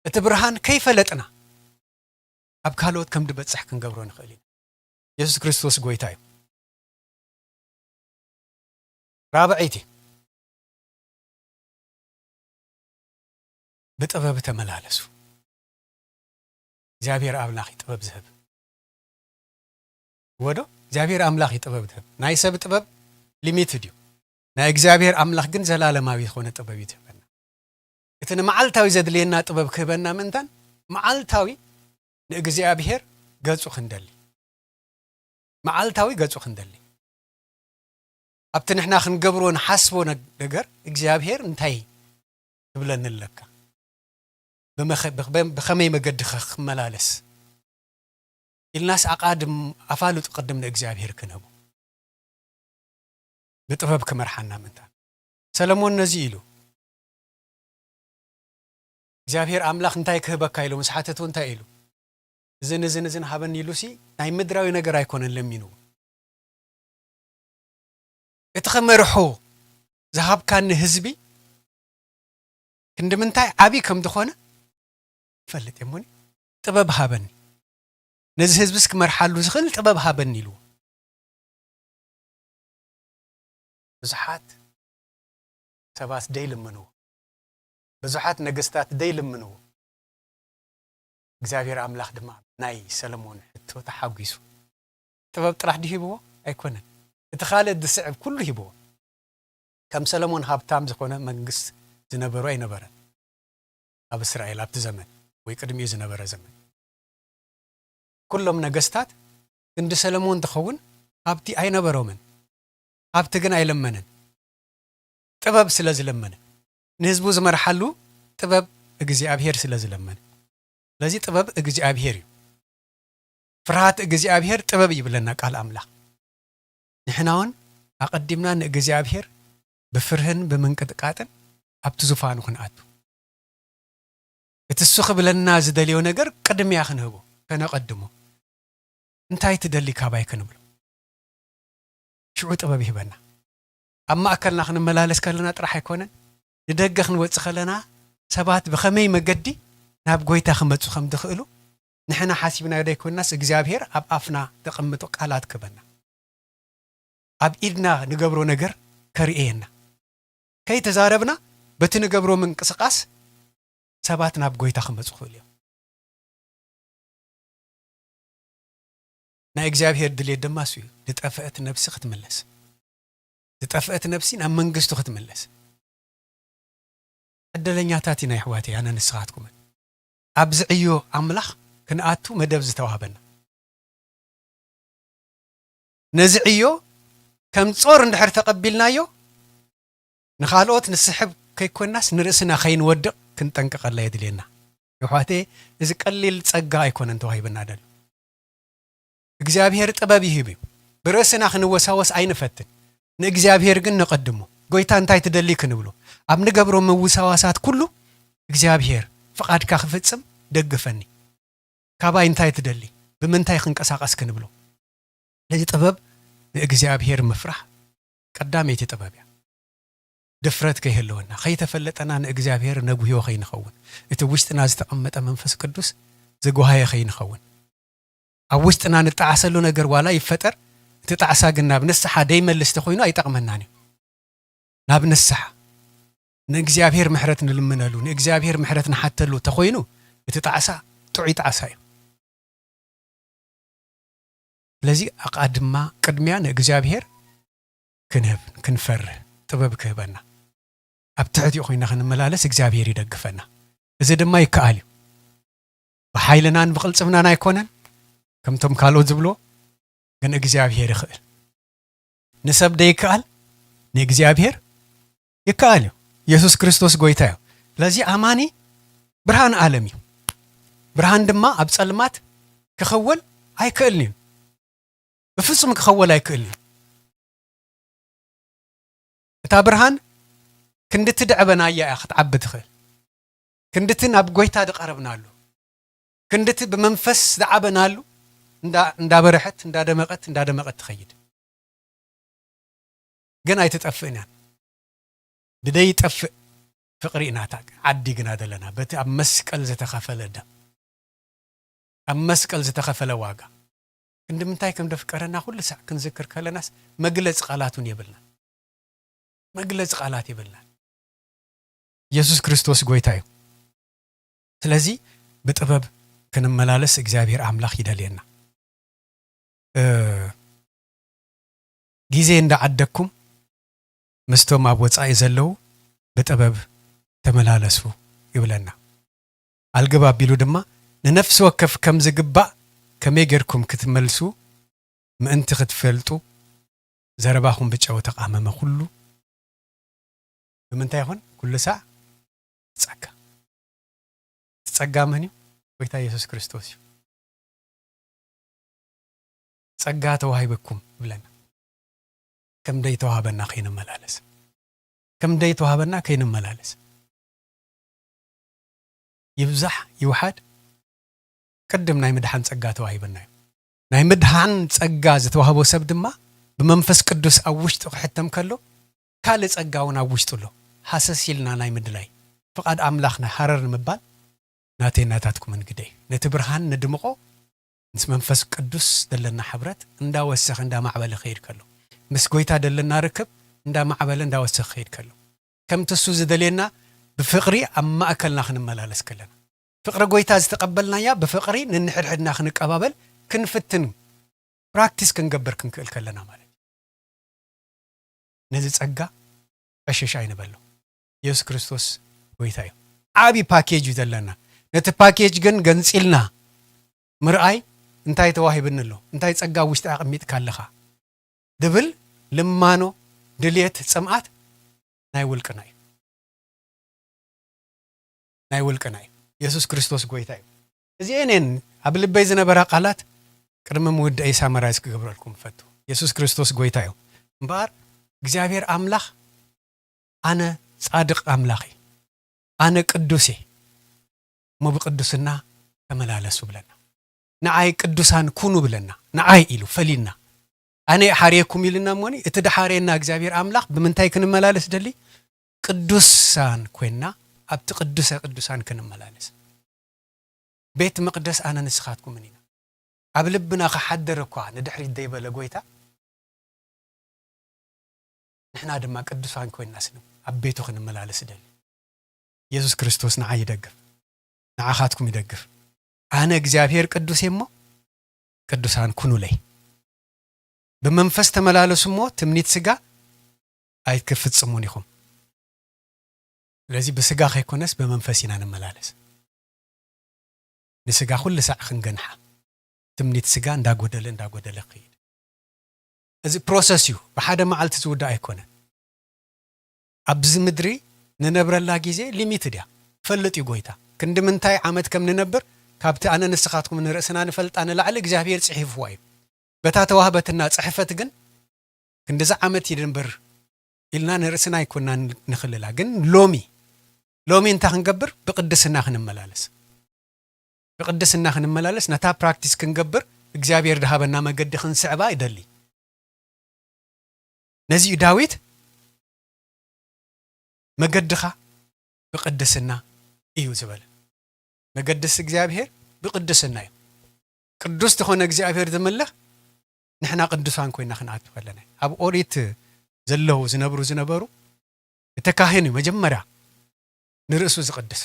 እቲ ብርሃን ከይፈለጥና ኣብ ካልኦት ከም ድበጽሕ ክንገብሮ ንኽእል ኢና ኢየሱስ ክርስቶስ ጎይታ እዩ ራብዒቲ بطبب تملالسو እግዚአብሔር አምላኽ ጥበብ ዝህብ ወዶ እግዚአብሔር አምላኽ ጥበብ ዝህብ ናይ ሰብ ጥበብ ሊሚትድ እዩ ናይ እግዚአብሔር አምላኽ ግን ዘላለማዊ ሆነ ጥበብ ይትበና እቲ ንመዓልታዊ ዘድልየና ጥበብ ክህበና ምንታን መዓልታዊ ንእግዚአብሔር ገጹ ክንደሊ መዓልታዊ ገጹ ክንደሊ ኣብቲ ንሕና ክንገብሮ ንሓስቦ ነገር እግዚአብሔር እንታይ ትብለና ለካ بخمي مقدخ ملالس الناس أقادم أفعلوا تقدم لإجابير كنبو بطبب كمرحنا منتان سلمون نزيلو إجابير أملاخ انتاي كهبك كايلو مسحاتتو انتايلو زن هابن يلوسي ناي مدراوي نقر يكون اللمينو اتخمرحو ذهب كان هزبي كندمنتاي عبي كم دخونه فلت يموني طبب هابني نزه حزبسك مرحلو زخل طبب هابني له بزحات سباس ديل منو بزحات نقستات ديل منو እግዚአብሔር አምላኽ ድማ ናይ ሰለሞን ሕቶ ተሓጊሱ ጥበብ ጥራሕ ዲሂብዎ ኣይኮነን እቲ ኻልእ ድስዕብ ኩሉ ሂብዎ ከም ሰለሞን ሃብታም ዝኾነ መንግስት ዝነበሩ ኣይነበረን ኣብ እስራኤል ኣብቲ ዘመን ወይ ቅድሚ ዝነበረ ዘመን ኩሎም ነገስታት እንደ ሰለሞን ተኸውን ሃብቲ ኣይነበሮምን ሃብቲ ግን ኣይለመነን ጥበብ ስለዝለመነ ንህዝቡ ዝመርሓሉ ጥበብ እግዚአብሔር ስለዝለመነ ለዚ ጥበብ እግዚአብሔር እዩ ፍርሃት እግዚአብሔር ጥበብ ይብለና ቃል አምላኽ ንሕናውን አቀድምና ንእግዚአብሔር በፍርህን በመንቀጥቃጥን ኣብቲ ዙፋኑ ክንኣቱ እትሱኽ ብለና ዝደልዮ ነገር ቅድሚያ ክንህቦ ከነቀድሞ እንታይ ትደሊ ካባይ ክንብሎ ሽዑ ጥበብ ይህበና ኣብ ማእከልና ክንመላለስ ከለና ጥራሕ ኣይኮነን ንደገ ክንወፅእ ከለና ሰባት ብኸመይ መገዲ ናብ ጎይታ ክመፁ ከም ትኽእሉ ንሕና ሓሲብና ደይኮናስ እግዚአብሔር ኣብ ኣፍና ተቐምጦ ቃላት ክበና ኣብ ኢድና ንገብሮ ነገር ከርእየና ከይተዛረብና በቲ ንገብሮ ምንቅስቃስ ሰባት ናብ ጎይታ ክመፁ ክእሉ እዮም ናይ እግዚአብሔር ድልየት ድማ እሱ እዩ ዝጠፍአት ነፍሲ ክትምለስ ዝጠፍአት ነፍሲ ናብ መንግስቱ ክትምለስ ዕድለኛታት ኢና ኣሕዋተይ ኣነ ንስኻትኩም ኣብዚ ዕዮ ኣምላኽ ክንኣቱ መደብ ዝተዋህበና ነዚ ዕዮ ከም ጾር እንድሕር ተቐቢልናዮ ንኻልኦት ንስሕብ ከይኮናስ ንርእስና ከይንወድቕ ክንጠንቀቐላ የድልየና ኣሕዋተይ እዚ ቀሊል ጸጋ ኣይኮነን ተዋሂብና ደሎ እግዚአብሔር ጥበብ ይህብ እዩ ብርእስና ክንወሳወስ ኣይንፈትን ንእግዚአብሔር ግን ነቐድሞ ጎይታ እንታይ ትደሊ ክንብሎ ኣብ ንገብሮ ምውሳዋሳት ኩሉ እግዚአብሔር ፍቃድካ ክፍጽም ደግፈኒ ካባይ እንታይ ትደሊ ብምንታይ ክንቀሳቀስ ክንብሎ ለዚ ጥበብ ንእግዚአብሔር መፍራሕ ቀዳመይቲ ጥበብ እያ ድፍረት ከይህልወና ከይተፈለጠና ንእግዚአብሔር ነጉህዮ ከይንኸውን እቲ ውሽጥና ዝተቐመጠ መንፈስ ቅዱስ ዝጓሃየ ከይንኸውን ኣብ ውሽጥና ንጣዓሰሉ ነገር ዋላ ይፈጠር እቲ ጣዕሳ ግን ናብ ንስሓ ደይመልስ ተኾይኑ ኣይጠቕመናን እዩ ናብ ንስሓ ንእግዚአብሔር ምሕረት ንልምነሉ ንእግዚአብሔር ምሕረት ንሓተሉ ተኾይኑ እቲ ጣዕሳ ጥዑይ ጣዕሳ እዩ ለዚ ኣቃድማ ቅድሚያ ንእግዚአብሔር ክንህብ ክንፈርህ ጥበብ ክህበና ኣብ ትሕቲኡ ኮይና ክንመላለስ እግዚአብሔር ይደግፈና እዚ ድማ ይከኣል እዩ ብሓይልናን ብቕልጽምናን ኣይኮነን ከምቶም ካልኦት ዝብሎ ግን እግዚአብሔር ይኽእል ንሰብ ደይከኣል ንእግዚአብሔር ይከኣል እዩ ኢየሱስ ክርስቶስ ጎይታ እዩ ለዚ ኣማኒ ብርሃን ዓለም እዩ ብርሃን ድማ ኣብ ጸልማት ክኸወል ኣይክእልን እዩ ብፍጹም ክኸወል ኣይክእልን እዩ እታ ብርሃን ክንድቲ ድዕበና እያ ክትዓቢ ትኽእል ክንድቲ ናብ ጎይታ ድቐረብናሉ ክንድቲ ብመንፈስ ዝዓበናሉ እንዳበረሐት እንዳደመቐት ትኸይድ ግን ኣይትጠፍእን እያ ብደይ ጠፍእ ፍቕሪ ኢናታ ዓዲ ግና ዘለና በቲ ኣብ መስቀል ዝተኸፈለ ደም ኣብ መስቀል ዝተኸፈለ ዋጋ ክንድምንታይ ከም ደፍቀረና ኩሉ ሰዕ ክንዝክር ከለናስ መግለጽ ቃላቱን የብልና መግለጽ ቃላት ይብልና ኢየሱስ ክርስቶስ ጎይታ እዩ ስለዚ ብጥበብ ክንመላለስ እግዚአብሔር አምላክ ይደልየና ጊዜ እንዳዓደኩም መስቶም ኣብ ወጻኢ ዘለው ብጥበብ ተመላለሱ ይብለና አልገባ ቢሉ ድማ ንነፍስ ወከፍ ከም ዝግባእ ከመይ ጌርኩም ክትመልሱ ምእንቲ ክትፈልጡ ዘረባኹም ብጨው ተቃመመ ሁሉ በምንታይ ይሆን ኩሉ ሰዓ ጸጋ መን ጎይታ ኢየሱስ ክርስቶስ ጸጋ ተዋሂበኩም ብለና ከም ደይ ተዋሃበና ከይንመላለስ ከም ደይ ተዋሃበና ከይንመላለስ ይብዛሕ ይውሓድ ቅድም ናይ ምድሓን ጸጋ ተዋሂበና ናይ ምድሓን ጸጋ ዝተዋህቦ ሰብ ድማ ብመንፈስ ቅዱስ ኣብ ውሽጡ ክሕተም ከሎ ካልእ ጸጋውን ኣብ ውሽጡ ኣሎ ሓሰሲልና ናይ ምድላይ ፍቃድ ኣምላኽና ሓረር ንምባል ናቴናታትኩም እንግዲህ ነቲ ብርሃን ንድምቆ ምስ መንፈስ ቅዱስ ደለና ሕብረት እንዳወሰኽ እንዳማዕበለ ኸይድ ከሎ ምስ ጎይታ ደለና ርክብ እንዳማዕበለ እንዳወሰኽ ኸይድ ከሎ ከም ትሱ ዝደልየና ብፍቅሪ ኣብ ማእከልና ክንመላለስ ከለና ፍቅሪ ጎይታ ዝተቀበልናያ ብፍቅሪ ንንሕድሕድና ክንቀባበል ክንፍትን ፕራክቲስ ክንገብር ክንክእል ከለና ማለት ነዚ ጸጋ ዕሸሽ ኣይንበሎ ኢየሱስ ክርስቶስ ጎይታ እዩ ዓቢ ፓኬጅ ይዘለና ነቲ ፓኬጅ ግን ገንፂልና ምርኣይ እንታይ ተዋሂብንሎ እንታይ ጸጋ ውሽጢ ኣቕሚጥ ካለኻ ድብል ልማኖ ድልየት ጽምዓት ናይ ውልቅና እዩ ናይ ውልቅና እዩ ኢየሱስ ክርስቶስ ጎይታ እዩ እዚአኔን ኣብ ልበይ ዝነበራ ቃላት ቅድሚ ምውድአይ ሳመራይዝ ክገብረልኩም ፈቱ ኢየሱስ ክርስቶስ ጎይታ እዩ እምበር እግዚአብሔር አምላኽ ኣነ ጻድቅ ኣምላኽ ኣነ ቅዱስ مبقدسنا تملالسوا بلنا نعاي قدوسان كونوا بلنا نعاي إلو فلينا أنا حاريكم يلنا موني اتدحارينا እግዚአብሔር አምላክ بمنتاي كنملالس دلي ቅዱሳን ኮይና ኣብቲ ቅዱሳን كنملالس ቤት መቅደስ ኣነ ንስኻትኩም ምንና ኣብ ልብና ከሐደር እኳ ንድሕሪት ደይበለ ጎይታ ንሕና ድማ ቅዱሳን ኮይና ስለ ኣብ ቤቱ كنملالس دلي ኢየሱስ ክርስቶስ ንዓይ ይደግፍ ንዓኻትኩም ይደግፍ ኣነ እግዚአብሔር ቅዱስ እሞ ቅዱሳን ኩኑ ለይ በመንፈስ ተመላለሱ ሞ ትምኒት ስጋ አይትከፍጽሙን ይኹም ለዚህ በስጋ ከይኮነስ በመንፈስ ኢና እንመላለስ ንስጋ ሁሉ ሰዓ ክንገንሓ ትምኒት ስጋ እንዳጎደለ ኸይድ እዚ ፕሮሰስ እዩ በሓደ መዓልቲ ዝውዳ ኣይኮነ ኣብዚ ምድሪ ንነብረላ ጊዜ ሊሚትድ ያ ፈልጥ ይጎይታ ክንድምንታይ ዓመት ከም ንነብር ካብቲ ኣነ ንስኻትኩም ንርእስና ንፈልጣ ንላዕሊ እግዚአብሔር ጽሒፍዋ እዩ በታ ተዋህበትና ጽሕፈት ግን ክንደዛ ዓመት ይድንበር ኢልና ንርእስና ይኮና ንኽልላ ግን ሎሚ እንታ ክንገብር ብቅድስና ክንመላለስ ነታ ፕራክቲስ ክንገብር እግዚአብሔር ድሃበና መገዲ ክንስዕባ ይደሊ ነዚ ዳዊት መገድኻ ብቅድስና እዩ ዝበለ መገድስ እግዚአብሔር ብቅድስና እዩ ቅዱስ ተኾነ እግዚአብሔር ዝምልኽ ንሕና ቅዱሳን ኮይና ክንኣቱ ከለና ኣብ ኦሪት ዘለው ዝነበሩ እተካህን መጀመርያ ንርእሱ ዝቅድስ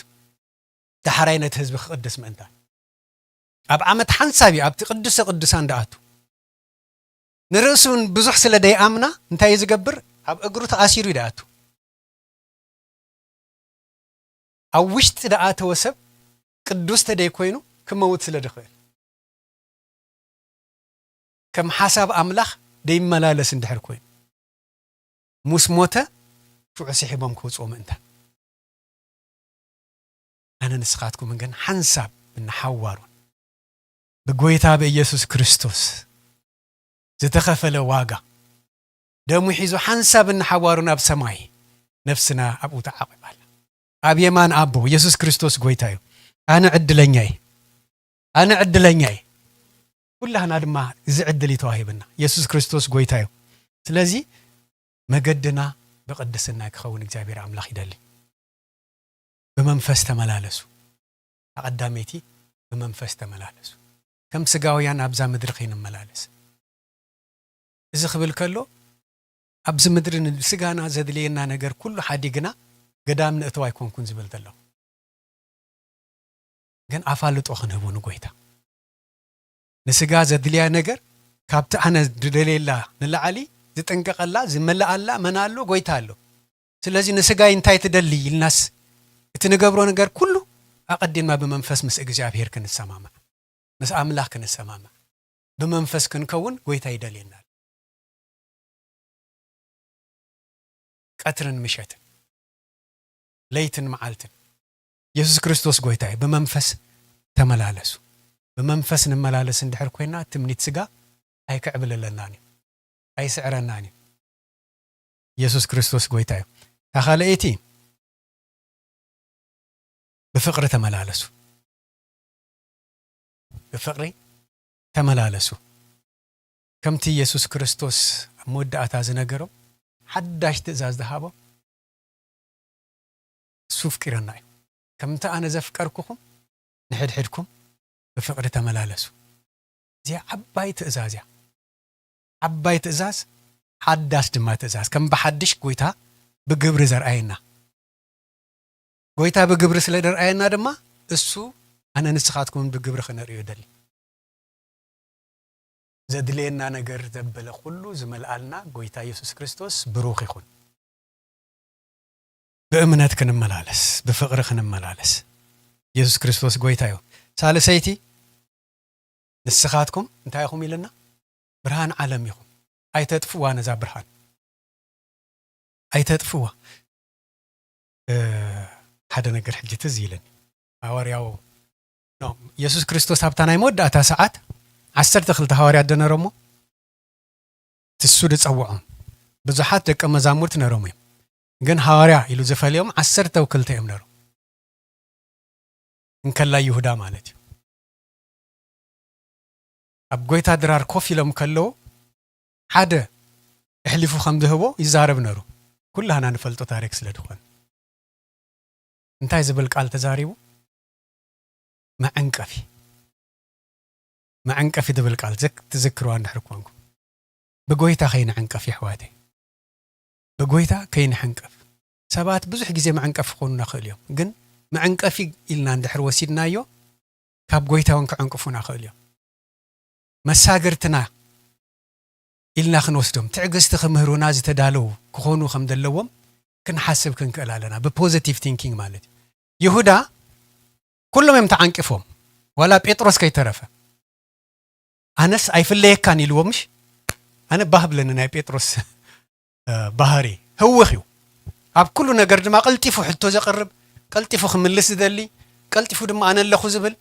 ተሓራይነት ህዝቢ ክቅድስ ምእንታ ኣብ ዓመት ሓንሳቢ ኣብ ቅዱስ ቅዱሳን ዳኣቱ ንርእሱን ብዙሕ ስለ ደይኣምና እንታይ ዝገብር ኣብ እግሩ ተኣሲሩ ይዳኣቱ ኣብ ውሽጢ ዳኣተወ ሰብ ቅዱስ ተደይ ኮይኑ ክመውት ስለ ድኽእል ከም ሓሳብ ኣምላኽ ደይመላለስ እንድሕር ኮይኑ ሙስ ሞተ ሽዑ ስሒቦም ክውፅኡ ምእንታ ኣነ ንስኻትኩም ግን ሓንሳብ ብንሓዋሩ ብጎይታ ብኢየሱስ ክርስቶስ ዝተኸፈለ ዋጋ ደሙ ሒዙ ሓንሳብ ብንሓዋሩ ናብ ሰማይ ነፍስና ኣብኡ ተዓቂባላ ኣብ የማን ኣቦ ኢየሱስ ክርስቶስ ጎይታ እዩ ኣነ ዕድለኛ እየ ኩላህና ድማ እዚ ዕድል ተዋሂብና ኢየሱስ ክርስቶስ ጎይታ እዩ ስለዚ መገድና ብቅድስና ክኸውን እግዚአብሔር ኣምላኽ ይደሊ በመንፈስ ተመላለሱ ኣቀዳሜቲ በመንፈስ ተመላለሱ ከም ስጋውያን ኣብዛ ምድሪ ኸይንመላለስ እዚ ክብል ከሎ ኣብዚ ምድሪ ስጋና ዘድልየና ነገር ኩሉ ሓዲግና ገዳም ንእተው ኣይኮንኩን ዝብል ዘሎ ግን ኣፋልጦ ክንህቡ ንጎይታ ንስጋ ዘድልያ ነገር ካብቲ ኣነ ድደሌላ ንላዓሊ ዝጠንቀቐላ ዝመላኣላ መናሎ ጎይታ ኣሎ ስለዚ ንስጋይ እንታይ ትደሊ ኢልናስ እቲ ንገብሮ ነገር ኩሉ ኣቀዲምና ብመንፈስ ምስ እግዚአብሔር ክንሰማማዕ ምስ ኣምላኽ ክንሰማማዕ ብመንፈስ ክንከውን ጎይታ ይደልየና ቀትርን ምሸትን ለይትን መዓልትን ኢየሱስ ክርስቶስ ጎይታ እዩ ብመንፈስ ተመላለሱ بمنفس نملالس اندحر كوينا تمنيت سغا اي كعبللناني اي سعرناني يسوع كريستوس غويتاي تخاليتي بفقر تملالسو بفقري تملالسو كمتي يسوع كريستوس مودعتا زنغرو حداش تزاز دهابو سوف كيرناي كمتا انا زفقركم نحد حدكم بفقر تملالسو زي عباي تأزاز حداش دما تأزاز كم بحدش قويتا بقبر زرعينا قويتا بقبر سلدر عينا دما السو أنا نسخاتكم بقبر خنريو دلي زدلينا نقر زبل خلو زملالنا قويتا يسوس كريستوس بروخي خون بأمنات كنملالس بفقر خنملالس يسوس كريستوس قويتا يو سالسيتي نسخاتكم انتا يخوم يلنا برهان عالم يخوم اي تدفوا نزا برهان اي تدفوا حدا نقر حجي تزيلن هاورياو نو يسوس كريستوس هابتانا يمود اتا ساعات 10 تخلت هاوريا دنا رمو تسود تصوعهم بزحات دق مزامورت نرمو ግን هاوريا يلو زفاليوم 10 توكلت يمنرو እንከላ ይሁዳ ማለት እዩ ኣብ ጎይታ ድራር ኮፍ ኢሎም ከለው ሓደ እሕሊፉ ከም ዝህቦ ይዛረብ ነሩ ኩላህና ንፈልጦ ታሪክ ስለ ድኾን እንታይ ዝብል ቃል ተዛሪቡ መዐንቀፊ ዝብል ቃል ትዝክሩ እንድሕር ኮንኩ ብጎይታ ከይንዐንቀፍ ይሕዋቴ ብጎይታ ከይንዐንቀፍ ሰባት ብዙሕ ግዜ መዐንቀፍ ኮኑና ክእል እዮም ግን معنقفي إلنا ندحر وسيدنا يو كاب قويتا وانك عنقفونا خليو مساقرتنا إلنا خنوستهم تعقست خمهرونا زي تدالو كخونو خمدلوهم كنحسب كنكالالنا ببوزيتيف تينكينج مالت يهودا كلهم يمتعنقفهم ولا بيطرس كي ترفه أنس أي في الليك كان يلومش أنا بهب لنا بيطرس بهاري هو خيو أب كله نقرد ما قلتي حتى زقرب قلتي فخ من لس دلي قلتي فو دم انا لخو زبل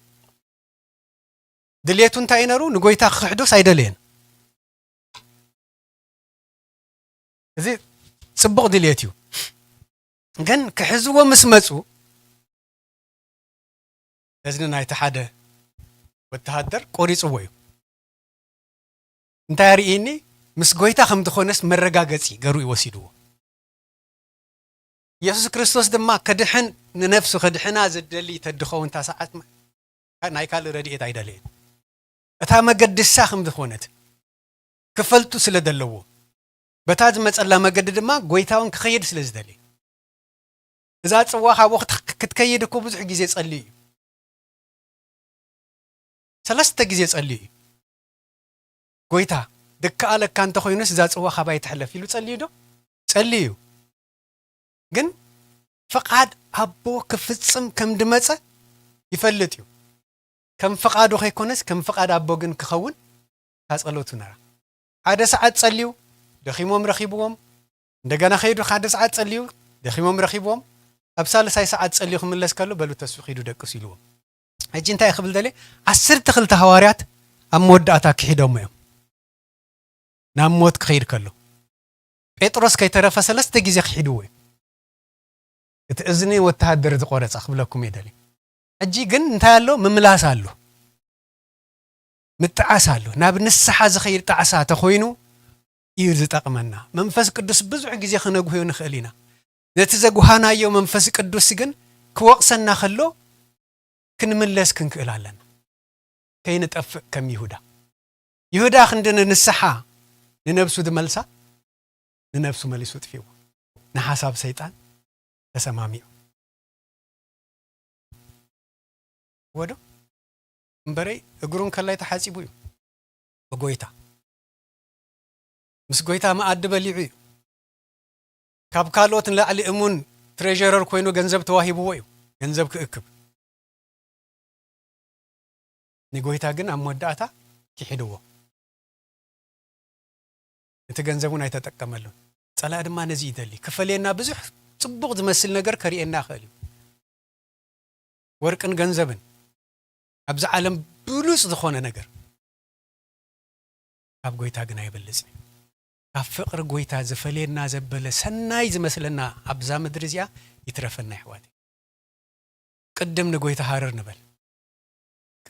دليتو انت اينرو نغويتا خحدوس ايدلين زي صبغ دليتيو كان كحزو مسمصو ازننا يتحاده وتهدر قوريصويو انت يريني مس غويتا خم تخونس مرغاغصي غرو يوسيدو يسوع كريستوس دما كدحن ننفسه كدحنا زدلي تدخو انت ساعات ناي كال رديت ايدلين اتا مقد الساخم دخونت كفلتو سلا دلو بتاز مصلا مقد دما غويتاون كخيد سلا زدلي اذا صواخا وقت كتكيد كو بزح غيزي صلي ثلاثه غيزي صلي غويتا دكالك كانت خوينس اذا صواخا باي تحلف يلو صلي دو صليو ግን فقاد أبو كفتصم كم دمسة يفلتيو كم فقادو خيكونس كم فقاد أبو جن كخون هاسألوتو نرى عاد ساعات صليو دخيمهم رخيبهم دجنا خيدو عاد ساعات صليو دخيمهم رخيبهم أبسال ساي ساعات صليو خم الله سكالو بلو تسوقيدو دكسيلوهم أجي أنت يخبل دلي عسر تخلت هواريات أمود أتاك حدهم يوم ناموت خير كله بيتروس كي ترى فسلست تجيز حدوه اتأذني وتهدر تقارص أخبلكم يدلي أجي جن نتالو مملاس علو متعاس علو ناب نسحة زخير تعسا تخوينو يرز تقمنا منفس قدس بزع جزي خنقو هيو نخلينا نتزقو هانا يو منفس قدس جن كوقسنا خلو كن ملس كن كإلالن كي نتأفق كم يهودا خندنا نسحة ننبسو دملسا ننبسو ملسو تفيو نحاسب سيطان تسماميو ودو مبري اقرون كلا يتحاسبو بقويتا مس قويتا ما أدب ليعيو كاب كالوت لعلي امون تريجرر كوينو جنزب تواهيبو ويو جنزب كأكب ني قويتا جن أم وداتا كي حدوو انت جنزبون اي تتكملون صلاة ما نزيد لي كفلينا بزح صبغ تمثل نجر كريئنا خالي وركن جنزبن أبز عالم بلوس دخونا نجر أب قويتا جنا يبلزني أفقر قويتا زفلينا زبل سنايز مثلنا أبزا مدرزيا يترفنا حوادي قدم نقويتا هارر نبل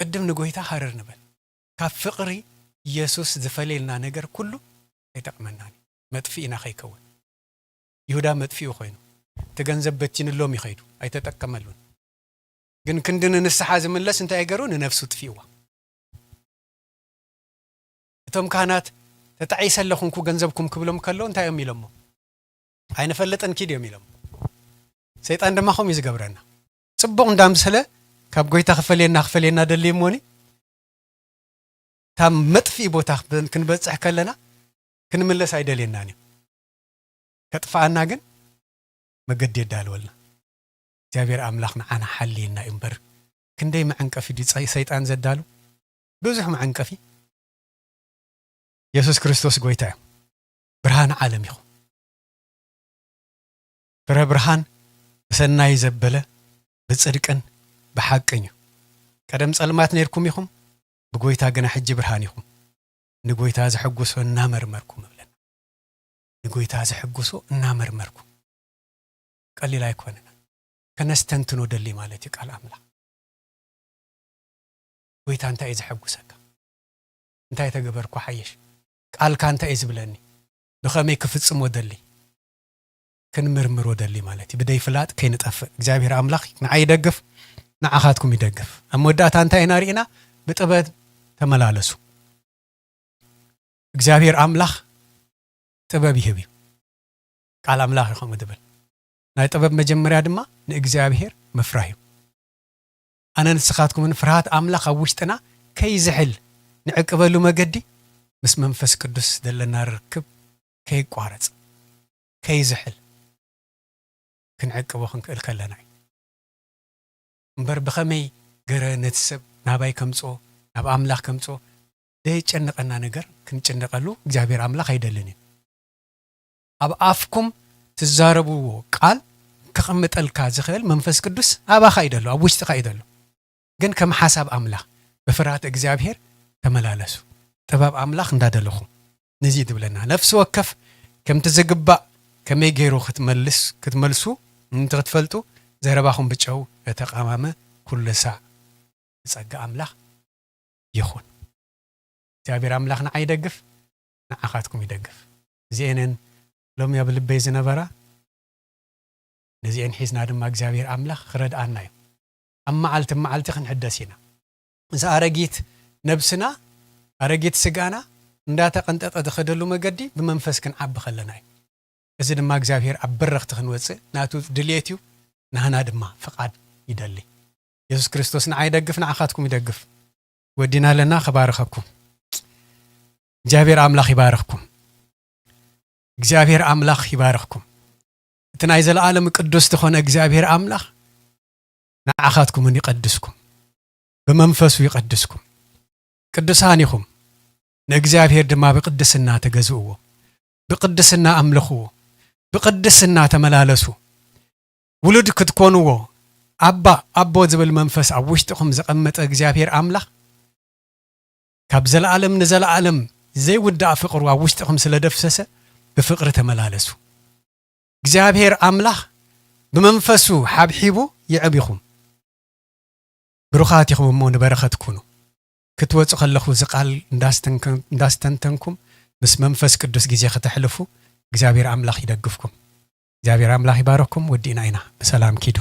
قدم نقويتا هارر نبل كفقري يسوس زفلينا نجر كله يتقمناني مدفئنا خيكون يهودا مدفئو خوينو تجنزب بتين اللوم يخيدو أي تتكملون جن كندنا نسحاز من لس أنت يجرون نفسه تفيوا توم كانت تتعيس لكم كو جنزبكم كبلهم كلون تايم يلمو عين فلت أنكيد يوم يلمو سيد عندما خم يزجبرنا صبون دام سلا كاب قوي تخفلينا دللي موني تام متفي بوتاخ كن بس أحكي لنا كن من لس عيدلين ناني كتفعنا جن مقد يدال ولا جابير أملاخنا أنا حلينا إمبر كندي معنك في دي سيطان زدالو بزح معنك في يسوس كريستوس قويتا برهان عالم يخو برهان سناي زبلة بتصدقن بحقن قدم صلمات نيركم يخم بقويتا جنا حج برهان يخم نقويتا زحقوسو نامرمركم بلنا نقويتا زحقوسو نامرمركم قال لي لا يكوننا كنستنتنو دلي مالتي قال أملا ويتا أنت إذا حقوسك أنت يتقبركو حيش قال كانت إذا بلني بخمي كفتس مودلي كن مرمر ودلي مالتي بدي فلات كي نتأفق እግዚአብሔር አምላክ نعي يدقف نعخاتكم يدقف أمودات أنت ينارينا بتبد تملالسو እግዚአብሔር አምላክ ጥበብ ይህብ ቃል አምላክ ይخم دبل ናይ ጥበብ መጀመሪያ ድማ ንእግዚአብሔር መፍራህ أنا نسخاتكم من فرات أملاك أوشتنا كي زحل نعقبلو مجدي بس منفس قدس دلنا ركب كي قارص كي زحل كنعقبو خنكل كلنا مبر بخمي غره نتسب ناباي كمصو ناب أملاك كمصو دي يጨነቀና ነገር ክንጨነቀሉ እግዚአብሔር አምላክ አይደለንም أب أفكم تزاربو قال كقمطلكا زخل منفس قدس أبا خايدلو أبوشت خايدلو ግን ከም حساب أملاك بفرات እግዚአብሔር ተመላለሱ ጥበብ أملاك እንዳደለኹ نزي دبلنا نفس وكف كم تزقبا كم يجيرو ክትመልሱ እንትትፈልጡ ዘረባኹም ብጨው የተቃማመ ኩሉ ሰዓት ጸጋ أملاك ይኹን እግዚአብሔር أملاك ንዓይደግፍ ንዓኻትኩም ይደግፍ ዚአነን ሎም ያብል በይ ዝነበራ نزين حزنا دم እግዚአብሔር አምላኽ ክረድአና እዩ ኣብ መዓልቲ ክንሕደስ ኢና እዛ ኣረጊት ነብስና ኣረጊት ስጋና እንዳተቀንጠጠ ተኸደሉ መገዲ ብመንፈስ ክንዓቢ ከለና እዩ እዚ ድማ እግዚአብሔር ኣብ በረኽቲ ክንወፅእ ናቱ ድልየት እዩ ናህና ድማ ፍቃድ ይደሊ ኢየሱስ ክርስቶስ ንዓይ ደግፍ ንዓኻትኩም ይደግፍ ወዲና ለና ከባረኸኩም እግዚአብሔር አምላኽ ይባረኽኩም እግዚአብሔር አምላኽ ይባረኽኩም እትናይ ዘለዓለም ቅዱስ ተኾነ እግዚአብሔር አምላኽ ንዓኻትኩም ይቀድስኩም በመንፈሱ ይቀድስኩም ቅዱሳን ይኹም ንእግዚአብሔር ድማ በቅድስና ተገዝእዎ በቅድስና አምልኹዎ በቅድስና ተመላለሱ ውሉድ ክትኮኑዎ አቦ ዝብል መንፈስ ኣብ ውሽጥኩም ዘቀመጠ እግዚአብሔር አምላኽ ካብ ዘለዓለም ንዘለዓለም ዘይውዳእ ፍቅሩ ኣብ ውሽጥኩም ስለደፍሰሰ بفقر تملالسو እግዚአብሔር አምላኽ በመንፈሱ ሓብሒቡ ይዕብይኹም ብሩኻት ይኹም ሞ ንበረኸት ኩኑ ክትወጽ ከለኹ ዝቃል እንዳስተንተንኩም ምስ መንፈስ ቅዱስ ግዜ ከተሕልፉ እግዚአብሔር አምላኽ ይደግፍኩም እግዚአብሔር አምላኽ ይባረኩም ወዲና ኢና በሰላም ኪዱ